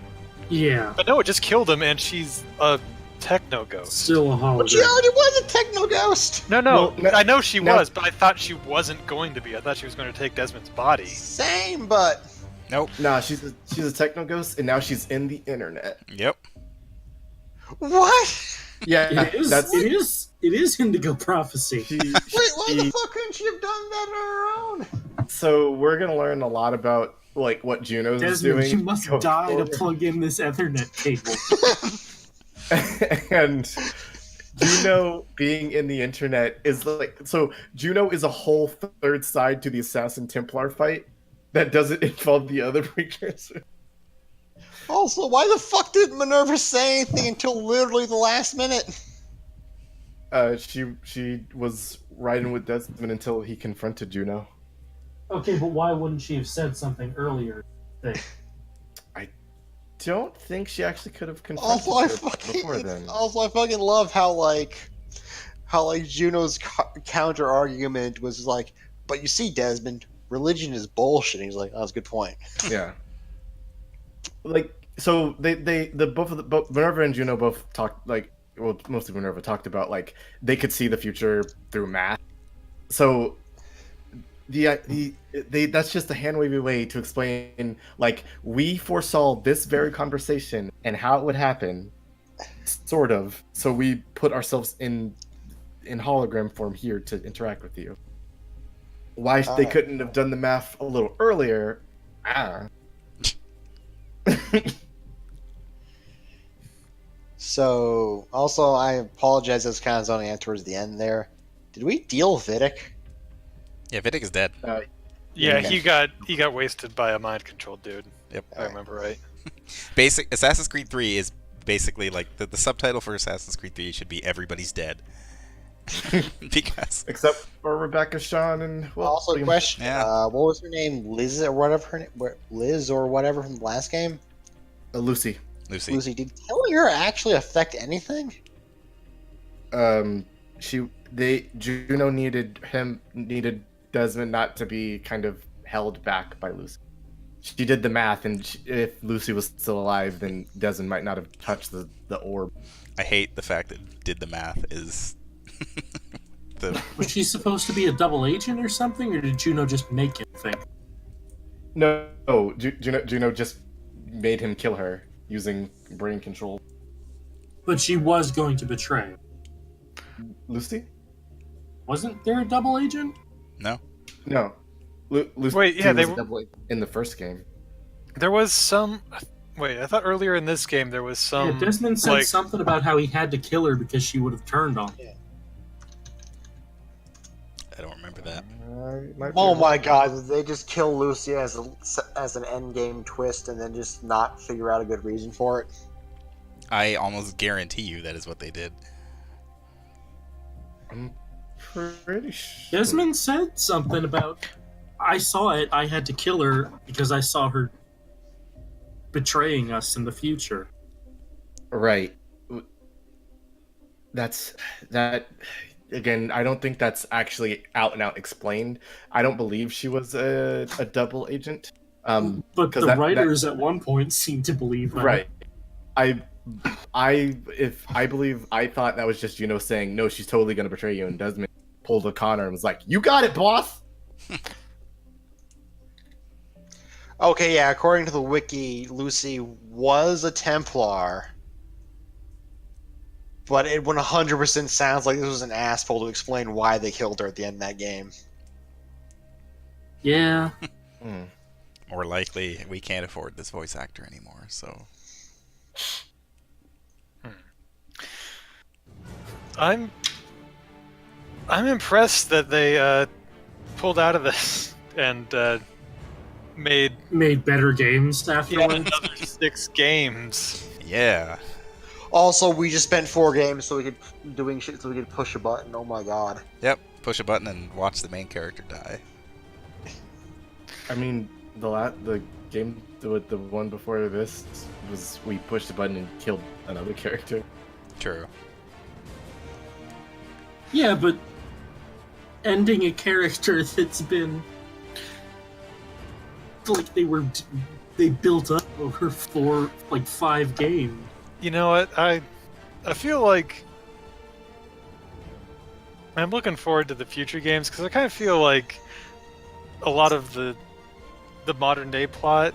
D: Yeah.
E: But no, it just killed him, and she's a techno ghost.
D: Still a hologram.
A: But she already was a techno ghost.
E: No,
B: Well,
E: I know she
B: no.
E: was, but I thought she wasn't going to be. I thought she was going to take Desmond's body.
A: Same, but
C: Nope.
B: Nah, she's a techno ghost, and now she's in the internet.
C: Yep.
A: what?
B: Yeah,
D: It is Indigo Prophecy.
A: Wait, why the fuck couldn't she have done that on her own?
B: So we're gonna learn a lot about like what Juno's
D: Desmond,
B: doing.
D: you must
B: going
D: die
B: forward.
D: to plug in this Ethernet cable.
B: And Juno being in the internet is like, so Juno is a whole third side to the Assassin Templar fight that doesn't involve the other precursor.
A: Also, why the fuck did Minerva say anything until literally the last minute?
B: She was riding with Desmond until he confronted Juno.
D: Okay, but why wouldn't she have said something earlier?
B: I don't think she actually could have confronted her before then.
A: Also, I fucking love how Juno's counter argument was like, but you see, Desmond, religion is bullshit. And he's like, oh, that's a good point.
B: Yeah. Like, so both Minerva and Juno both talked, like, well, mostly Minerva talked about, like, they could see the future through math. So that's just a hand-wavy way to explain, like, we foresaw this very conversation and how it would happen, sort of, so we put ourselves in hologram form here to interact with you. Why they couldn't have done the math a little earlier,
A: So, also, I apologize, I was kind of zoning out towards the end there. Did we deal Vidic?
C: Yeah, Vidic is dead.
E: Yeah, he got wasted by a mind-controlled dude.
C: Yep.
E: I remember right.
C: Basic Assassin's Creed 3 is basically like the subtitle for Assassin's Creed 3 should be "Everybody's Dead." Because
B: except for Rebecca, Sean, and
A: also, question:
C: Yeah.
A: what was her name? Liz or whatever her name? Liz or whatever from the last game?
B: Lucy.
A: Lucy. Did killing her actually affect anything?
B: Juno needed Desmond not to be kind of held back by Lucy. She did the math, and if Lucy was still alive, then Desmond might not have touched the orb.
C: I hate the fact that did the math is
D: Was she supposed to be a double agent or something, or did Juno just make it think?
B: No, Juno just made him kill her using brain control.
D: But she was going to betray.
B: Lucy?
D: Wasn't there a double agent?
C: No.
B: Lucy
E: Wait, yeah,
B: was a double agent in the first game.
E: There was some. Wait, I thought earlier in this game there was some.
D: Yeah, Desmond said something about how he had to kill her because she would have turned on him.
C: I don't remember that.
A: Oh my god, did they just kill Lucy as an endgame twist and then just not figure out a good reason for it?
C: I almost guarantee you that is what they did.
B: I'm pretty sure.
D: Desmond said something about, I saw it, I had to kill her because I saw her betraying us in the future.
B: Right. That again, I don't think that's actually out and out explained. I don't believe she was a double agent.
D: But the writers at one point seemed to believe that.
B: Right. I thought that was just Juno saying, no, she's totally going to betray you, and Desmond pulled a Connor and was like, you got it, boss!
A: Okay, yeah, according to the wiki, Lucy was a Templar, but it 100% sounds like this was an asshole to explain why they killed her at the end of that game.
D: Yeah.
C: More likely, we can't afford this voice actor anymore, so...
E: I'm impressed that they pulled out of this and made
D: better games afterwards.
E: Another 6 games.
C: Yeah.
A: Also, we just spent 4 games so we could doing shit so we could push a button. Oh my god.
C: Yep. Push a button and watch the main character die.
B: I mean, the game, the one before this was we pushed a button and killed another character.
C: True.
D: Yeah, but ending a character that's been like they built up over 5 games.
E: You know what? I feel like I'm looking forward to the future games because I kind of feel like a lot of the modern day plot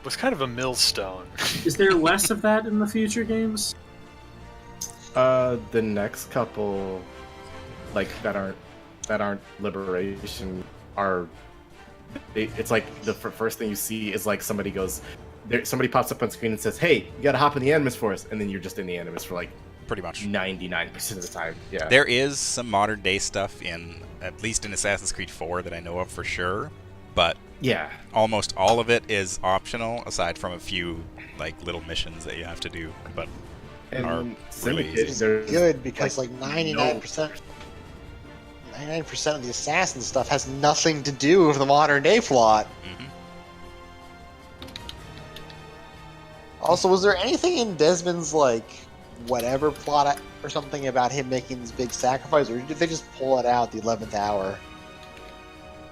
E: was kind of a millstone.
D: Is there less of that in the future games?
B: The next couple, like that aren't Liberation, are. It's like the first thing you see is like somebody pops up on screen and says, "Hey, you gotta hop in the Animus Force," and then you're just in the Animus for like
C: pretty much
B: 99% of the time. Yeah.
C: There is some modern day stuff at least in Assassin's Creed 4 that I know of for sure, but
B: yeah,
C: almost all of it is optional aside from a few like little missions that you have to do, but are really easy.
A: Good because like 99% of the assassin stuff has nothing to do with the modern day plot.
C: Mm-hmm.
A: Also, was there anything in Desmond's like whatever plot or something about him making this big sacrifice, or did they just pull it out at the 11th hour?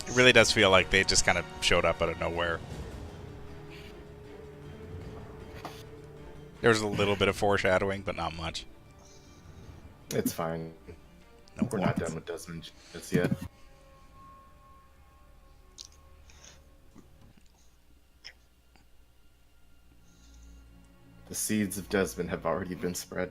C: It really does feel like they just kind of showed up out of nowhere. There was a little bit of foreshadowing, but not much.
B: It's fine.
C: No,
B: we're not done with Desmond just yet. The seeds of Desmond have already been spread.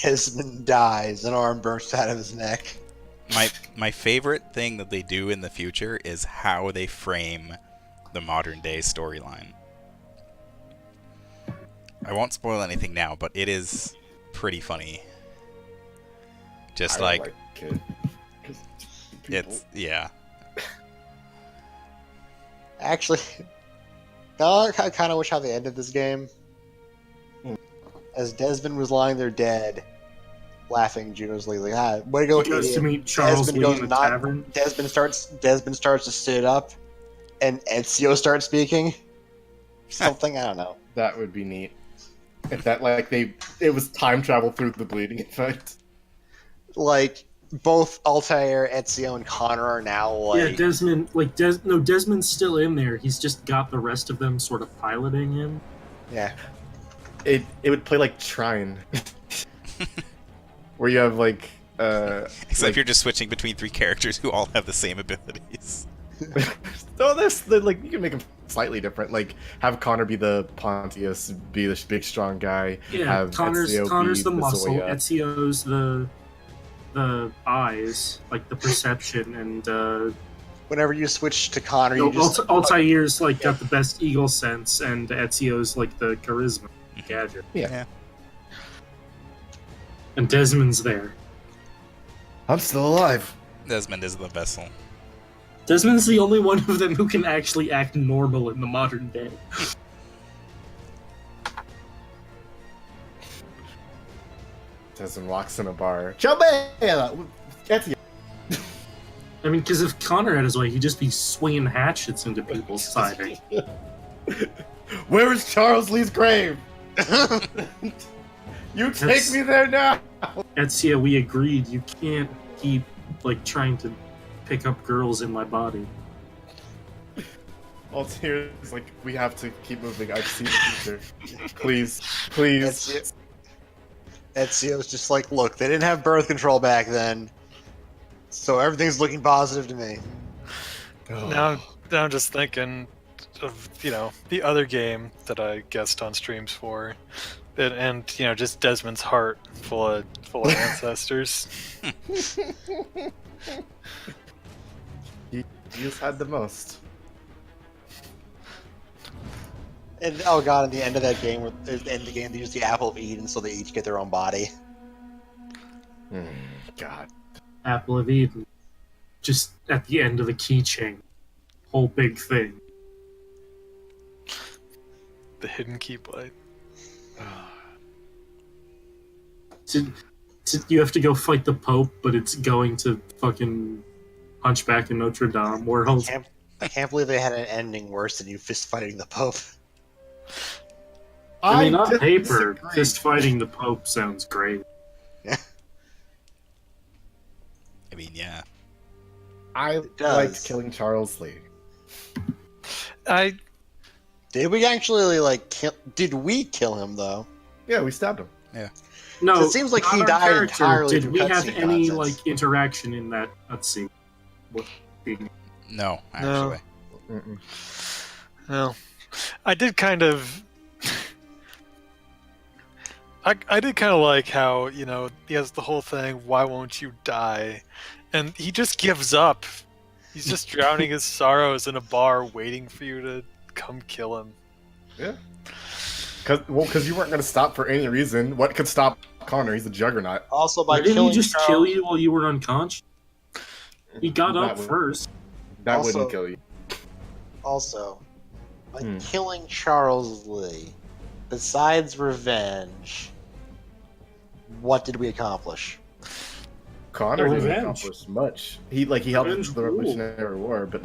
A: Desmond dies, an arm bursts out of his neck.
C: My favorite thing that they do in the future is how they frame the modern day storyline. I won't spoil anything now, but it is pretty funny. Just like
B: it.
C: It's yeah.
A: Actually, I kind of wish how they ended this game. As Desmond was lying there dead, laughing, Juno's like, way to go,
D: he goes
A: idiot.
D: to meet Charles Lee in the tavern.
A: Desmond starts to sit up, and Ezio starts speaking. Something, I don't know.
B: That would be neat. If that, it was time travel through the bleeding effect.
A: Like, both Altair, Ezio, and Connor are now, like...
D: Yeah, Desmond, Desmond's still in there. He's just got the rest of them sort of piloting him.
A: Yeah.
B: It would play like Trine. Where you have,
C: except you're just switching between 3 characters who all have the same abilities.
B: No, you can make them slightly different. Like, have Connor be the Pontius, be the big strong guy.
D: Yeah,
B: have
D: Connor's the muscle,
B: Zoya.
D: Ezio's the eyes, like the perception, and
A: whenever you switch to Connor, you just...
D: Altair's got the best eagle sense, and Ezio's the charisma gadget.
B: Yeah.
D: And Desmond's there.
B: I'm still alive.
C: Desmond is the vessel.
D: Desmond's the only one of them who can actually act normal in the modern day.
B: Desmond walks in a bar. Ezio.
D: I mean, because if Connor had his way, he'd just be swinging hatchets into people's siding.
B: Where is Charles Lee's grave? You take me there now.
D: Ezio, we agreed. You can't keep trying to pick up girls in my body.
B: Altair is we have to keep moving. I've seen the future. Please.
A: Ezio's just look, they didn't have birth control back then, so everything's looking positive to me.
E: Now I'm just thinking of the other game that I guessed on streams for, and just Desmond's heart full of ancestors.
B: He just had the most.
A: And oh god, at the end of that game, they use the Apple of Eden, so they each get their own body.
B: God.
D: Apple of Eden. Just at the end of the keychain. Whole big thing.
E: The hidden keyblade.
D: You have to go fight the Pope, but it's going to fucking Hunchback in Notre Dame world.
A: I can't believe they had an ending worse than you fist fighting the Pope.
D: I mean, on paper, fist fighting the Pope sounds great.
A: Yeah.
C: I mean, yeah.
B: I liked killing Charles Lee.
A: Did we actually Did we kill him though?
B: Yeah, we stabbed him.
C: Yeah.
D: No,
A: it seems like he
D: not our
A: died
D: character.
A: entirely.
D: Did we have
A: cutscene
D: any
A: content.
D: interaction in that cutscene?
C: No, actually.
E: No. I did kind of. I did kind of like how he has the whole thing. Why won't you die? And he just gives up. He's just drowning his sorrows in a bar, waiting for you to come kill him.
B: Yeah. Because you weren't going to stop for any reason. What could stop Connor? He's a juggernaut.
A: Also, by
D: didn't
A: killing
D: he just
A: Charles...
D: kill you while you were unconscious? He got
B: That
D: up
B: would-
D: first.
B: That
A: Also-
B: wouldn't kill you.
A: Also, by killing Charles Lee, besides revenge, what did we accomplish?
B: Connor didn't
D: Revenge.
B: accomplish much. He helped
D: Revenge
B: the
D: rule.
B: Revolutionary War, but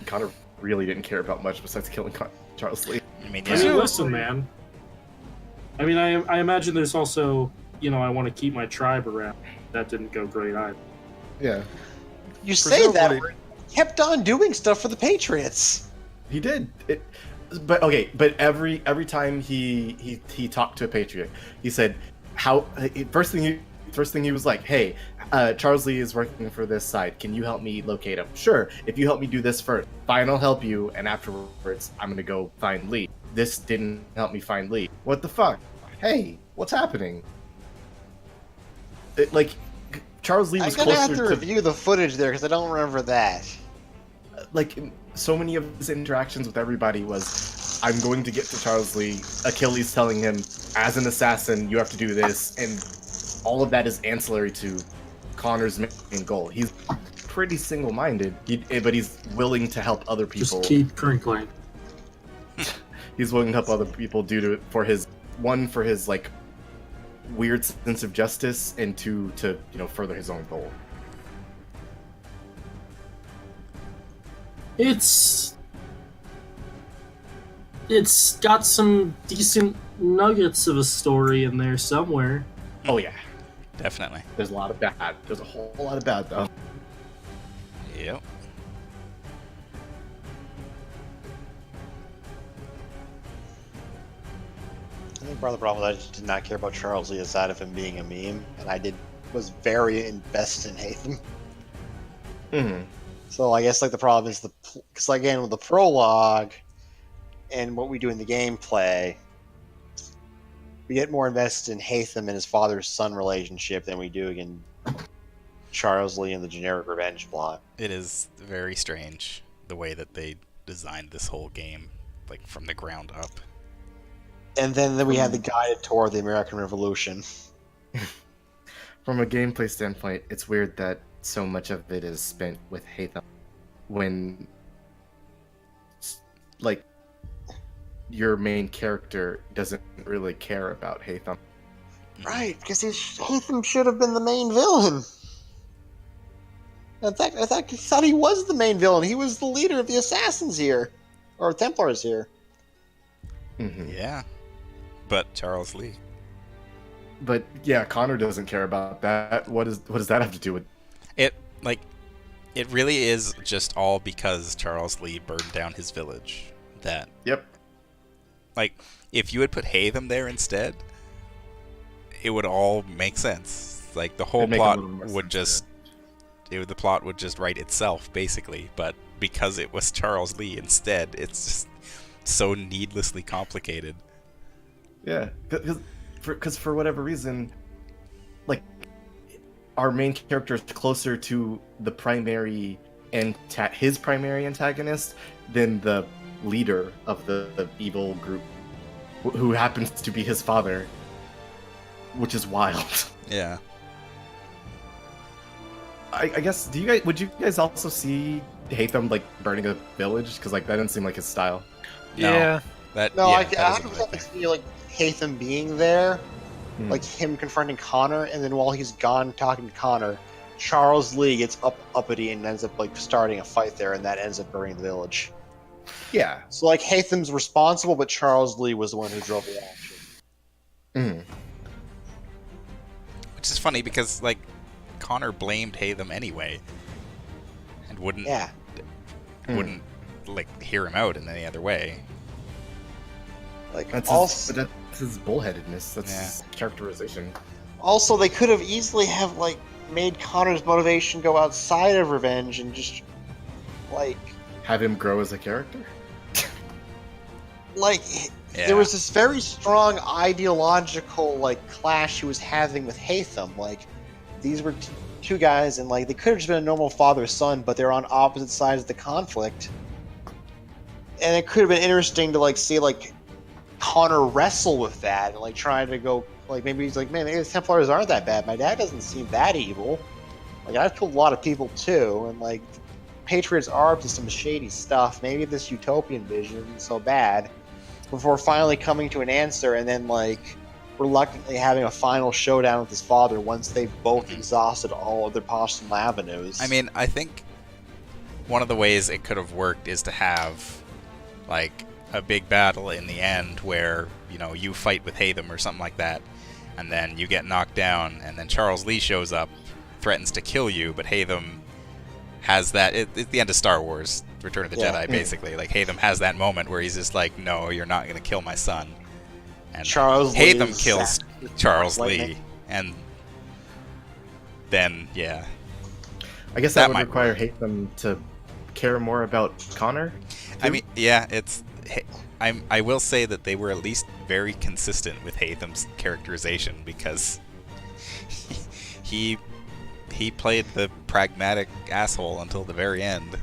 B: Connor really didn't care about much besides killing Charles Lee.
C: I mean,
D: I mean, listen, man. I mean, I imagine there's also, I want to keep my tribe around. That didn't go great either.
B: Yeah.
A: You say that,
E: Presumably-
A: he kept on doing stuff for the Patriots.
B: He did. But every time he talked to a patriot, he said first thing he was like, "Hey, Charles Lee is working for this side. Can you help me locate him?" Sure. If you help me do this first, fine, I'll help you. And afterwards, I'm gonna go find Lee. This didn't help me find Lee. What the fuck? Hey, what's happening? Charles Lee
A: I'm
B: was
A: gonna have
B: closer
A: to review the footage there because I don't remember that.
B: So many of his interactions with everybody was, I'm going to get to Charles Lee, Achilles telling him, as an assassin, you have to do this, and all of that is ancillary to Connor's main goal. He's pretty single-minded, but he's willing to help other people.
D: Just keep crinkling.
B: He's willing to help other people for his weird sense of justice, and two, to further his own goal.
D: It's got some decent nuggets of a story in there somewhere.
B: Oh yeah,
C: definitely.
B: There's a lot of bad. There's a whole lot of bad though.
C: Yep.
A: I think part of the problem is I just did not care about Charles Lee aside of him being a meme, and I was very invested in Hatham.
B: Mm-hmm.
A: So I guess the problem is because again with the prologue and what we do in the gameplay, we get more invested in Hatham and his father-son relationship than we do in Charles Lee and the generic revenge plot.
C: It is very strange the way that they designed this whole game, from the ground up.
A: And then we had the guided tour of the American Revolution.
B: From a gameplay standpoint, it's weird that so much of it is spent with Hatham when your main character doesn't really care about Hatham.
A: Right, because Hatham should have been the main villain. In fact, I thought he was the main villain. He was the leader of the assassins here, or Templars here.
B: Mm-hmm.
C: Yeah, but Charles Lee.
B: But yeah, Connor doesn't care about that. What does that have to do with
C: it? It really is just all because Charles Lee burned down his village.
B: Yep.
C: If you had put Hatham there instead, it would all make sense. The whole plot would just the plot would just write itself basically. But because it was Charles Lee instead, it's just so needlessly complicated.
B: Yeah, because for whatever reason, like our main character is closer to the primary and his primary antagonist than the leader of the evil group, who happens to be his father, which is wild.
C: Yeah.
B: I guess would you guys also hate them like burning a village, because like that didn't seem like his style.
E: Yeah.
A: I can see like Hatham being there, like him confronting Connor, and then while he's gone talking to Connor, Charles Lee gets uppity and ends up like starting a fight there, and that ends up burning the village.
B: Yeah.
A: So like Hatham's responsible, but Charles Lee was the one who drove the action.
C: Which is funny because like Connor blamed Hatham anyway, and wouldn't like hear him out in any other way.
A: Like
B: that's his bullheadedness. That's his characterization.
A: Also, they could have easily have like made Connor's motivation go outside of revenge and just like
B: have him grow as a character.
A: Like there was this very strong ideological like clash he was having with Hatham. Like these were two guys, and like they could have just been a normal father-son, but they're on opposite sides of the conflict. And it could have been interesting to like see like Connor wrestle with that and like try to go like maybe he's like, man, maybe the Templars aren't that bad. My dad doesn't seem that evil. Like I've killed a lot of people too, and like Patriots are up to some shady stuff. Maybe this utopian vision isn't so bad. Before finally coming to an answer, and then like reluctantly having a final showdown with his father once they've both exhausted all other possible avenues.
C: I mean, I think one of the ways it could have worked is to have like a big battle in the end where, you know, you fight with Hatham or something like that, and then you get knocked down, and then Charles Lee shows up, threatens to kill you, but Hatham has that. It's the end of Star Wars, Return of the Jedi, basically. Like Hatham has that moment where he's just like, "No, you're not going to kill my son." And Hatham kills Charles Lee, and then
B: I guess that would require Hatham to care more about Connor.
C: I mean, I will say that they were at least very consistent with Hatham's characterization, because he played the pragmatic asshole until the very end.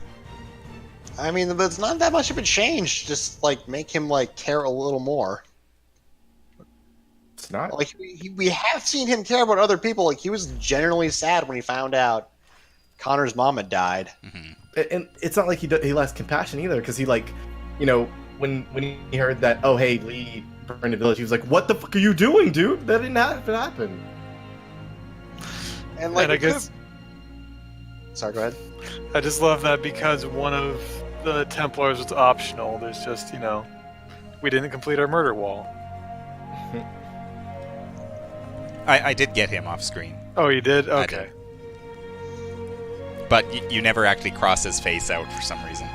A: I mean, but it's not that much of a change. Just like make him like care a little more.
B: It's not
A: like we have seen him care about other people. Like he was generally sad when he found out Connor's mom had died.
B: And it's not like he lost compassion either, because he like, you know, when he heard that, oh hey, Lee burned the village, he was like, what the fuck are you doing, dude? That didn't happen.
A: And like,
E: and I guess.
A: Sorry, go ahead.
E: I just love that because one of the Templars was optional. There's just, you know, we didn't complete our murder wall.
C: I did get him off screen.
E: Oh, you did? Okay.
C: But you never actually cross his face out for some reason.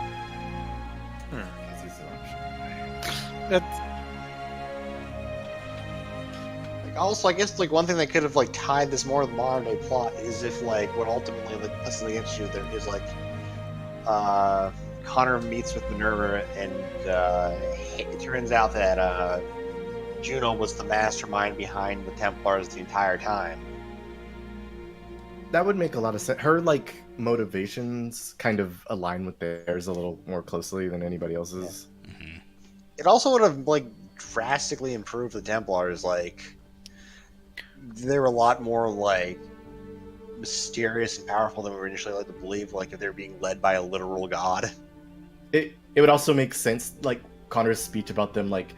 A: Also, I guess like one thing that could have like tied this more to the modern day plot is if like what ultimately like that's the issue there is like Connor meets with Minerva, and it turns out that Juno was the mastermind behind the Templars the entire time.
B: That would make a lot of sense. Her like motivations kind of align with theirs a little more closely than anybody else's.
A: It also would have like drastically improved the Templars. Like they were a lot more like mysterious and powerful than we were initially led to believe. Like if they're being led by a literal god.
B: It would also make sense, like Connor's speech about them, like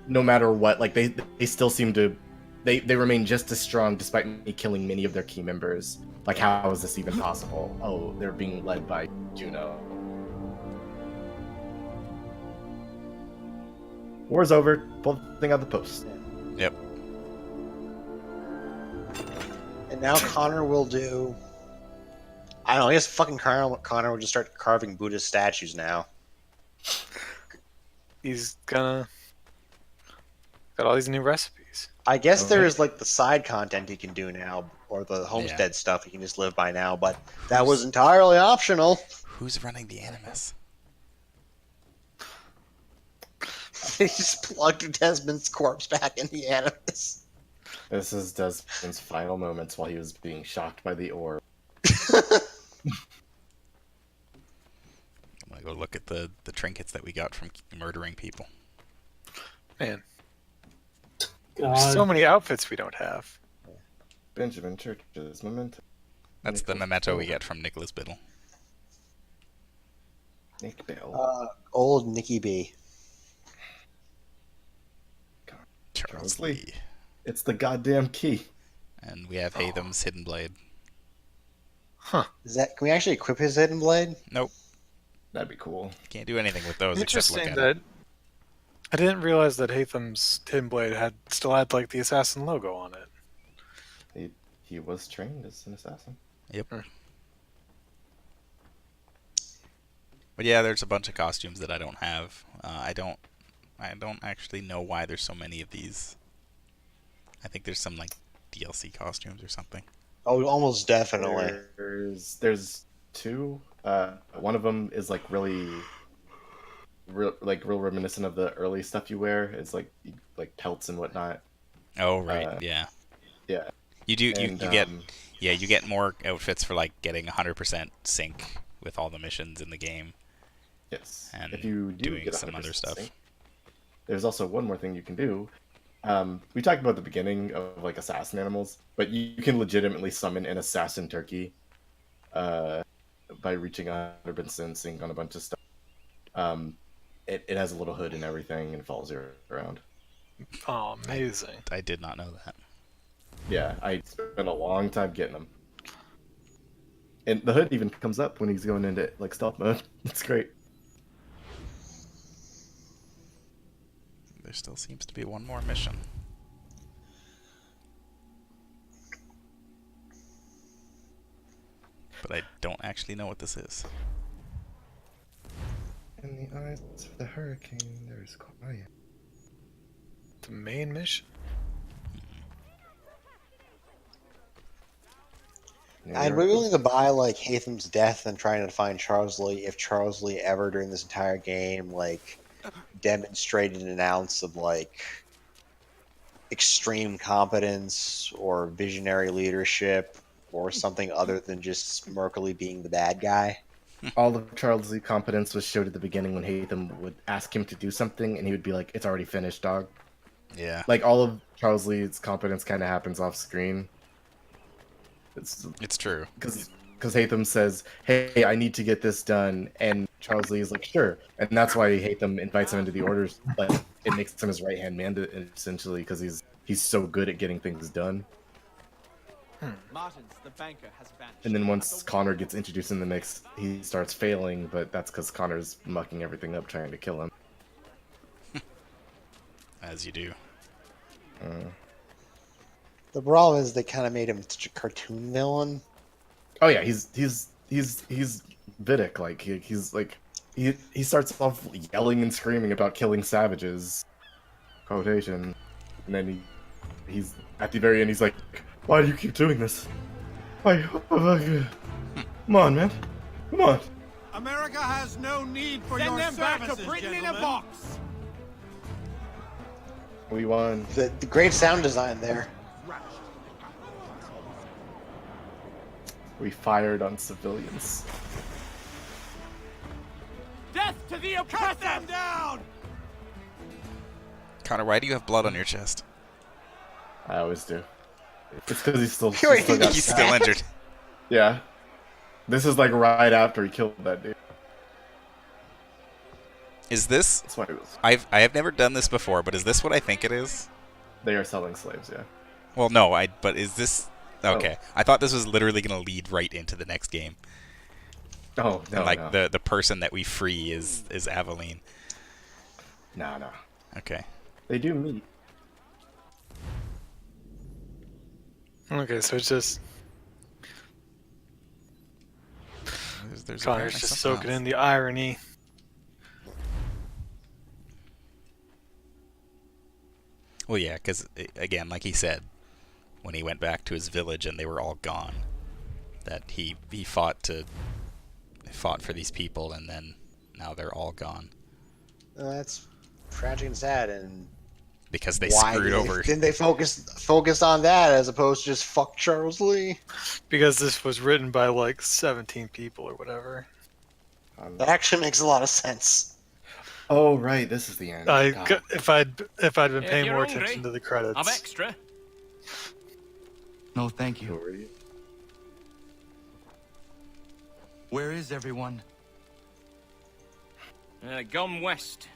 B: no matter what, like they still seem to they remain just as strong despite me killing many of their key members. Like how is this even possible? Oh, they're being led by Juno. War's over. Pull the thing out the post.
C: Yep.
A: And now Connor will do. I don't know. I guess fucking Connor will just start carving Buddhist statues now.
E: He's gonna got all these new recipes.
A: I guess there's like the side content he can do now, or the homestead stuff he can just live by now. But that was entirely optional.
C: Who's running the Animus?
A: They just plugged Desmond's corpse back in the Animus.
B: This is Desmond's final moments while he was being shocked by the orb.
C: I'm gonna go look at the trinkets that we got from murdering people.
E: Man.
D: God.
E: There's so many outfits we don't have.
B: Benjamin Church's memento.
C: That's the memento we get from Nicholas Biddle.
B: Nick Bill.
A: Old Nicky B.
C: Charles Lee.
B: It's the goddamn key.
C: And we have Hatham's Hidden Blade.
E: Huh.
A: Can we actually equip his Hidden Blade?
C: Nope.
B: That'd be cool.
C: Can't do anything with those except look
E: Interesting
C: at
E: that
C: it.
E: I didn't realize that Hatham's Hidden Blade still had like the assassin logo on it.
B: He was trained as an assassin.
C: Yep. But yeah, there's a bunch of costumes that I don't have. I don't actually know why there's so many of these. I think there's some like DLC costumes or something.
A: Oh, almost definitely.
B: There's two. One of them is like real reminiscent of the early stuff you wear. It's like pelts and whatnot.
C: Oh right, yeah.
B: Yeah.
C: You do you get more outfits for like getting 100% sync with all the missions in the game.
B: Yes.
C: And
B: if you
C: doing some other stuff.
B: Sync, there's also one more thing you can do. We talked about the beginning of like assassin animals, but you can legitimately summon an assassin turkey by reaching 100% sync on a bunch of stuff. It has a little hood and everything and follows you around.
E: Oh, amazing.
C: I did not know that.
B: Yeah, I spent a long time getting them. And the hood even comes up when he's going into like stealth mode. It's great.
C: There still seems to be one more mission. But I don't actually know what this is.
B: In the eyes of the hurricane, there's quiet.
E: The main mission?
A: I'd be willing to buy like Hatham's death and trying to find Charles Lee if Charles Lee ever during this entire game like demonstrated an ounce of like extreme competence or visionary leadership or something other than just smirkily being the bad guy.
B: All of Charles' Lee competence was showed at the beginning when Hatham would ask him to do something and he would be like, "It's already finished, dog."
C: Yeah.
B: Like all of Charles Lee's competence kind of happens off screen.
C: It's true.
B: Because Hatham says, "Hey, I need to get this done," and Charles Lee is like, "Sure," and that's why Hatham invites him into the orders. But it makes him his right hand man, essentially, because he's so good at getting things done.
S: Martins, the banker, has vanished.
B: And then once Connor gets introduced in the mix, he starts failing, but that's because Connor's mucking everything up, trying to kill him.
C: As you do.
A: The problem is they kind of made him such a cartoon villain.
B: Oh yeah, he's Vidic. Like he's like he starts off yelling and screaming about killing savages, quotation, and then he's at the very end. He's like, "Why do you keep doing this? Why? Come on, man, come on."
S: America has no need for your services, back to Britain in a box.
B: We won.
A: The great sound design there.
B: We fired on civilians.
S: Death to the oppressor! Cut them down!
C: Connor, why do you have blood on your chest?
B: I always do. It's because he's still
C: He's still injured.
B: Yeah. This is like right after he killed that dude.
C: Is this?
B: That's why it was.
C: I have never done this before, but is this what I think it is?
B: They are selling slaves, yeah.
C: Well, no, but is this okay? I thought this was literally going to lead right into the next game.
B: Oh no!
C: And like
B: no.
C: the person that we free is Aveline.
B: No.
C: Okay.
B: They do meet.
E: Okay, so it's just
C: there's
E: Connor's just soaking in the irony.
C: Well, yeah, because again, like he said, when he went back to his village and they were all gone, that he fought for these people, and then now they're all gone.
A: That's tragic and sad, and
C: because they
A: why
C: screwed over.
A: Didn't they focus on that as opposed to just fuck Charles Lee?
E: Because this was written by like 17 people or whatever.
A: That actually makes a lot of sense.
B: Oh right, this is the end.
E: If I'd been
G: If
E: paying
G: you're
E: more
G: hungry,
E: attention to the credits.
G: I've extra.
I: No, thank you. Where is everyone?
G: Gone west.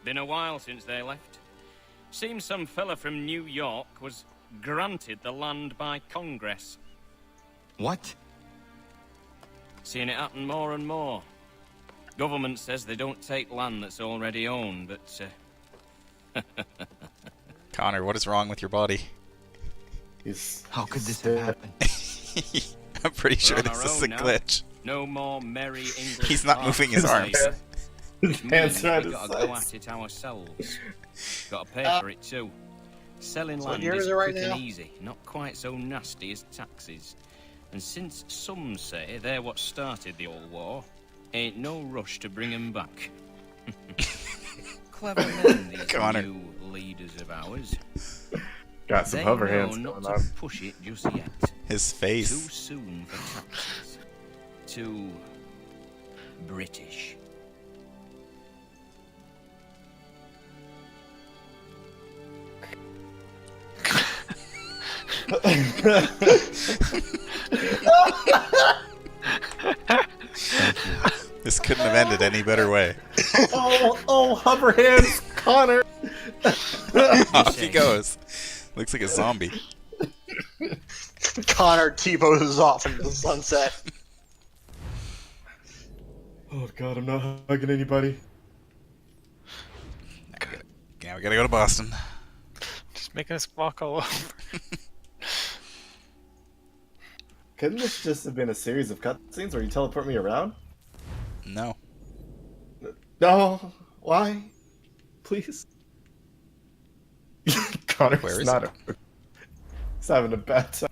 G: Been a while since they left. Seems some fella from New York was granted the land by Congress.
I: What?
G: Seeing it happen more and more. Government says they don't take land that's already owned, but...
C: Connor, what is wrong with your body?
I: How could this have happened?
C: I'm pretty sure
G: We're on
C: this
G: our
C: is a
G: own now.
C: glitch.
G: No more merry English.
C: He's not moving his arms.
G: Which means
B: hands are at
G: we
B: his
G: gotta go
B: sides.
G: at it ourselves. Gotta pay for it too. Selling
A: So
G: land
A: here
G: is
A: is it right
G: quick
A: now?
G: and easy, not quite so nasty as taxes. And since some say they're what started the old war, ain't no rush to bring 'em back. Clever men, these
C: Connor.
G: new leaders of ours.
B: Got some
G: They
B: hover
G: know
B: hands
G: not
B: going
G: to
B: on.
G: push it just yet.
C: His face.
G: Too soon for taxes. Too British.
C: This couldn't have ended any better way.
B: Oh, hover hands, Connor.
C: Off he goes. Looks like a zombie.
A: Connor T-poses off into the sunset.
B: Oh god, I'm not hugging anybody.
C: Now we gotta go to Boston.
E: Just making us walk all over.
B: Couldn't this just have been a series of cutscenes where you teleport me around?
C: No.
B: No. Why? Please. Connor's
C: Where is
B: not.
C: it?
B: He's having a bad time.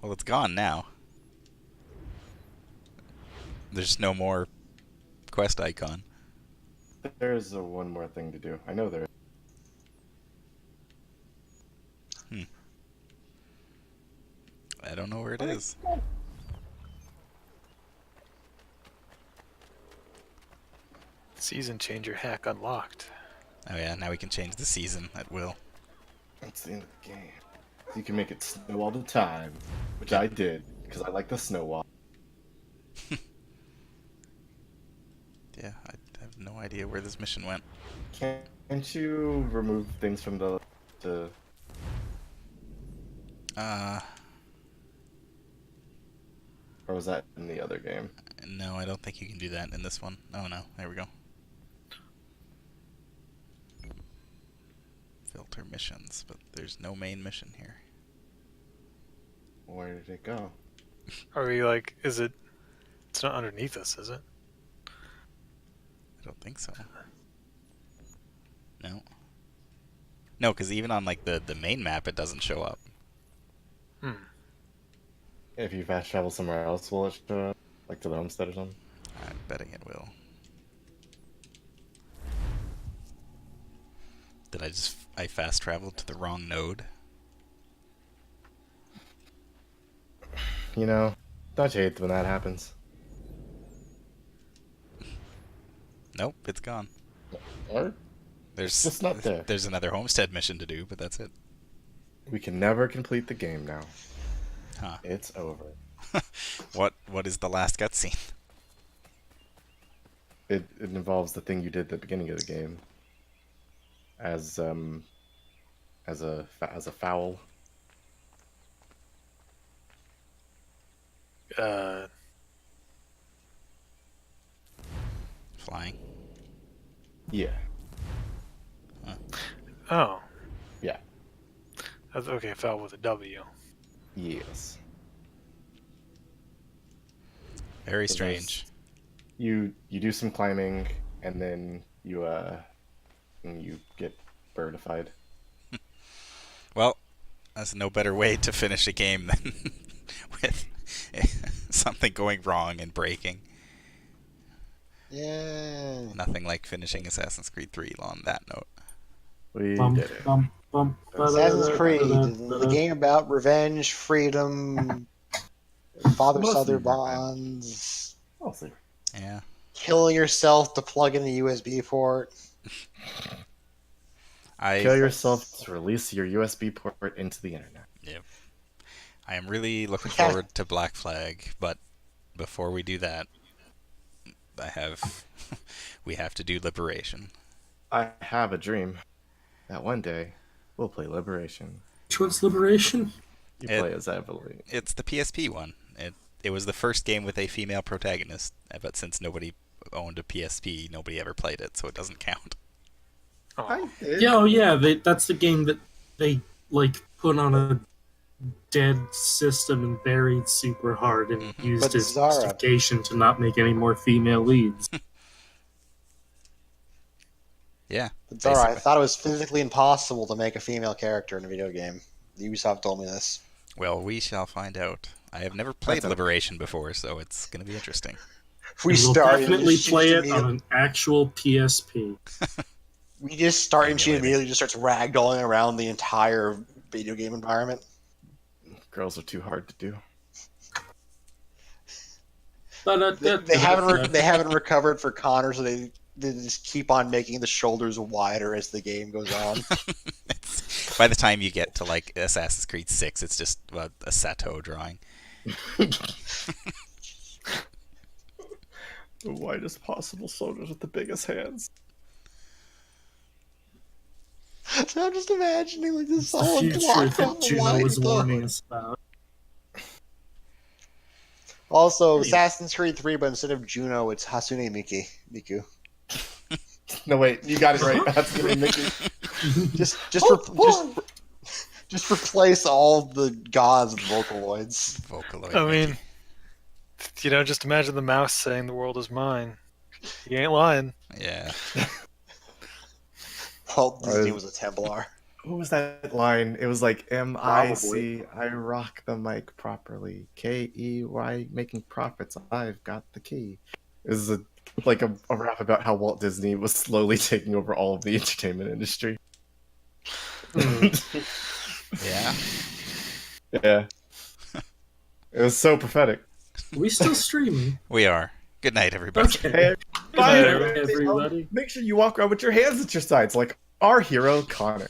C: Well, it's gone now. There's no more quest icon.
B: There's one more thing to do. I know there is.
C: I don't know where it is.
E: Season changer hack unlocked.
C: Oh yeah, now we can change the season at will.
B: That's the end of the game. You can make it snow all the time, which I did because I like the snow wall.
C: Yeah, I have no idea where this mission went.
B: Can't you remove things from the or was that in the other game?
C: No, I don't think you can do that in this one. Oh no, there we go. Filter missions, but there's no main mission here.
B: Where did it go?
E: Are we like, is it, it's not underneath us, is it?
C: I don't think so. No. No, because even on like the main map, it doesn't show up.
B: If you fast travel somewhere else, will it show up? Like to the homestead or something?
C: I'm betting it will. Did I fast traveled to the wrong node?
B: You know, don't you hate when that happens?
C: Nope, it's gone.
B: Or
C: There's
B: just not there.
C: There's another homestead mission to do, but that's it.
B: We can never complete the game now.
C: Huh.
B: It's over.
C: What is the last cutscene?
B: It involves the thing you did at the beginning of the game. As a foul.
C: Flying.
B: Yeah.
C: Huh.
E: Oh.
B: Yeah.
E: That's, okay, fell with a W.
B: Yes.
C: Very
B: So
C: strange.
B: You do some climbing and then you get birdified.
C: Well, that's no better way to finish a game than with something going wrong and breaking.
A: Yeah.
C: Nothing like finishing Assassin's Creed 3 on that note.
B: We did it.
A: Assassin's Creed, the game about revenge, freedom, father-son bonds.
B: Mostly.
C: Yeah.
A: Killing yourself to plug in a USB port.
B: Kill yourself to release your USB port into the internet.
C: Yep. I am really looking forward to Black Flag, but before we do that, we have to do Liberation.
B: I have a dream that one day we'll play Liberation.
D: Which one's Liberation?
B: You play as Evelyn.
C: It's the PSP one. It was the first game with a female protagonist, but since nobody owned a PSP, nobody ever played it, so it doesn't count.
D: Yeah, that's the game that they put on a dead system and buried super hard and used as justification to not make any more female leads.
C: Yeah.
A: It's alright. I thought it was physically impossible to make a female character in a video game. Ubisoft told me this.
C: Well, we shall find out. I have never played Liberation before, so it's going to be interesting.
D: We'll definitely play it on an actual PSP.
A: We just start and she immediately just starts ragdolling around the entire video game environment.
B: Girls are too hard to do.
A: They haven't recovered for Connor, so they just keep on making the shoulders wider as the game goes on.
C: By the time you get to like Assassin's Creed 6, it's just a Sato drawing.
B: The widest possible shoulders with the biggest hands.
A: So I'm just imagining like this solid
D: future
A: block
D: that
A: of
D: Juno
A: white
D: was
A: book.
D: warning us about.
A: Also, Assassin's Creed 3, but instead of Juno, it's Hasune Miku.
B: No, wait, you got it right. Hasune Miku.
A: Just replace all the gods with Vocaloids.
E: I mean, just imagine the mouse saying the world is mine. He ain't lying.
C: Yeah.
A: Well, Disney was a Templar.
B: What was that line? It was like M-I-C, I rock the mic properly. K-E-Y, making profits. I've got the key. It was a rap about how Walt Disney was slowly taking over all of the entertainment industry.
C: Yeah.
B: Yeah. It was so prophetic.
D: Are we still streaming?
C: We are. Good night, everybody.
D: Okay.
B: Bye,
D: everybody.
B: Make sure you walk around with your hands at your sides, like our hero, Connor.